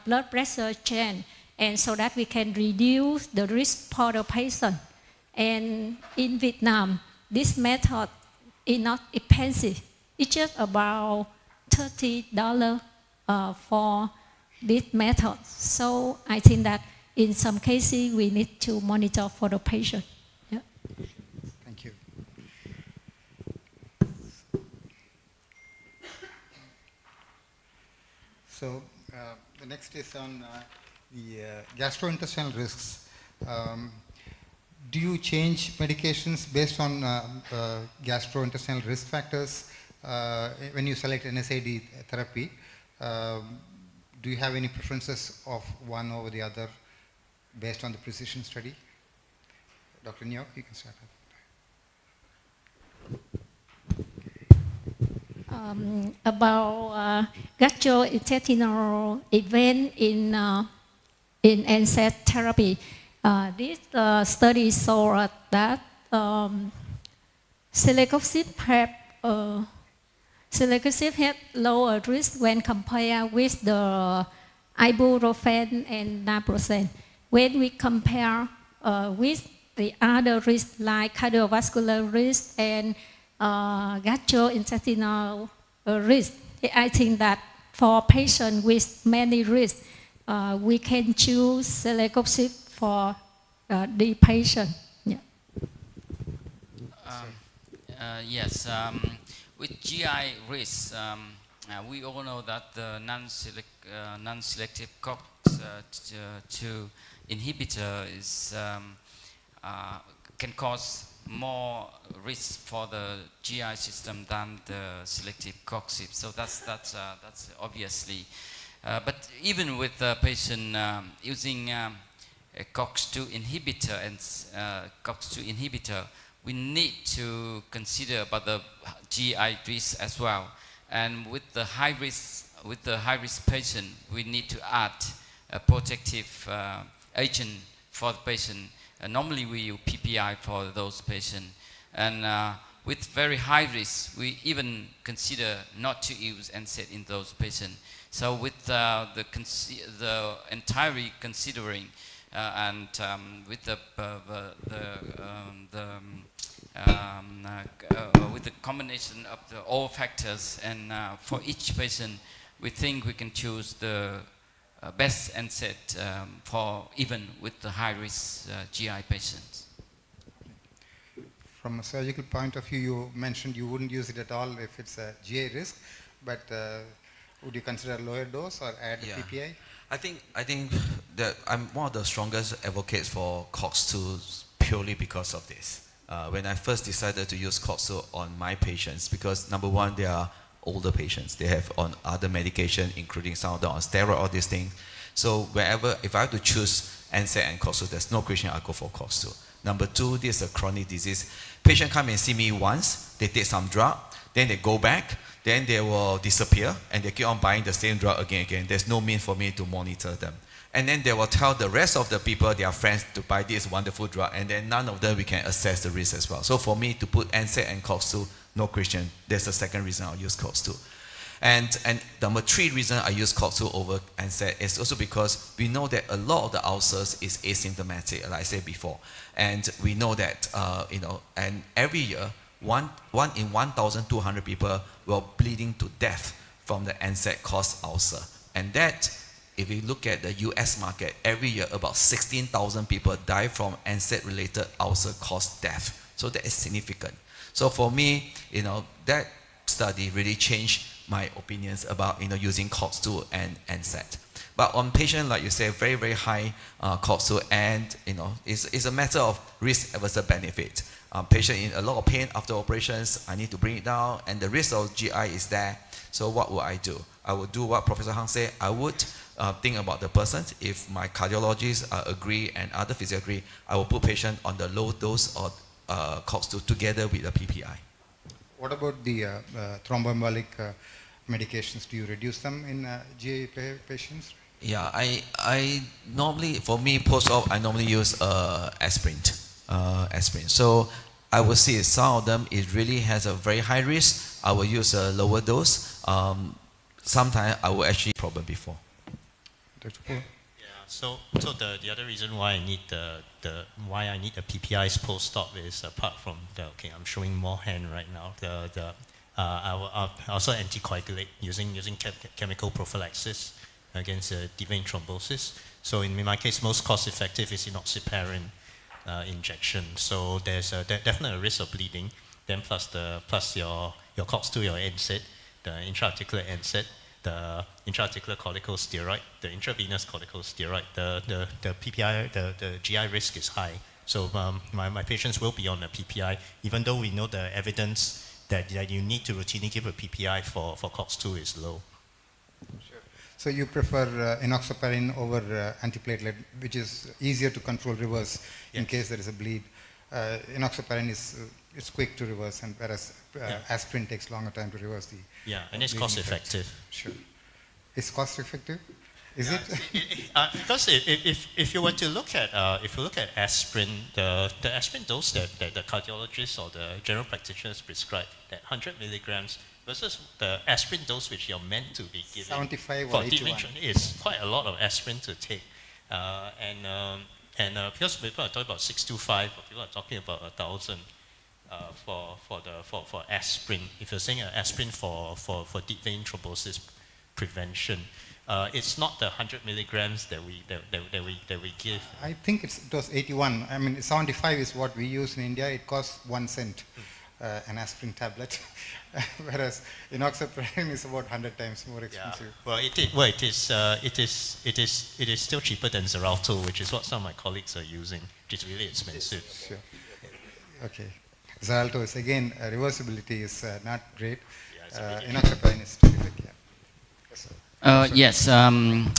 blood pressure change, and so that we can reduce the risk for the patient. And in Vietnam, this method is not expensive. It's just about $30 for this method. So I think that in some cases we need to monitor for the patient. Yeah. Thank you. So the next is on the gastrointestinal risks. Do you change medications based on gastrointestinal risk factors when you select NSAID therapy? Do you have any preferences of one over the other based on the precision study? Dr. Nyok, you can start. About gastrointestinal event in NSAID therapy. This study saw that celecoxib had lower risk when compared with the ibuprofen and naproxen. When we compare with the other risks like cardiovascular risk and gastrointestinal risk, I think that for patients with many risks, we can choose celecoxib for the patient. Yeah. Yes, with GI risks, we all know that the non-selective COX-2 inhibitor is can cause more risk for the GI system than the selective COX-2. So that's obviously. But even with the patient using a COX-2 inhibitor and COX-2 inhibitor, we need to consider about the GI risk as well. And with the high risk patient, we need to add a protective agent for the patient. Normally we use PPI for those patients. And with very high risk, we even consider not to use NSAID in those patients. So with the entirely considering and with with the combination of all factors, and for each patient, we think we can choose the best NSAID for even with the high-risk GI patients. From a surgical point of view, you mentioned you wouldn't use it at all if it's a GI risk, but would you consider a lower dose or add a PPI? I think that I'm one of the strongest advocates for COX-2 purely because of this. When I first decided to use COX-2 on my patients, because number one, they are older patients. They have on other medication, including some of them on steroid, all these things. So if I have to choose NSAID and COX-2, there's no question I'll go for COX-2. Number two, this is a chronic disease. Patient come and see me once, they take some drug, then they go back, then they will disappear, and they keep on buying the same drug again and again. There's no means for me to monitor them. And then they will tell the rest of the people, their friends, to buy this wonderful drug, and then none of them we can assess the risk as well. So for me to put NSAID and COX-2, no question. That's the second reason I'll use COX-2. And number three reason I use COX-2 over NSAID is also because we know that a lot of the ulcers is asymptomatic, like I said before. And we know that, and every year, one in 1,200 people will bleeding to death from the NSAID caused ulcer. And that, if you look at the US market, every year about 16,000 people die from NSAID related ulcer caused death. So that is significant. So for me, that study really changed my opinions about using COX-2 and NSAID. But on patients, like you say, very, very high COX-2, and it's a matter of risk versus benefit. Patient in a lot of pain after operations, I need to bring it down, and the risk of GI is there. So what would I do? I would do what Professor Hang said. I would think about the person. If my cardiologists agree and other physicians agree, I will put patient on the low dose of COX-2 together with the PPI. What about the thromboembolic medications? Do you reduce them in GI patients? Yeah, I normally, for me, post-op, I normally use aspirin. Aspirin. So I will see some of them, it really has a very high risk. I will use a lower dose. Sometimes I will actually problem before. Dr. Paul? So the other reason why I need the PPIs post-op is, apart from I'm showing more hand right now. I also anticoagulate using chemical prophylaxis against deep vein thrombosis. So in my case, most cost-effective is enoxaparin injection. So there's definitely a risk of bleeding. Then plus your COX-2, your NSAID, the intra-articular NSAID, the intra-articular corticosteroid, the intravenous corticosteroid, the PPI, the GI risk is high. So my patients will be on a PPI, even though we know the evidence that you need to routinely give a PPI for COX-2 is low. Sure. So you prefer enoxaparin over antiplatelet, which is easier to control reverse in case there is a bleed. Enoxaparin is quick to reverse, and whereas aspirin takes longer time to reverse the. Yeah, and it's cost effective. Sure. It's cost effective? Is it? Because if you were to look at aspirin, the aspirin dose that the cardiologist or the general practitioners prescribe, that 100 milligrams versus the aspirin dose which you're meant to be giving 75 for or 81 is quite a lot of aspirin to take, because people are talking about 625, or people are talking about 1,000 for aspirin. If you're saying aspirin for deep vein thrombosis prevention, it's not the 100 milligrams that we give. I think it was 81. I mean, 75 is what we use in India. It costs 1 cent, an aspirin tablet, whereas enoxaparin is about 100 times more expensive. Yeah. Well, it is still cheaper than Xarelto, which is what some of my colleagues are using, which is really expensive. Sure. Okay. Xarelto is again reversibility is not great. Enoxaparin is terrific. Yeah. Yes. In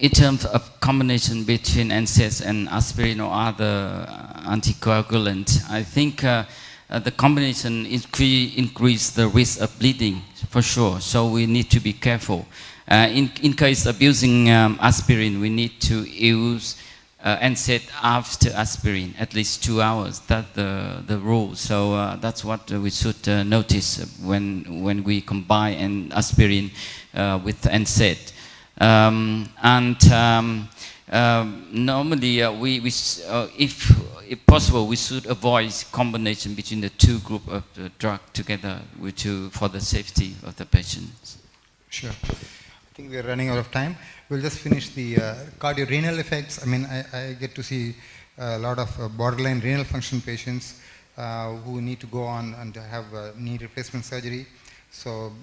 terms of combination between NSAIDs and aspirin or other anticoagulant, I think the combination increase the risk of bleeding for sure. So we need to be careful. In case of using aspirin, we need to use NSAID after aspirin, at least 2 hours. That's the rule. So that's what we should notice when we combine an aspirin with NSAID. Normally, if possible, we should avoid combination between the two groups of the drug together for the safety of the patients. Sure. I think we are running out of time. We'll just finish the cardiorenal effects. I mean, I get to see a lot of borderline renal function patients who need to go on and have knee replacement surgery. So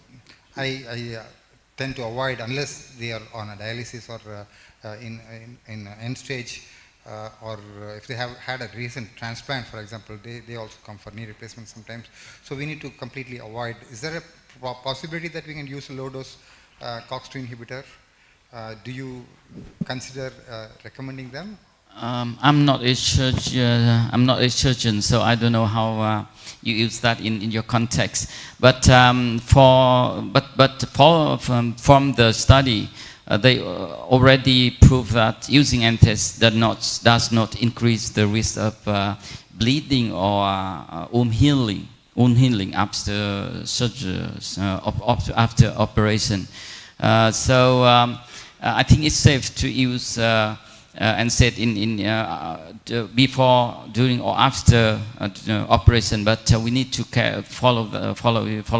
I tend to avoid, unless they are on a dialysis or in end stage, or if they have had a recent transplant, for example, they also come for knee replacement sometimes. So we need to completely avoid. Is there a possibility that we can use a low dose COX-2 inhibitor? Do you consider recommending them? I'm not a surgeon, so I don't know how you use that in your context. But from the study, they already proved that using NSAIDs does not increase the risk of bleeding or wound healing after surgery, after operation. So I think it's safe to use NSAID before, during, or after operation, but we need to follow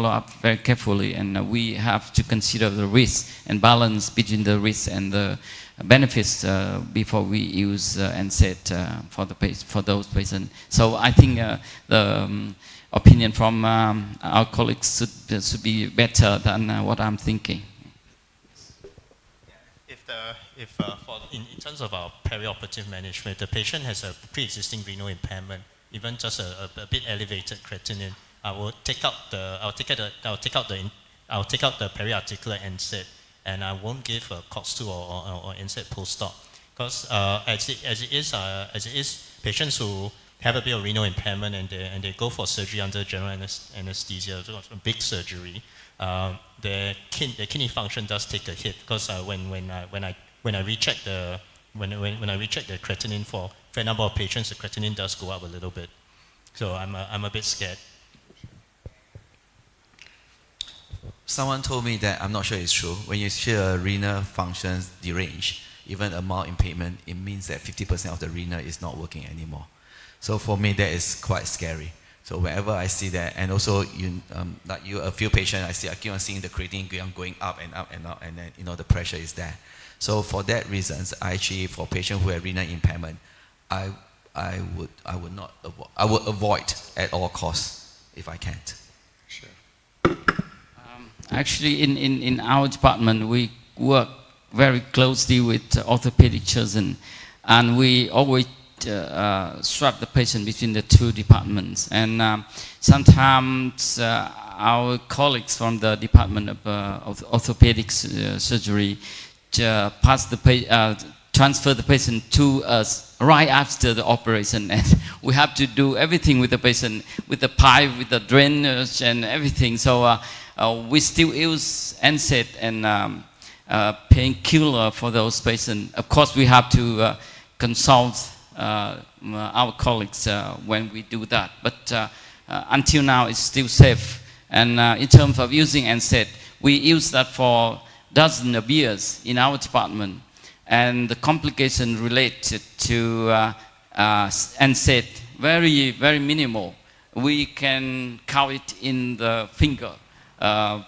up very carefully, and we have to consider the risk and balance between the risk and the benefits before we use NSAID for those patients. So I think the opinion from our colleagues should be better than what I'm thinking. In terms of our perioperative management, the patient has a pre-existing renal impairment, even just a bit elevated creatinine. I will take out the periarticular NSAID, and I won't give a COX-2 or NSAID post-op, because as it is, patients who have a bit of renal impairment and they go for surgery under general anesthesia, so a big surgery, their kidney function does take a hit because when I recheck the creatinine for a number of patients, the creatinine does go up a little bit. So I'm a bit scared. Someone told me that, I'm not sure it's true, when you see a renal functions deranged, even a mild impairment, it means that 50% of the renal is not working anymore. So for me, that is quite scary. So whenever I see that, and also a few patients, I keep on seeing the creatinine going up and up and up, and then the pressure is there. So for that reasons, for patients who have renal impairment, I would avoid at all costs if I can't. Sure. Actually, in our department, we work very closely with orthopedic surgeons, and we always swap the patient between the two departments. And sometimes our colleagues from the department of orthopedic surgery transfer the patient to us right after the operation, and we have to do everything with the patient, with the pipe, with the drainage and everything. So we still use NSAID and painkiller for those patients. Of course, we have to consult our colleagues when we do that. But until now, it's still safe. And in terms of using NSAID, we use that for dozens of years in our department. And the complication related to NSAID, very, very minimal. We can count it in the finger.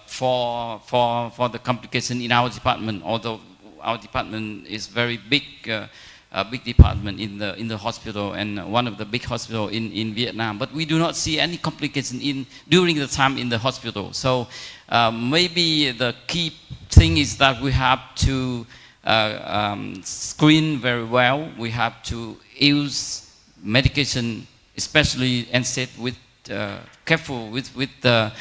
For the complication in our department, although our department is very big, big department in the hospital and one of the big hospital in Vietnam. But we do not see any complication during the time in the hospital. So maybe the key thing is that we have to screen very well. We have to use medication, especially NSAID, with careful with the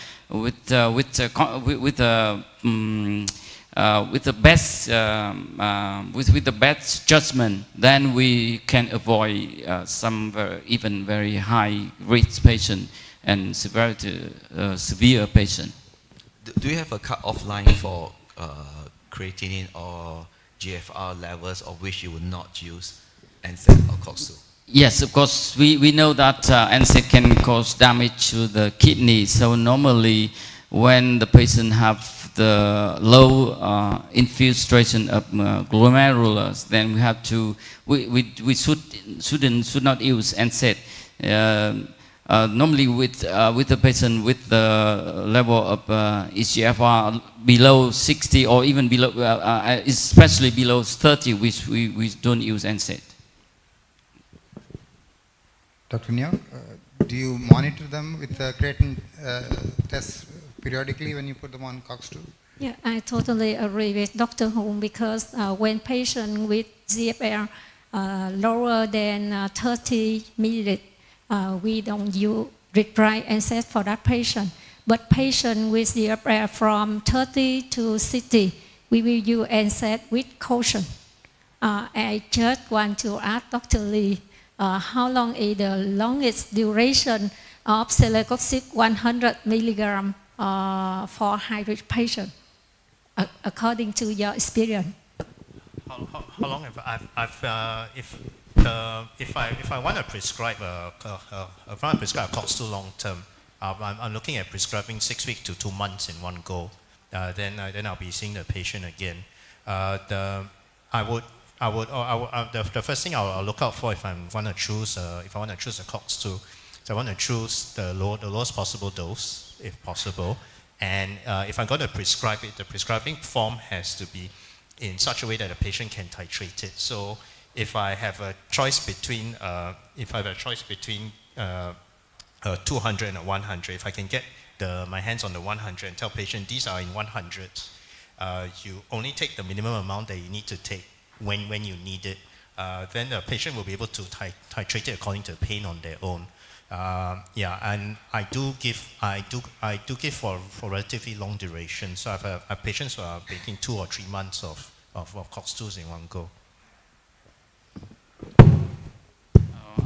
best judgment. Then we can avoid some even very high risk patient and severe patient. Do you have a cut-off line for creatinine or GFR levels of which you would not use NSAID or COX-2? Yes, of course, we know that NSAID can cause damage to the kidney. So normally, when the patient have the low infiltration of glomerulus, then we have to we should not use NSAID. Normally, with the patient with the level of eGFR below 60 or even below, especially below 30, which we don't use NSAID. Dr. Nyo, do you monitor them with the creatinine tests periodically when you put them on COX-2? Yeah, I totally agree with Dr. Hung, because when patient with GFR lower than 30 milliliters, we don't use prescribe NSAID for that patient. But patient with GFR from 30 to 60, we will use NSAID with caution. I just want to ask Dr. Lee, how long is the longest duration of celecoxib 100 milligram for high-risk patient, according to your experience? How long have if I want to prescribe a COX-2 long term, I'm looking at prescribing 6 weeks to 2 months in one go. Then I'll be seeing the patient again. The first thing I'll look out for if I want to choose a COX-2, so I want to choose the lowest possible dose, if possible. And if I'm going to prescribe it, the prescribing form has to be in such a way that the patient can titrate it. So if I have a choice between 200 and 100, if I can get my hands on the 100 and tell patient these are in 100, you only take the minimum amount that you need to take when you need it, then the patient will be able to titrate it according to the pain on their own. And I do give for relatively long duration. So I have patients who are taking 2 or 3 months of COX-2s in one go.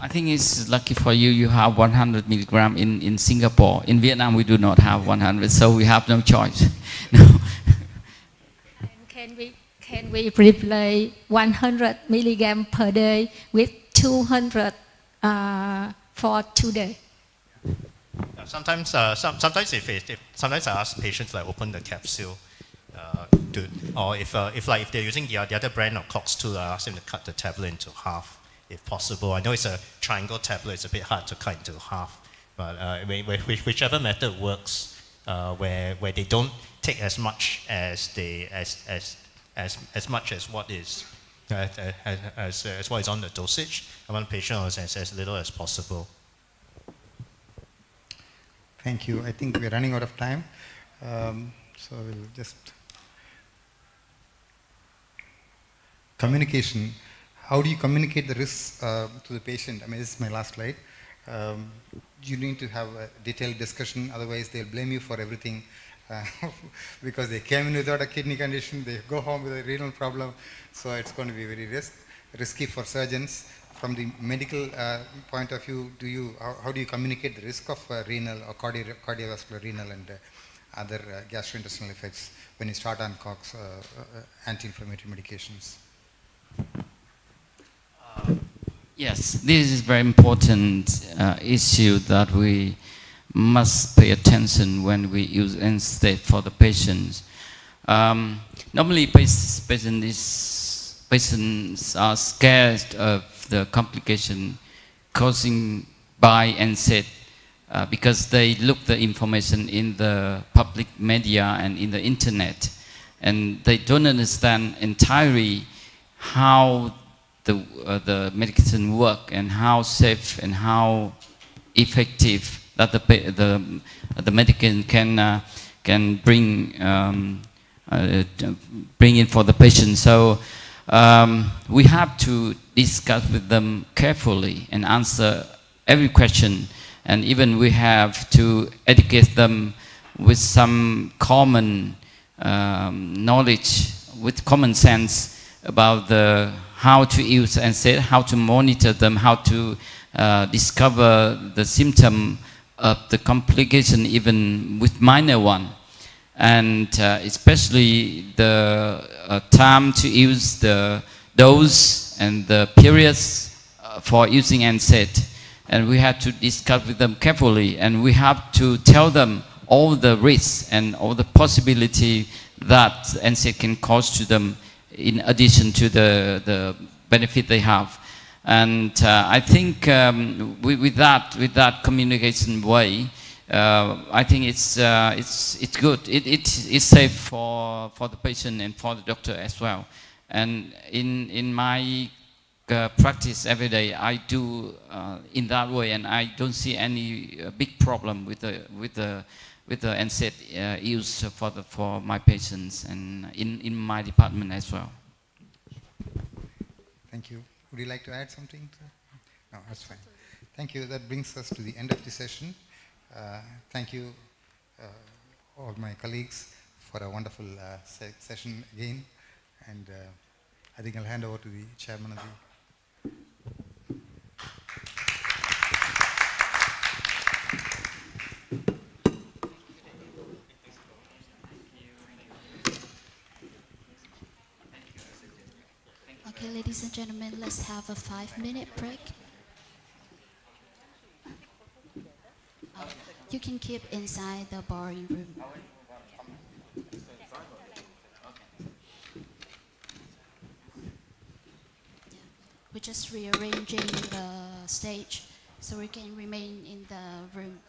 I think it's lucky for you. You have 100 milligram in Singapore. In Vietnam, we do not have 100, so we have no choice. No. Can we replace 100 milligram per day with 200 for 2 days? Sometimes, sometimes sometimes I ask patients like open the capsule, or if they're using the other brand of clocks too, I ask them to cut the tablet into half, if possible. I know it's a triangle tablet; it's a bit hard to cut into half, but whichever method works, where they don't take as much as much as what is as what is on the dosage. I want the patient as little as possible. Thank you. I think we're running out of time. So we'll just... Communication. How do you communicate the risks to the patient? I mean, this is my last slide. You need to have a detailed discussion, otherwise they'll blame you for everything. Because they came in without a kidney condition, they go home with a renal problem, so it's going to be very risky for surgeons. From the medical point of view, how do you communicate the risk of renal or cardiovascular renal and other gastrointestinal effects when you start on COX anti-inflammatory medications? Yes, this is a very important issue that we must pay attention when we use NSAID for the patients. Normally, patients are scared of the complication causing by NSAID because they look the information in the public media and in the internet, and they don't understand entirely how the medication work and how safe and how effective that the medication can bring in for the patient. So we have to discuss with them carefully and answer every question, and even we have to educate them with some common knowledge, with common sense about how to use NSAID, how to monitor them, how to discover the symptom of the complication even with minor one, and especially the time to use the dose and the periods for using NSAID. And we have to discuss with them carefully, and we have to tell them all the risks and all the possibility that NSAID can cause to them in addition to the benefit they have. And I think with that communication way, I think it's good. It's safe for the patient and for the doctor as well. And in my practice every day, I do in that way, and I don't see any big problem with the NSAID use for my patients and in my department as well. Thank you. Would you like to add something? No, that's fine. Thank you. That brings us to the end of the session. Thank you, all my colleagues, for a wonderful session again. And I think I'll hand over to the chairman of the... Okay, ladies and gentlemen, let's have a 5-minute break. You can keep inside the boring room. We're just rearranging the stage so we can remain in the room.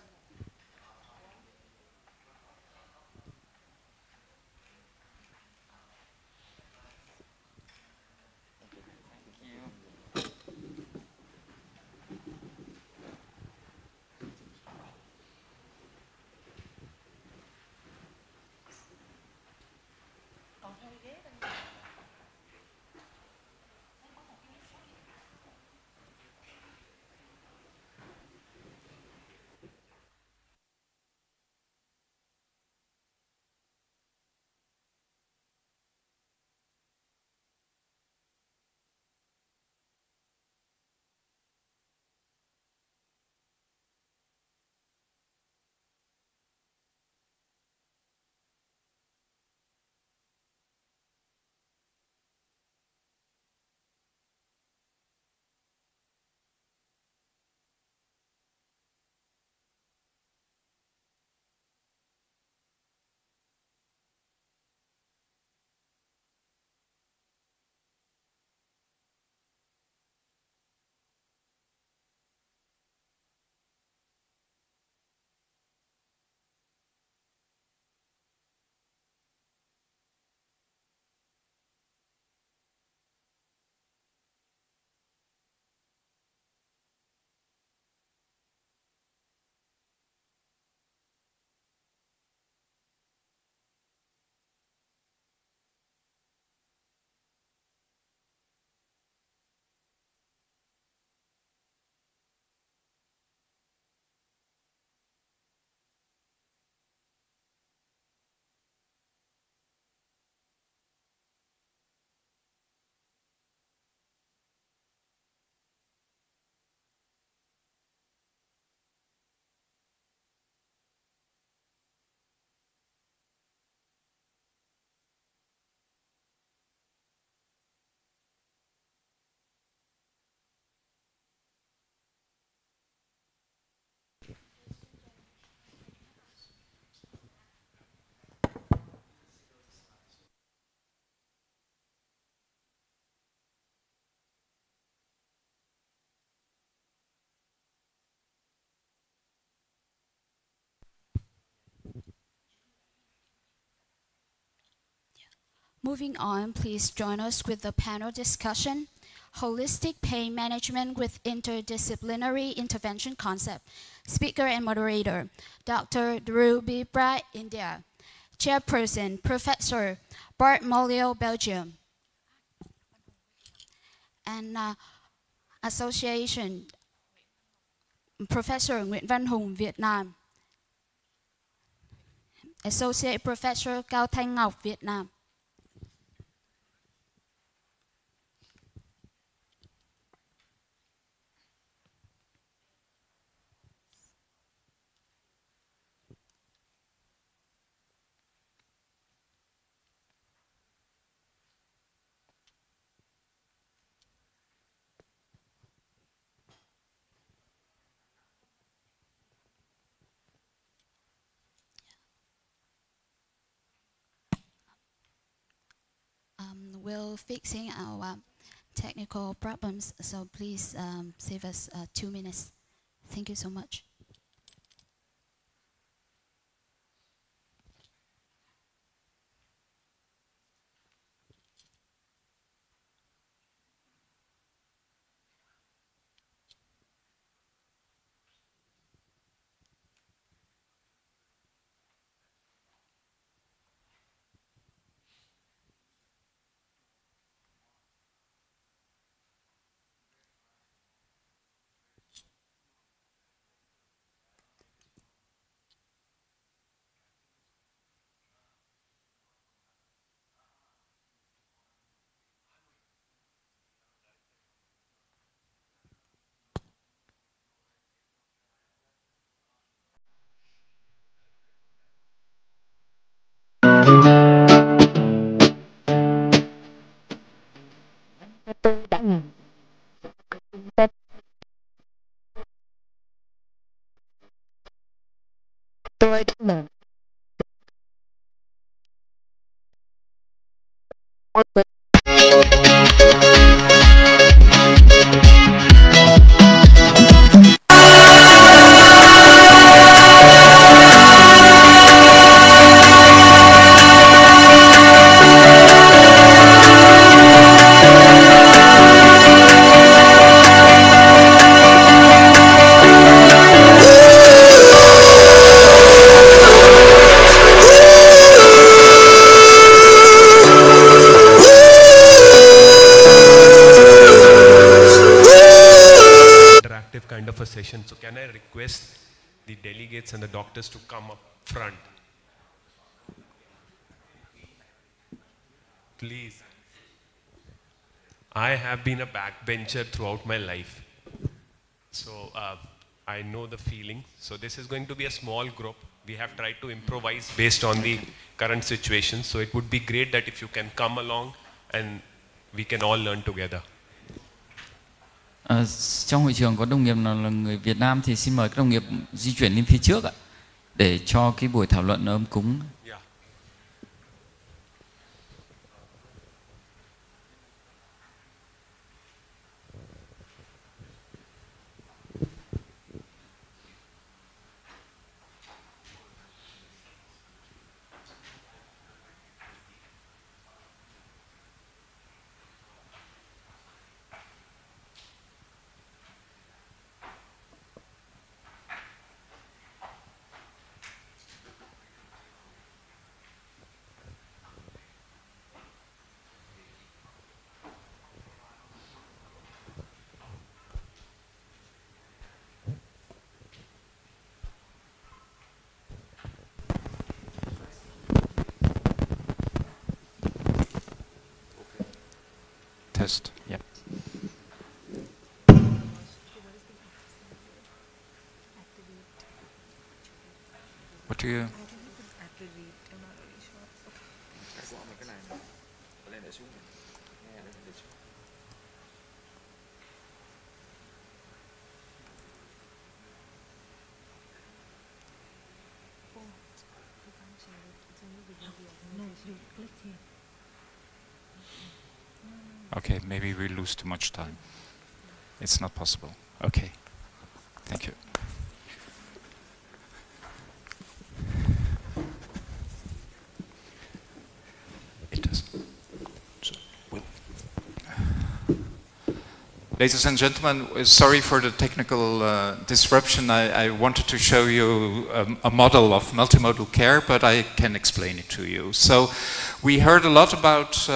Moving on, please join us with the panel discussion, Holistic Pain Management with Interdisciplinary Intervention Concept. Speaker and moderator, Dr. Drew B. Bright, India. Chairperson, Professor Bart Molio, Belgium. And Association, Professor Nguyễn Văn Hùng, Việt Nam. Associate Professor Cao Thanh Ngọc, Việt Nam. We're fixing our technical problems, so please save us 2 minutes. Thank you so much. Kind of a session. So can I request the delegates and the doctors to come up front? Please. I have been a backbencher throughout my life. So I know the feeling. So this is going to be a small group. We have tried to improvise based on the current situation. So it would be great that if you can come along and we can all learn together. Trong hội trường có đồng nghiệp nào là người Việt Nam thì xin mời các đồng nghiệp di chuyển lên phía trước ạ, để cho cái buổi thảo luận ấm cúng. Test. Yeah. What do you? Okay, maybe we lose too much time. It's not possible. Okay. Thank you. It doesn't. Ladies and gentlemen, sorry for the technical disruption. I wanted to show you a model of multimodal care, but I can explain it to you. So we heard a lot about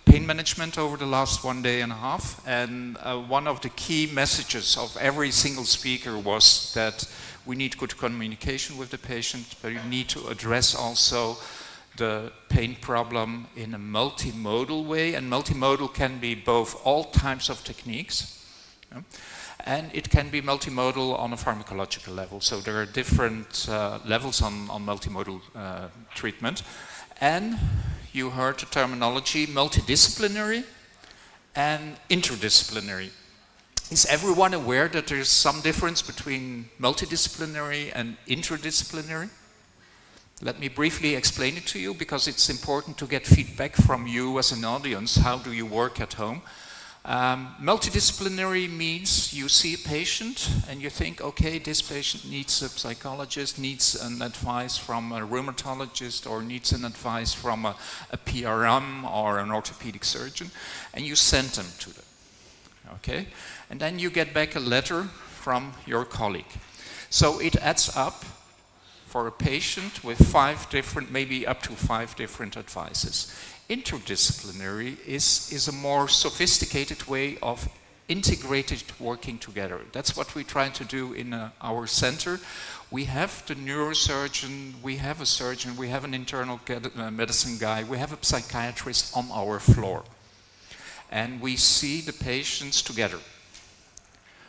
pain management over the last 1.5 days, and one of the key messages of every single speaker was that we need good communication with the patient, but we need to address also the pain problem in a multimodal way, and multimodal can be both all types of techniques, and it can be multimodal on a pharmacological level. So there are different levels on multimodal treatment. And you heard the terminology multidisciplinary and interdisciplinary. Is everyone aware that there's some difference between multidisciplinary and interdisciplinary? Let me briefly explain it to you, because it's important to get feedback from you as an audience. How do you work at home? Multidisciplinary means you see a patient and you think, okay, this patient needs a psychologist, needs an advice from a rheumatologist, or needs an advice from a PRM or an orthopedic surgeon, and you send them to them. Okay? And then you get back a letter from your colleague. So it adds up for a patient with 5 different, maybe up to 5 different advices. Interdisciplinary is a more sophisticated way of integrated working together. That's what we try to do in our center. We have the neurosurgeon, we have a surgeon, we have an internal medicine guy, we have a psychiatrist on our floor. And we see the patients together.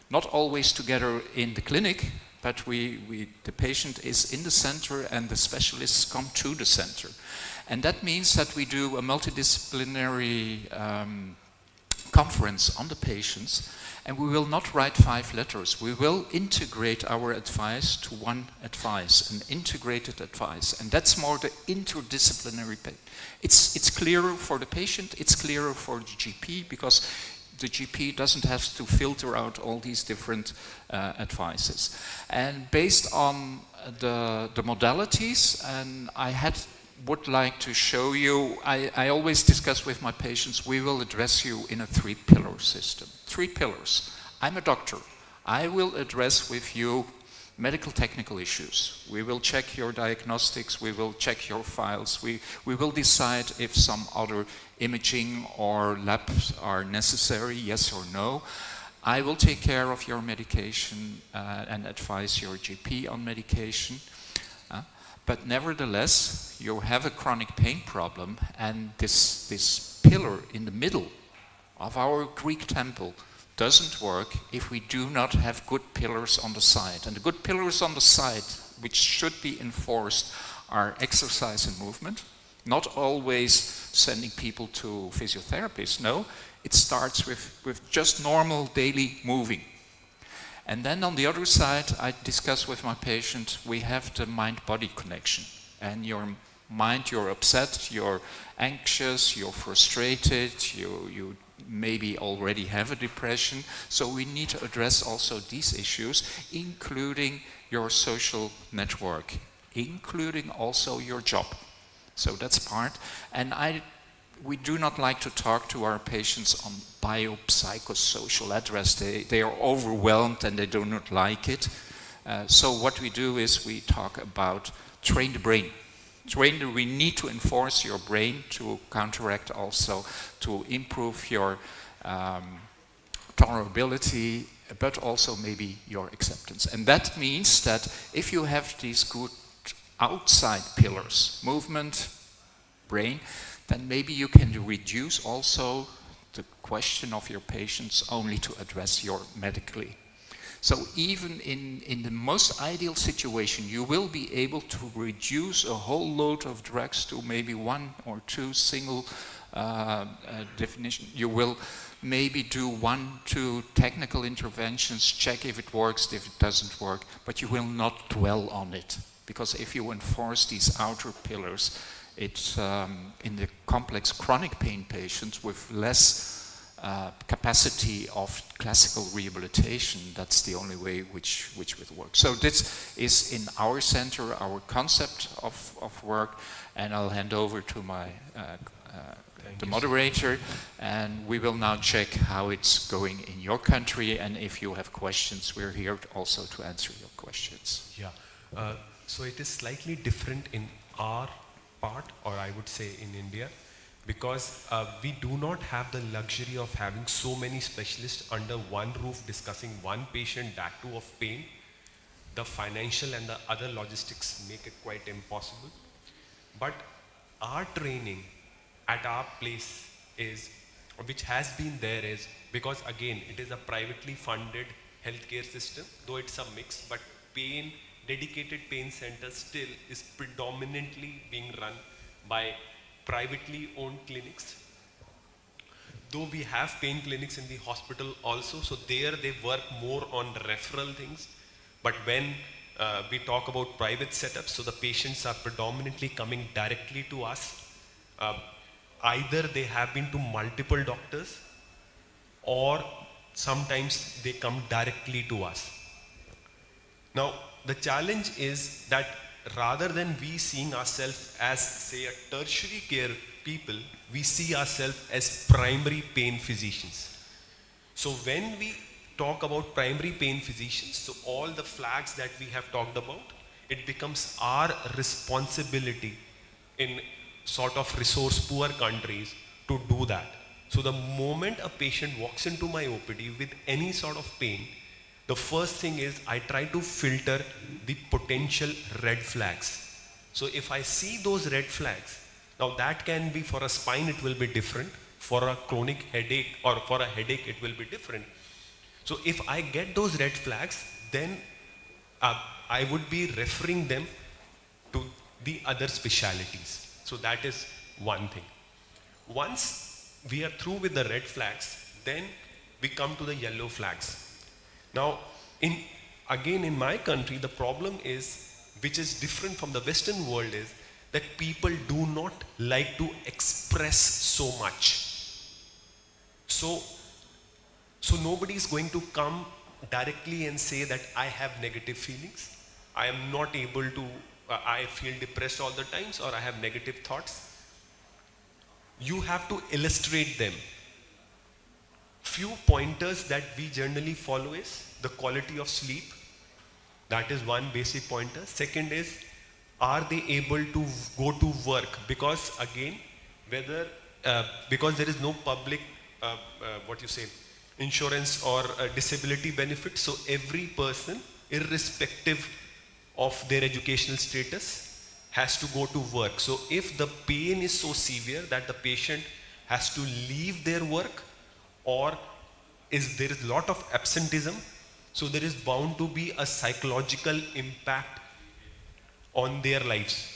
Not always together in the clinic, but the patient is in the center and the specialists come to the center. And that means that we do a multidisciplinary conference on the patients, and we will not write 5 letters. We will integrate our advice to one advice, an integrated advice. And that's more the interdisciplinary pain. It's clearer for the patient, it's clearer for the GP, because the GP doesn't have to filter out all these different advices. And based on the modalities, and would like to show you, I always discuss with my patients, we will address you in a 3-pillar system. 3 pillars. I'm a doctor. I will address with you medical technical issues. We will check your diagnostics, we will check your files, we will decide if some other imaging or labs are necessary, yes or no. I will take care of your medication and advise your GP on medication. But nevertheless, you have a chronic pain problem, and this pillar in the middle of our Greek temple doesn't work if we do not have good pillars on the side. And the good pillars on the side, which should be enforced, are exercise and movement. Not always sending people to physiotherapists, no. It starts with just normal daily moving. And then on the other side, I discuss with my patient, we have the mind-body connection. And your mind, you're upset, you're anxious, you're frustrated, you maybe already have a depression. So we need to address also these issues, including your social network, including also your job. So that's part. And we do not like to talk to our patients on biopsychosocial address. They are overwhelmed and they do not like it. So what we do is we talk about train the brain. We need to enforce your brain to counteract also, to improve your tolerability, but also maybe your acceptance. And that means that if you have these good outside pillars, movement, brain, then maybe you can reduce also the question of your patients only to address your medically. So even in the most ideal situation, you will be able to reduce a whole load of drugs to maybe 1 or 2 single definition. You will maybe do 1, 2 technical interventions, check if it works, if it doesn't work, but you will not dwell on it. Because if you enforce these outer pillars, it's in the complex chronic pain patients with less capacity of classical rehabilitation, that's the only way which would work. So this is in our center, our concept of work, and I'll hand over to my the moderator, and we will now check how it's going in your country, and if you have questions, we're here also to answer your questions. Yeah, so it is slightly different in our part, or I would say in India, because we do not have the luxury of having so many specialists under one roof discussing one patient, that too of pain. The financial and the other logistics make it quite impossible. But our training at our place is, which has been there, is because again it is a privately funded healthcare system, though it's a mix, but dedicated pain centers still is predominantly being run by privately owned clinics. Though we have pain clinics in the hospital also, so there they work more on referral things. But when we talk about private setups, so the patients are predominantly coming directly to us. Either they have been to multiple doctors, or sometimes they come directly to us. Now, the challenge is that rather than we seeing ourselves as, say, a tertiary care people, we see ourselves as primary pain physicians. So when we talk about primary pain physicians, so all the flags that we have talked about, it becomes our responsibility in sort of resource poor countries to do that. So the moment a patient walks into my OPD with any sort of pain, the first thing is I try to filter the potential red flags. So if I see those red flags, now that can be for a spine, it will be different. For a chronic headache or for a headache, it will be different. So if I get those red flags, then I would be referring them to the other specialities. So that is one thing. Once we are through with the red flags, then we come to the yellow flags. Now, again in my country, the problem is, which is different from the Western world, is that people do not like to express so much. So nobody is going to come directly and say that I have negative feelings, I am not able to, I feel depressed all the times, or I have negative thoughts. You have to illustrate them. Few pointers that we generally follow is the quality of sleep. That is one basic pointer. Second is, are they able to go to work? Because again, because there is no public, insurance or disability benefit, so every person, irrespective of their educational status, has to go to work. So if the pain is so severe that the patient has to leave their work, or there is a lot of absenteeism, so there is bound to be a psychological impact on their lives.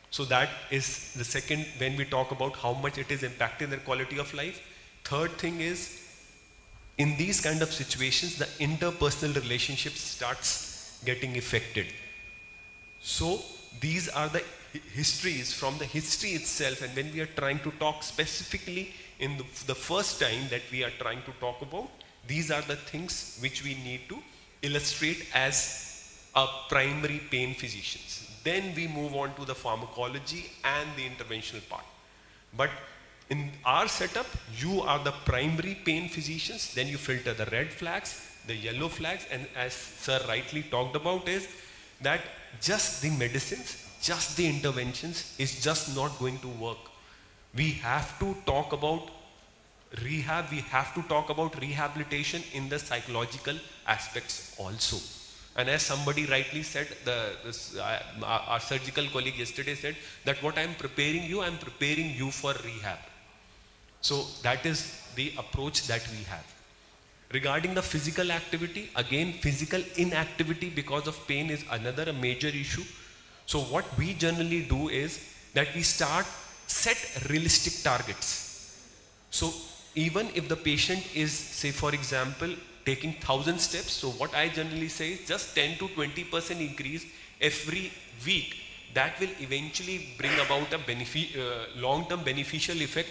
So that is the second, when we talk about how much it is impacting their quality of life. Third thing is, in these kind of situations, the interpersonal relationships starts getting affected. So these are the histories from the history itself, and when we are trying to talk specifically in the first time that we are trying to talk about, these are the things which we need to illustrate as a primary pain physicians. Then we move on to the pharmacology and the interventional part. But in our setup, you are the primary pain physicians, then you filter the red flags, the yellow flags, and as sir rightly talked about, is that just the medicines, just the interventions is just not going to work. We have to talk about rehab, we have to talk about rehabilitation in the psychological aspects also. And as somebody rightly said, our surgical colleague yesterday said that what I am preparing you for rehab. So that is the approach that we have. Regarding the physical activity, again, physical inactivity because of pain is another major issue. So what we generally do is that we set realistic targets. So even if the patient is, say for example, taking 1,000 steps, so what I generally say is just 10 to 20% increase every week. That will eventually bring about a long-term beneficial effect,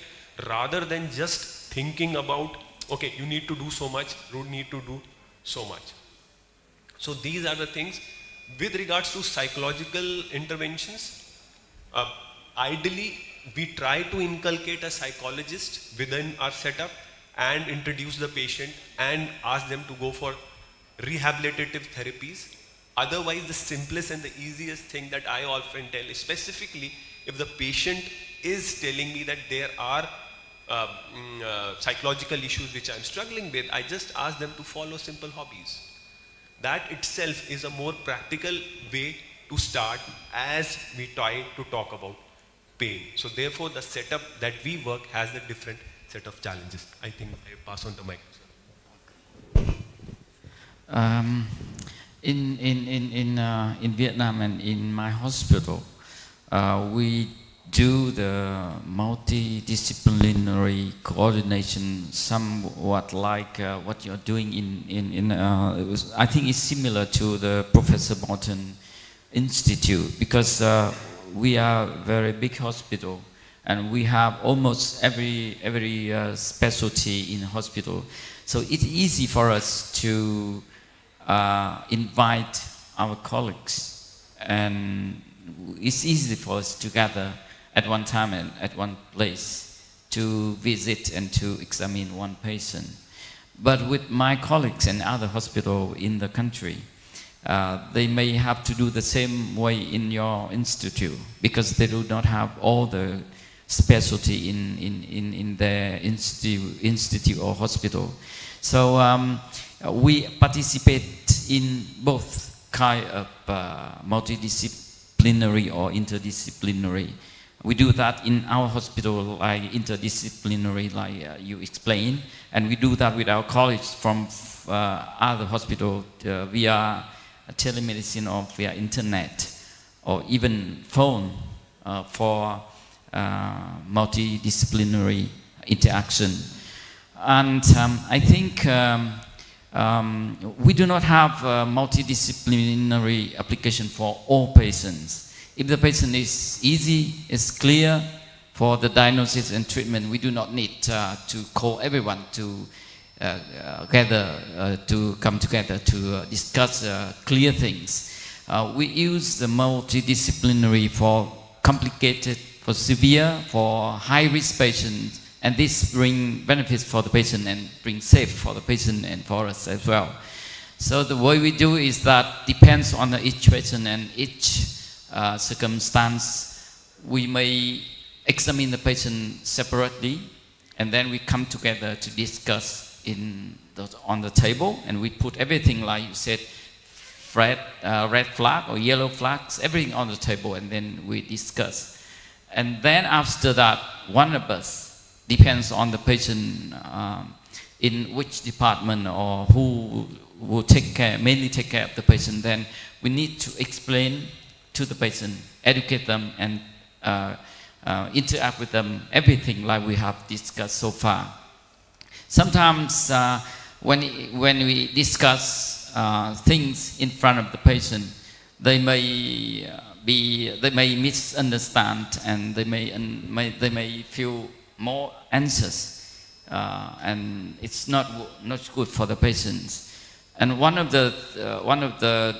rather than just thinking about, okay, you need to do so much, you need to do so much. So these are the things. With regards to psychological interventions, ideally we try to inculcate a psychologist within our setup and introduce the patient and ask them to go for rehabilitative therapies. Otherwise, the simplest and the easiest thing that I often tell is, specifically if the patient is telling me that there are psychological issues which I'm struggling with, I just ask them to follow simple hobbies. That itself is a more practical way to start as we try to talk about pain. So therefore, the setup that we work has a different set of challenges. I think I pass on to Mike. In Vietnam and in my hospital, we do the multidisciplinary coordination somewhat like what you're doing I think it's similar to the Professor Morton Institute, because we are a very big hospital and we have almost every specialty in hospital. So it's easy for us to invite our colleagues, and it's easy for us to gather at one time and at one place to visit and to examine one patient. But with my colleagues and other hospitals in the country, they may have to do the same way in your institute, because they do not have all the specialty in their institute or hospital. So we participate in both kind of multidisciplinary or interdisciplinary. We do that in our hospital, like interdisciplinary, like you explained, and we do that with our colleagues from other hospitals via telemedicine or via internet or even phone for multidisciplinary interaction. And I think we do not have a multidisciplinary application for all patients. If the patient is easy, is clear for the diagnosis and treatment, we do not need to call everyone to come together to discuss clear things. We use the multidisciplinary for complicated, for severe, for high-risk patients, and this brings benefits for the patient and brings safe for the patient and for us as well. So the way we do is that depends on each patient and each circumstance. We may examine the patient separately, and then we come together to discuss on the table, and we put everything, like you said, red flag or yellow flags, everything on the table, and then we discuss. And then after that, one of us, depends on the patient in which department or who will mainly take care of the patient, then we need to explain to the patient, educate them, and interact with them, everything like we have discussed so far. Sometimes when we discuss things in front of the patient, they may misunderstand, and they may feel more anxious, and it's not good for the patients. And one of the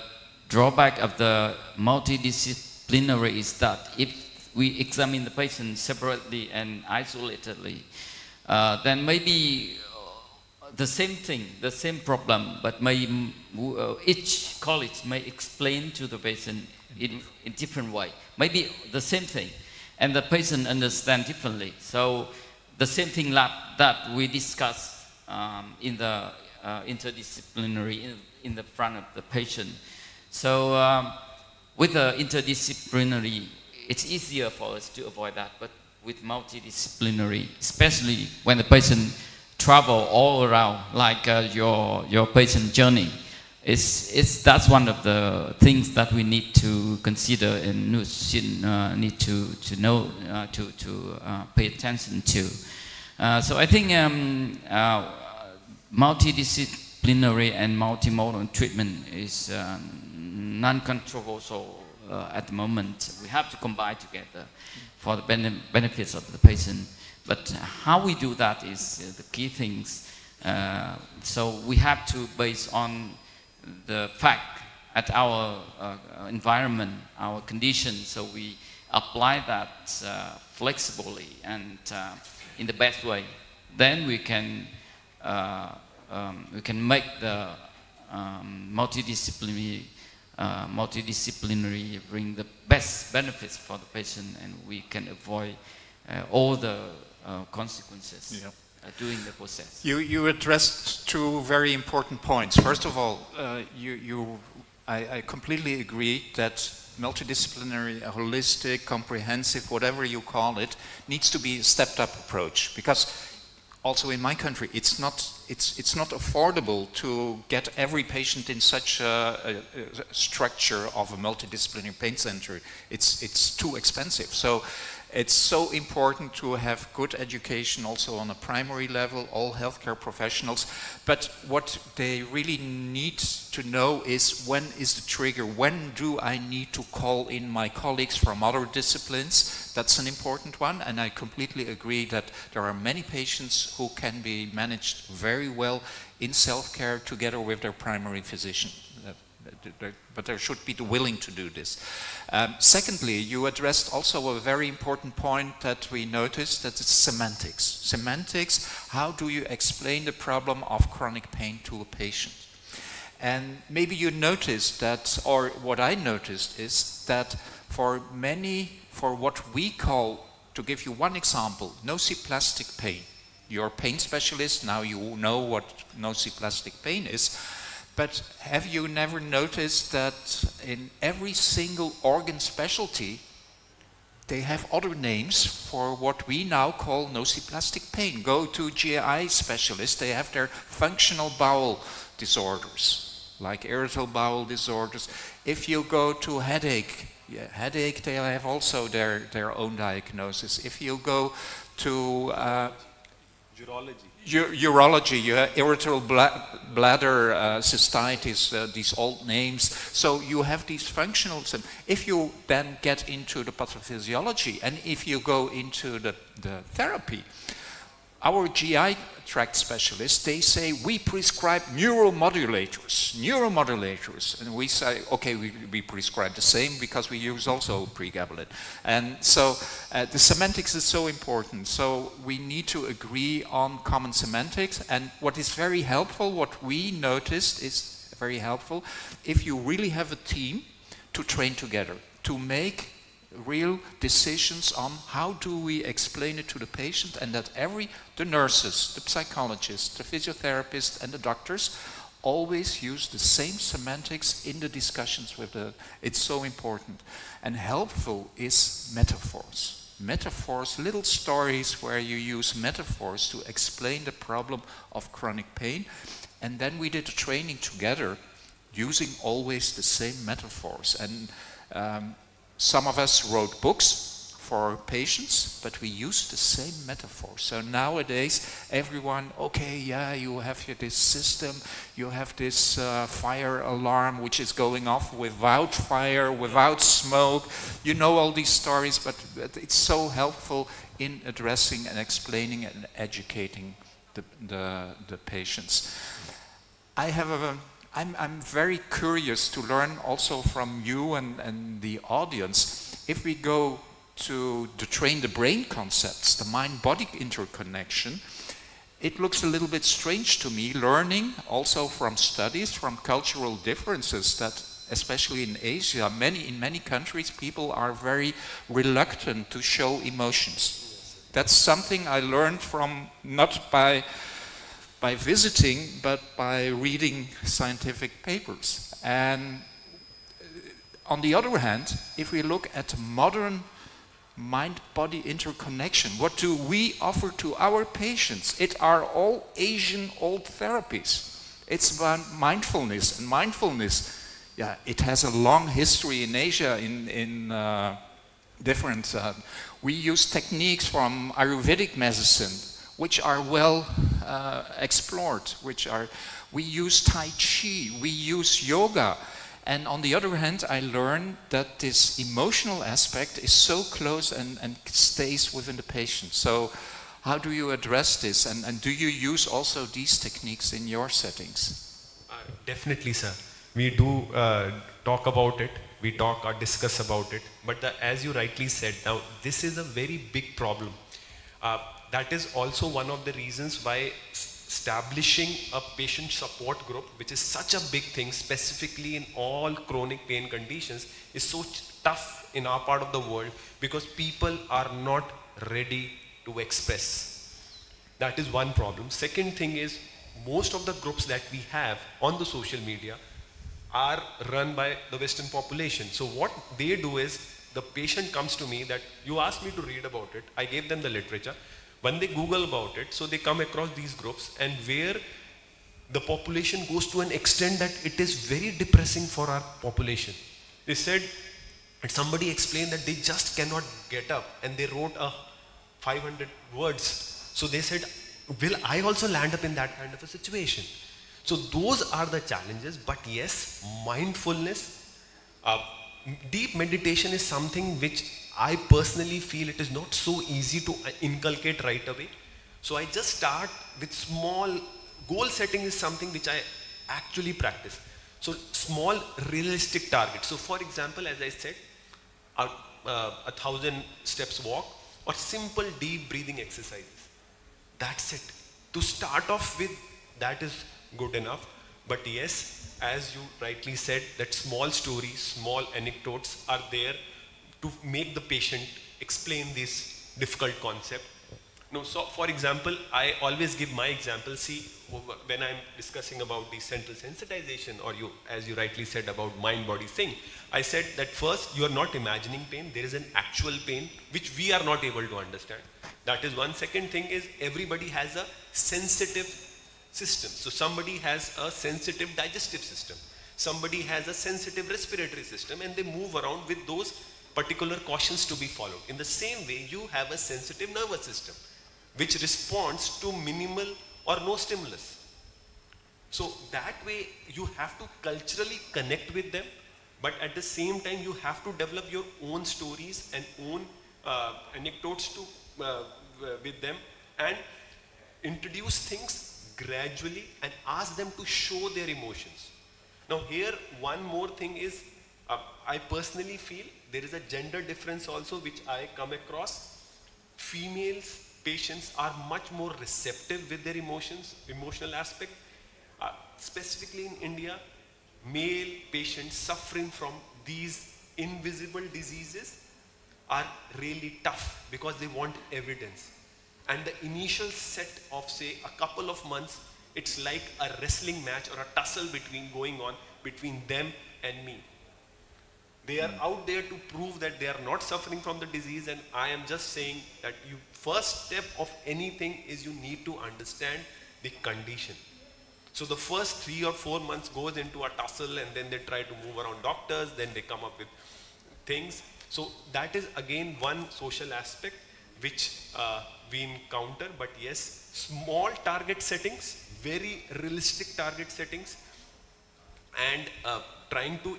drawback of the multidisciplinary is that if we examine the patient separately and isolatedly, then maybe the same thing, the same problem, but each college may explain to the patient in different way. Maybe the same thing, and the patient understand differently. So the same thing that we discuss in the interdisciplinary in the front of the patient. So with the interdisciplinary, it's easier for us to avoid that. But with multidisciplinary, especially when the patient travel all around, like your patient journey, that's one of the things that we need to consider and need to know, to pay attention to. So I think multidisciplinary and multimodal treatment is non-controversial at the moment. We have to combine together for the benefits of the patient. But how we do that is the key things. So we have to base on the fact at our environment, our conditions. So we apply that flexibly and in the best way, then we can make the multidisciplinary bring the best benefits for the patient, and we can avoid all the consequences during the process. You addressed two very important points. First of all, I completely agree that multidisciplinary, holistic, comprehensive, whatever you call it, needs to be a stepped-up approach, because also in my country, it's not affordable to get every patient in such a structure of a multidisciplinary pain center. It's too expensive. So it's so important to have good education also on a primary level, all healthcare professionals. But what they really need to know is, when is the trigger? When do I need to call in my colleagues from other disciplines? That's an important one, and I completely agree that there are many patients who can be managed very well in self-care together with their primary physician. But there should be the willing to do this. Secondly, you addressed also a very important point that we noticed, that it's semantics. Semantics, how do you explain the problem of chronic pain to a patient? And maybe you noticed that, or what I noticed is that for what we call, to give you one example, nociplastic pain. You're a pain specialist, now you know what nociplastic pain is. But have you never noticed that in every single organ specialty, they have other names for what we now call nociplastic pain? Go to GI specialists, they have their functional bowel disorders, like irritable bowel disorders. If you go to headache, they have also their own diagnosis. If you go to urology, you have irritable bladder cystitis, these old names. So you have these functional symptoms. If you then get into the pathophysiology, and if you go into the therapy, our GI tract specialists, they say we prescribe neuromodulators, and we say, okay, we prescribe the same because we use also pregabalin. And so the semantics is so important. So we need to agree on common semantics, and what is very helpful, what we noticed is very helpful, if you really have a team to train together, to make real decisions on how do we explain it to the patient, and that the nurses, the psychologists, the physiotherapists and the doctors always use the same semantics in the discussions with it's so important. And helpful is metaphors. Metaphors, little stories where you use metaphors to explain the problem of chronic pain. And then we did a training together using always the same metaphors. And some of us wrote books for patients, but we used the same metaphor. So nowadays, everyone, okay, yeah, you have this system, you have this fire alarm which is going off without fire, without smoke. You know all these stories, but it's so helpful in addressing and explaining and educating the patients. I'm very curious to learn also from you and the audience. If we go to train the brain concepts, the mind-body interconnection, it looks a little bit strange to me, learning also from studies, from cultural differences, that especially in Asia, in many countries, people are very reluctant to show emotions. That's something I learned from, not by visiting, but by reading scientific papers. And on the other hand, if we look at modern mind-body interconnection, what do we offer to our patients? It are all Asian old therapies. It's about mindfulness, and mindfulness, yeah, it has a long history in Asia in different, we use techniques from Ayurvedic medicine, which are well explored, we use Tai Chi, we use yoga. And on the other hand, I learned that this emotional aspect is so close and stays within the patient. So how do you address this? And do you use also these techniques in your settings? Definitely, sir. We do talk about it we talk or discuss about it. But as you rightly said, now this is a very big problem. That is also one of the reasons why establishing a patient support group, which is such a big thing, specifically in all chronic pain conditions, is so tough in our part of the world, because people are not ready to express. That is one problem. Second thing is, most of the groups that we have on the social media are run by the Western population. So what they do is, the patient comes to me that you asked me to read about it, I gave them the literature. When they Google about it, so they come across these groups, and where the population goes to an extent that it is very depressing for our population. They said, and somebody explained that they just cannot get up, and they wrote 500 words. So they said, will I also land up in that kind of a situation? So those are the challenges. But yes, mindfulness, deep meditation is something which I personally feel it is not so easy to inculcate right away. So I just start with small goal setting is something which I actually practice. So small realistic targets. So for example, as I said, 1,000 steps walk or simple deep breathing exercises. That's it. To start off with, that is good enough. But yes, as you rightly said, that small stories, small anecdotes are there to make the patient explain this difficult concept. No, so for example, I always give my example. See, when I'm discussing about the central sensitization, or as you rightly said about mind-body thing, I said that first, you are not imagining pain. There is an actual pain which we are not able to understand. That is one. Second thing is, everybody has a sensitive system. So somebody has a sensitive digestive system. Somebody has a sensitive respiratory system, and they move around with those particular cautions to be followed. In the same way, you have a sensitive nervous system which responds to minimal or no stimulus. So that way you have to culturally connect with them, but at the same time you have to develop your own stories and own anecdotes with them, and introduce things gradually and ask them to show their emotions. Now here, one more thing is, I personally feel there is a gender difference also which I come across. Females patients are much more receptive with their emotions, emotional aspect. Specifically in India, male patients suffering from these invisible diseases are really tough because they want evidence. And the initial set of, say, a couple of months, it's like a wrestling match or a tussle going on between them and me. They are out there to prove that they are not suffering from the disease, and I am just saying that first step of anything is you need to understand the condition. So the first 3 or 4 months goes into a tussle, and then they try to move around doctors, then they come up with things. So that is again one social aspect which we encounter. But yes, small target settings, very realistic target settings, and trying to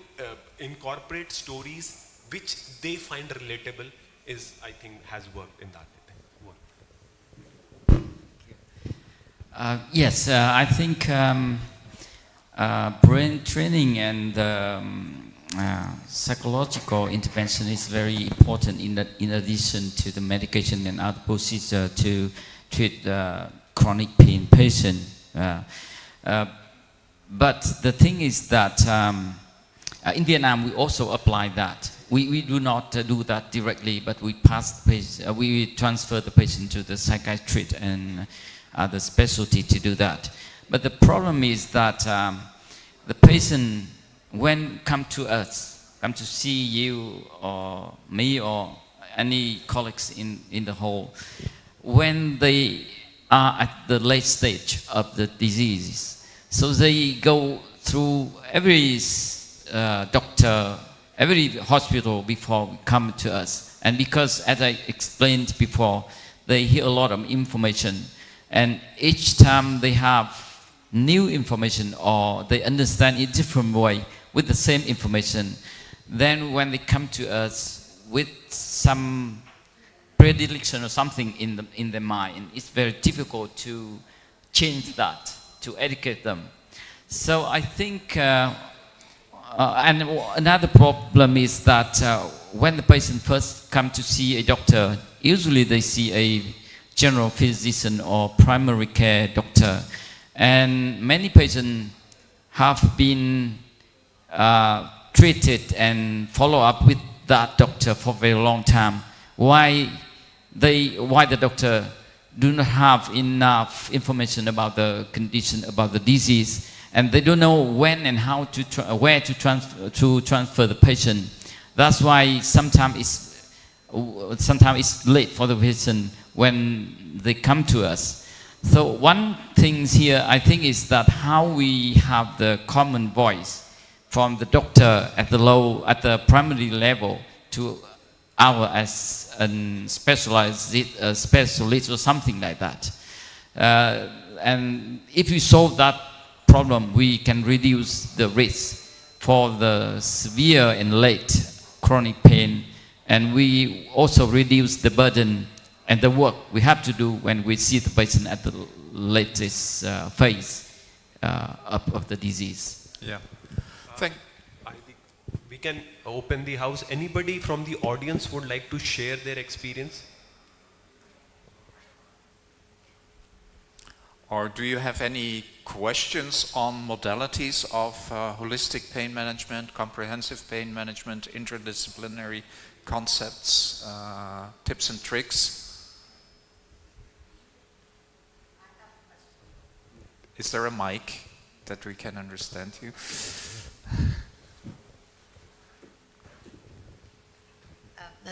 incorporate stories which they find relatable is, I think, has worked in that. Yes, I think brain training and psychological intervention is very important in addition to the medication and other procedures to treat chronic pain patient. But the thing is that in Vietnam we also apply that. We do not do that directly, but we we transfer the patient to the psychiatrist and other specialty to do that. But the problem is that the patient, when come to see you or me or any colleagues in the whole, when they are at the late stage of the disease, so they go through every doctor, every hospital before come to us. And because, as I explained before, they hear a lot of information, and each time they have new information or they understand in a different way with the same information, then when they come to us with some predilection or something in their mind, it's very difficult to change that, to educate them. So I think And another problem is that when the patient first come to see a doctor, usually they see a general physician or primary care doctor, and many patients have been treated and follow up with that doctor for a very long time. Why the doctor do not have enough information about the condition, about the disease, and they don't know when and how to where to transfer the patient. That's why sometimes it's late for the patient when they come to us. So one thing here I think is that how we have the common voice from the doctor at the primary level to our as a specialist or something like that. And if we solve that problem, we can reduce the risk for the severe and late chronic pain, and we also reduce the burden and the work we have to do when we see the patient at the latest phase of the disease. Yeah. We can open the house. Anybody from the audience would like to share their experience? Or do you have any questions on modalities of holistic pain management, comprehensive pain management, interdisciplinary concepts, tips and tricks? Is there a mic that we can understand you?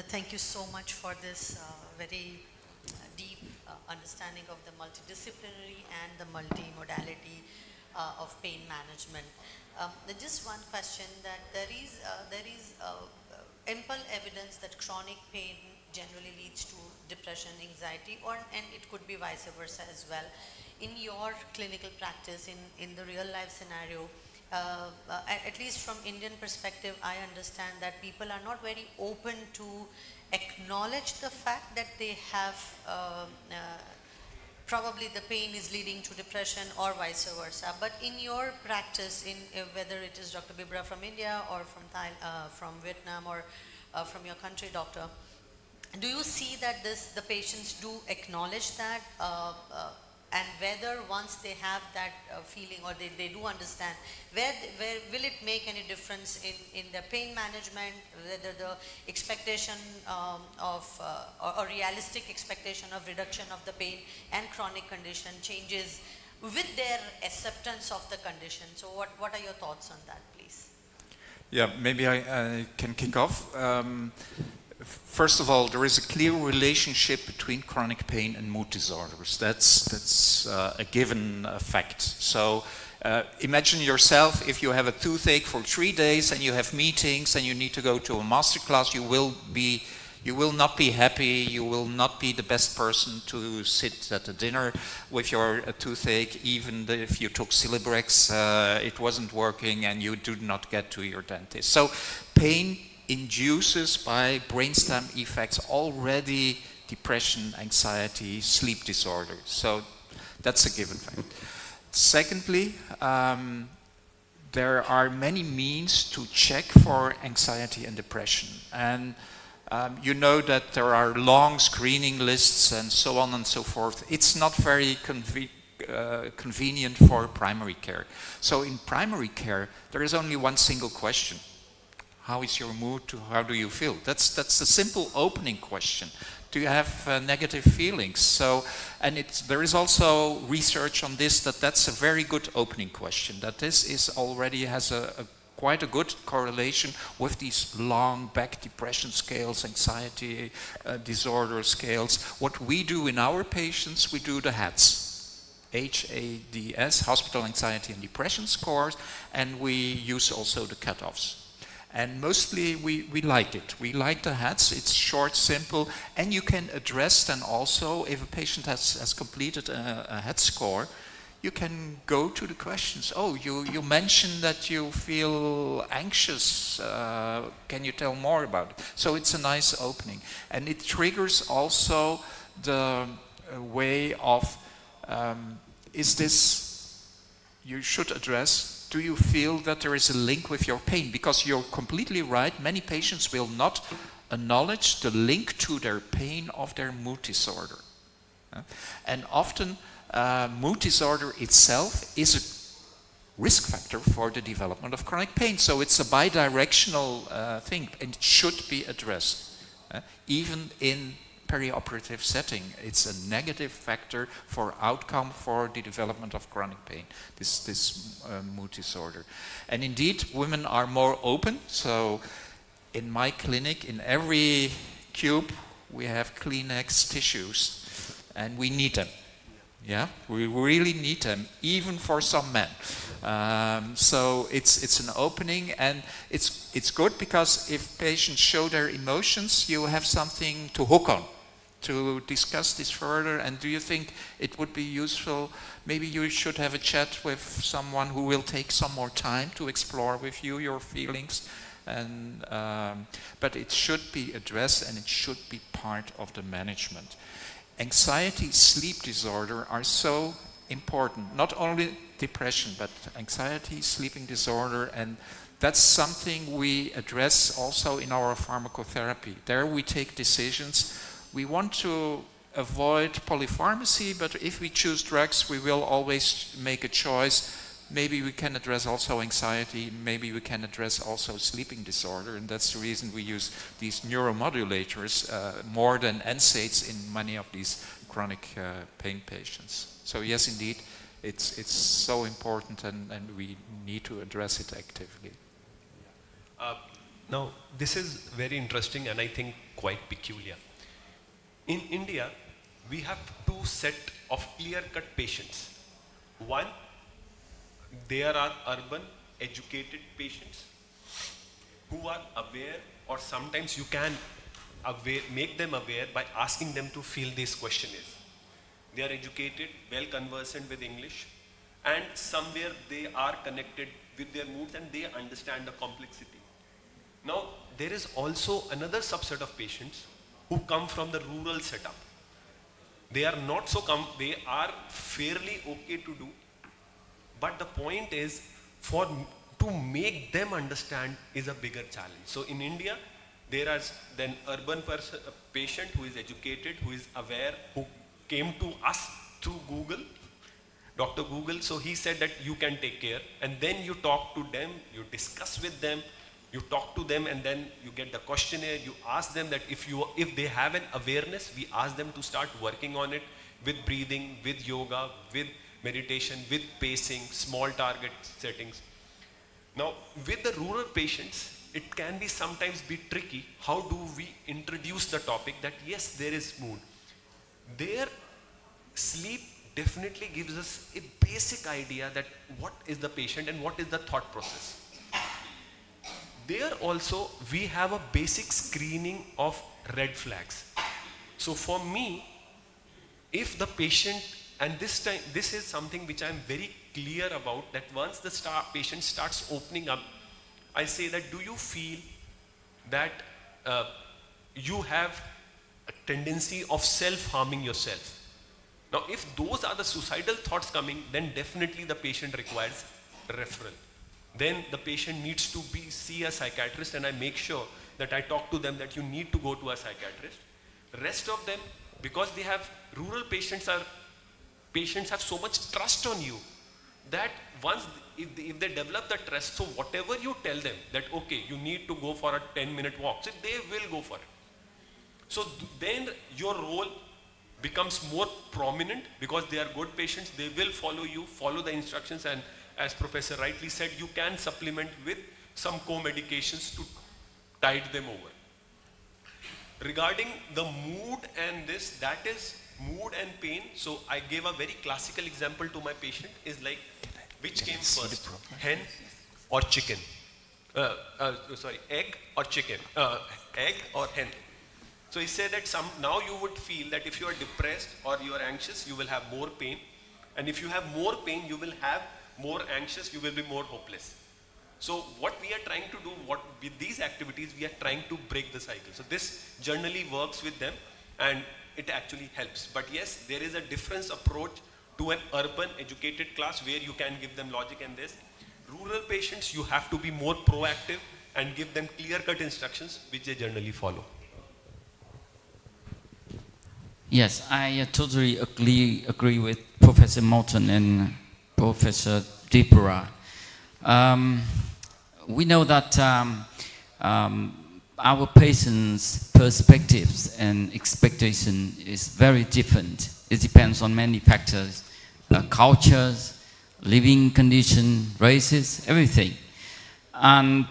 Thank you so much for this very deep understanding of the multidisciplinary and the multimodality of pain management. Just one question, that there is ample evidence that chronic pain generally leads to depression, anxiety, and it could be vice versa as well. In your clinical practice, in the real life scenario, at least from Indian perspective, I understand that people are not very open to acknowledge the fact that they have probably the pain is leading to depression or vice versa. But in your practice, whether it is Dr. Bibra from India or from Vietnam or from your country doctor, do you see that the patients do acknowledge that? And whether once they have that feeling or they do understand, where will it make any difference in their pain management, whether the expectation or realistic expectation of reduction of the pain and chronic condition changes with their acceptance of the condition? So what are your thoughts on that, please? Yeah, maybe I can kick off. First of all, there is a clear relationship between chronic pain and mood disorders. That's a given fact. So imagine yourself, if you have a toothache for 3 days and you have meetings and you need to go to a masterclass, you will not be happy, you will not be the best person to sit at a dinner with your toothache, even if you took Celebrex, it wasn't working and you did not get to your dentist. So pain induces by brainstem effects already depression, anxiety, sleep disorder. So that's a given fact. Secondly, there are many means to check for anxiety and depression. And you know that there are long screening lists and so on and so forth. It's not very convenient for primary care. So in primary care, there is only one single question. How is your mood? How do you feel? That's a simple opening question. Do you have negative feelings? So, and there is also research on this that's a very good opening question. That this is already has quite a good correlation with these long back depression scales, anxiety disorder scales. What we do in our patients, we do the HADS. HADS, Hospital Anxiety and Depression Scores, and we use also the cutoffs. And mostly we like it. We like the HADS. It's short, simple, and you can address then also, if a patient has completed a HADS score, you can go to the questions. Oh, you mentioned that you feel anxious. Can you tell more about it? So it's a nice opening. And it triggers also the way of, is this, you should address do you feel that there is a link with your pain? Because you're completely right, many patients will not acknowledge the link to their pain of their mood disorder. And often mood disorder itself is a risk factor for the development of chronic pain. So it's a bidirectional thing, and it should be addressed. Even in perioperative setting, it's a negative factor for outcome for the development of chronic pain, this mood disorder. And indeed, women are more open. So in my clinic, in every cube, we have Kleenex tissues, and we need them. Yeah, we really need them, even for some men. So it's an opening, and it's good because if patients show their emotions, you have something to hook on, to discuss this further. And do you think it would be useful, maybe you should have a chat with someone who will take some more time to explore with you your feelings? And but it should be addressed, and it should be part of the management. Anxiety, sleep disorder are so important, not only depression, but anxiety, sleeping disorder, and that's something we address also in our pharmacotherapy. There we take decisions. We want to avoid polypharmacy, but if we choose drugs, we will always make a choice. Maybe we can address also anxiety, maybe we can address also sleeping disorder, and that's the reason we use these neuromodulators more than NSAIDs in many of these chronic pain patients. So yes, indeed, it's so important, and we need to address it actively. Now, this is very interesting and I think quite peculiar. In India, we have two sets of clear-cut patients. One, there are urban, educated patients who are aware, or sometimes you can make them aware by asking them to fill these questionnaires. They are educated, well conversant with English, and somewhere they are connected with their moods and they understand the complexity. Now, there is also another subset of patients who come from the rural setup. They are not so they are fairly okay to do. But the point is, to make them understand is a bigger challenge. So in India, there is an urban patient who is educated, who is aware, who came to us through Google, Dr. Google. So he said that you can take care, and then you talk to them, you discuss with them, you talk to them, and then you get the questionnaire. You ask them that if they have an awareness, we ask them to start working on it with breathing, with yoga, with meditation, with pacing, small target settings. Now, with the rural patients, it can be sometimes be tricky. How do we introduce the topic that yes, there is mood? Their sleep definitely gives us a basic idea that what is the patient and what is the thought process. There also, we have a basic screening of red flags. So for me, if the patient, and this time, this is something which I am very clear about, that once the patient starts opening up, I say that, do you feel that you have a tendency of self-harming yourself? Now, if those are the suicidal thoughts coming, then definitely the patient requires referral. Then the patient needs to see a psychiatrist, and I make sure that I talk to them that you need to go to a psychiatrist. Rest of them, because they have, rural patients have so much trust on you that once, if they develop the trust, so whatever you tell them that, okay, you need to go for a 10-minute walk, so they will go for it. So then your role becomes more prominent because they are good patients, they will follow you, follow the instructions, and as Professor rightly said, you can supplement with some co-medications to tide them over. Regarding the mood and this, that is mood and pain. So I gave a very classical example to my patient, is like, which came first, hen or chicken? Egg or chicken? Egg or hen? So he said that now you would feel that if you are depressed or you are anxious, you will have more pain. And if you have more pain, you will have more anxious, you will be more hopeless. So what we are trying to do, with these activities, we are trying to break the cycle. So this generally works with them and it actually helps. But yes, there is a different approach to an urban educated class where you can give them logic and this. rural patients, you have to be more proactive and give them clear-cut instructions, which they generally follow. Yes, I totally agree with Professor Moulton and Professor Deepura. We know that our patients' perspectives and expectation is very different. It depends on many factors, cultures, living condition, races, everything. And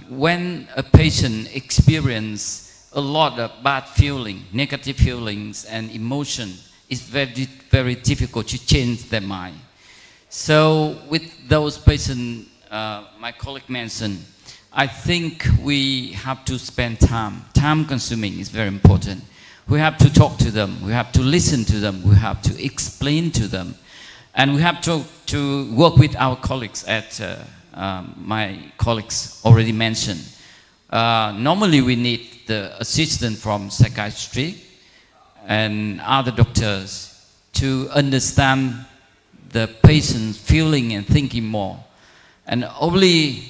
when a patient experiences a lot of bad feeling, negative feelings and emotion, it's very, very difficult to change their mind. So with those patients, my colleague mentioned, I think we have to spend time. Time consuming is very important. We have to talk to them, we have to listen to them, we have to explain to them. And we have to work with our colleagues, as my colleagues already mentioned. Normally we need the assistance from psychiatry and other doctors to understand the patient's feeling and thinking more. And only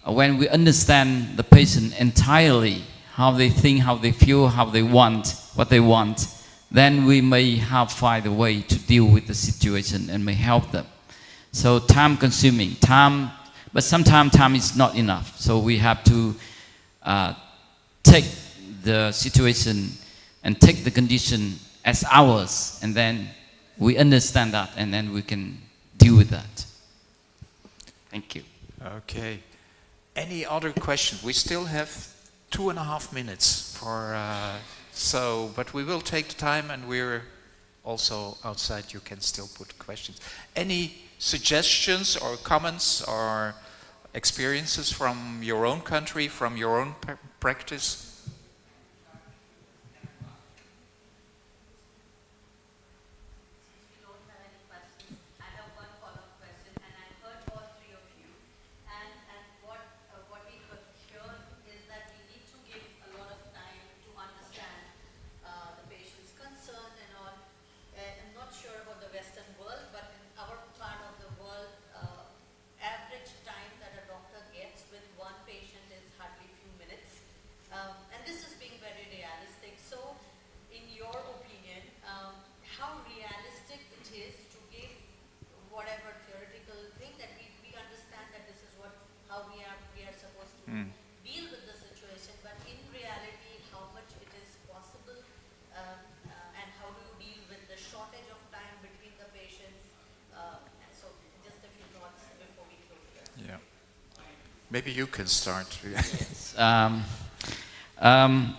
when we understand the patient entirely, how they think, how they feel, how they want, what they want, then we may have find a way to deal with the situation and may help them. So time consuming, but sometimes time is not enough. So we have to take the situation and take the condition as ours, and then we understand that, and then we can deal with that. Thank you. Okay. Any other question? We still have 2.5 minutes for, but we will take the time, and we're also outside. You can still put questions. Any suggestions or comments or experiences from your own country, from your own practice? Maybe you can start.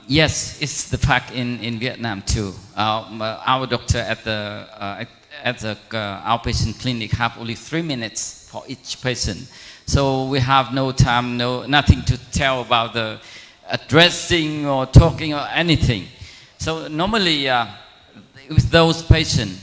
Yes, it's the fact in Vietnam too. Our doctor at the outpatient clinic have only 3 minutes for each patient. So we have no time, nothing to tell about the addressing or talking or anything. So normally with those patients,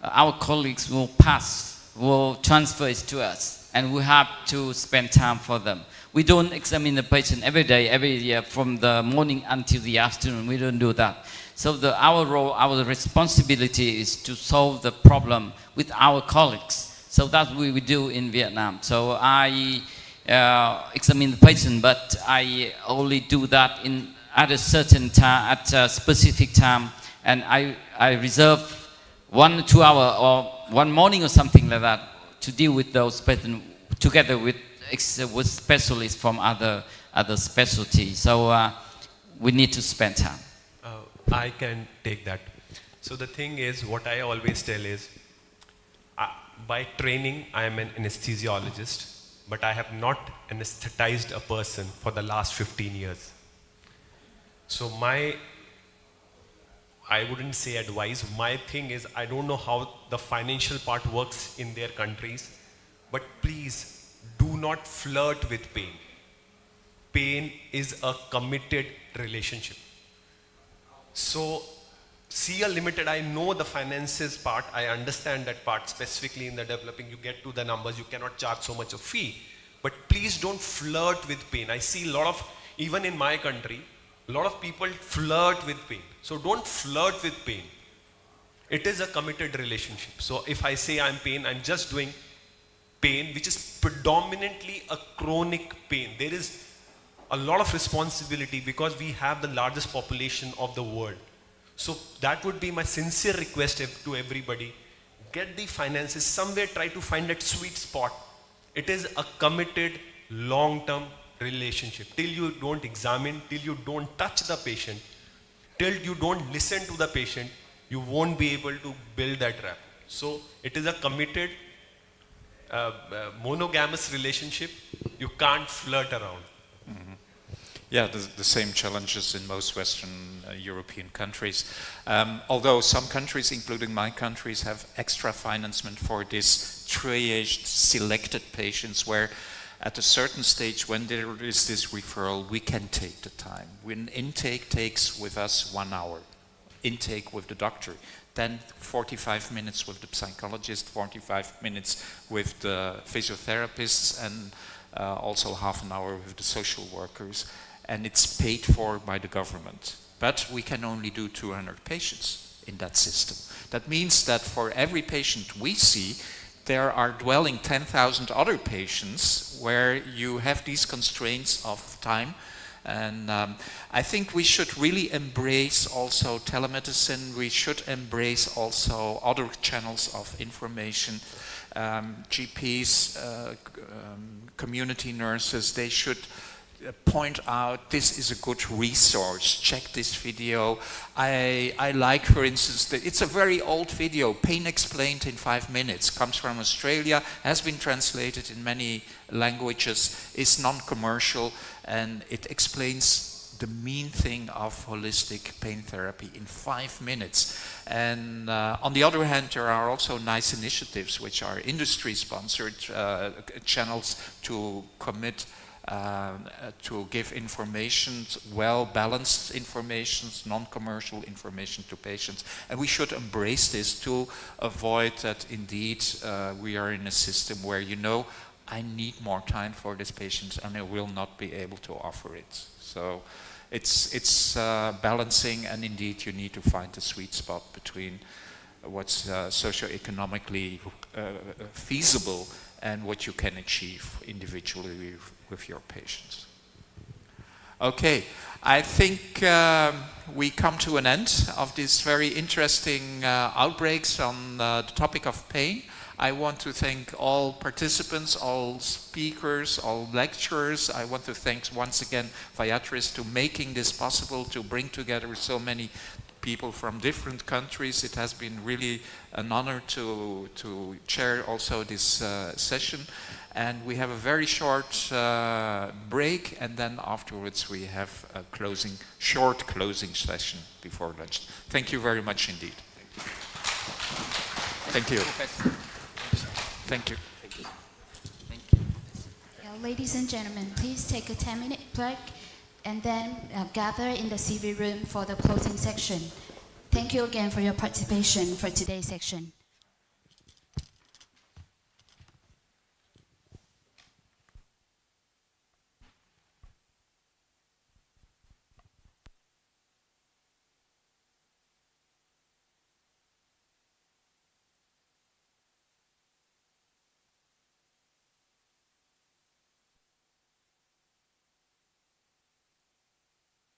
our colleagues will transfer it to us, and we have to spend time for them. We don't examine the patient every day, every year, from the morning until the afternoon. We don't do that. So our role, our responsibility is to solve the problem with our colleagues. So that's what we do in Vietnam. So I examine the patient, but I only do that at a certain time, at a specific time, and I reserve 1 or 2 hours or one morning or something like that to deal with those patients together with specialists from other specialties. So we need to spend time. I can take that. So the thing is, what I always tell is, by training, I am an anesthesiologist, but I have not anesthetized a person for the last 15 years. So I wouldn't say advice. My thing is, I don't know how the financial part works in their countries, but please do not flirt with pain. Pain is a committed relationship. So see a limited, I know the finances part, I understand that part, specifically in the developing, you get to the numbers, you cannot charge so much of fee, but please don't flirt with pain. I see a lot of, even in my country, a lot of people flirt with pain. So don't flirt with pain. It is a committed relationship. So if I say I'm pain, I'm just doing pain, which is predominantly a chronic pain. There is a lot of responsibility because we have the largest population of the world. So that would be my sincere request to everybody. Get the finances somewhere, try to find that sweet spot. It is a committed long-term relationship. Till you don't examine, till you don't touch the patient, till you don't listen to the patient, you won't be able to build that rapport. So it is a committed monogamous relationship. You can't flirt around. Mm-hmm. Yeah, the same challenges in most Western European countries. Although some countries, including my countries, have extra financement for this triaged, selected patients where at a certain stage when there is this referral, we can take the time. When intake takes with us 1 hour, intake with the doctor, then 45 minutes with the psychologist, 45 minutes with the physiotherapists, and also half an hour with the social workers. And it's paid for by the government. But we can only do 200 patients in that system. That means that for every patient we see, there are dwelling 10,000 other patients where you have these constraints of time. And I think we should really embrace also telemedicine. We should embrace also other channels of information. GPs, community nurses, they should point out this is a good resource, check this video. I like, for instance, that it's a very old video, Pain Explained in 5 Minutes, comes from Australia, has been translated in many languages, is non-commercial, and it explains the main thing of holistic pain therapy in 5 minutes. And on the other hand, there are also nice initiatives which are industry-sponsored channels to commit to give information, well-balanced information, non-commercial information to patients. And we should embrace this to avoid that indeed we are in a system where, you know, I need more time for this patient and I will not be able to offer it. So it's balancing, and indeed you need to find the sweet spot between what's socioeconomically feasible and what you can achieve individually with your patients. Okay, I think we come to an end of these very interesting outbreaks on the topic of pain. I want to thank all participants, all speakers, all lecturers. I want to thank once again Viatris to making this possible, to bring together so many people from different countries. It has been really an honor to chair also this session. And we have a very short break, and then afterwards we have a short closing session before lunch. Thank you very much indeed. Thank you. Thank you. Ladies and gentlemen, please take a 10-minute break and then gather in the CV room for the closing section. Thank you again for your participation for today's section.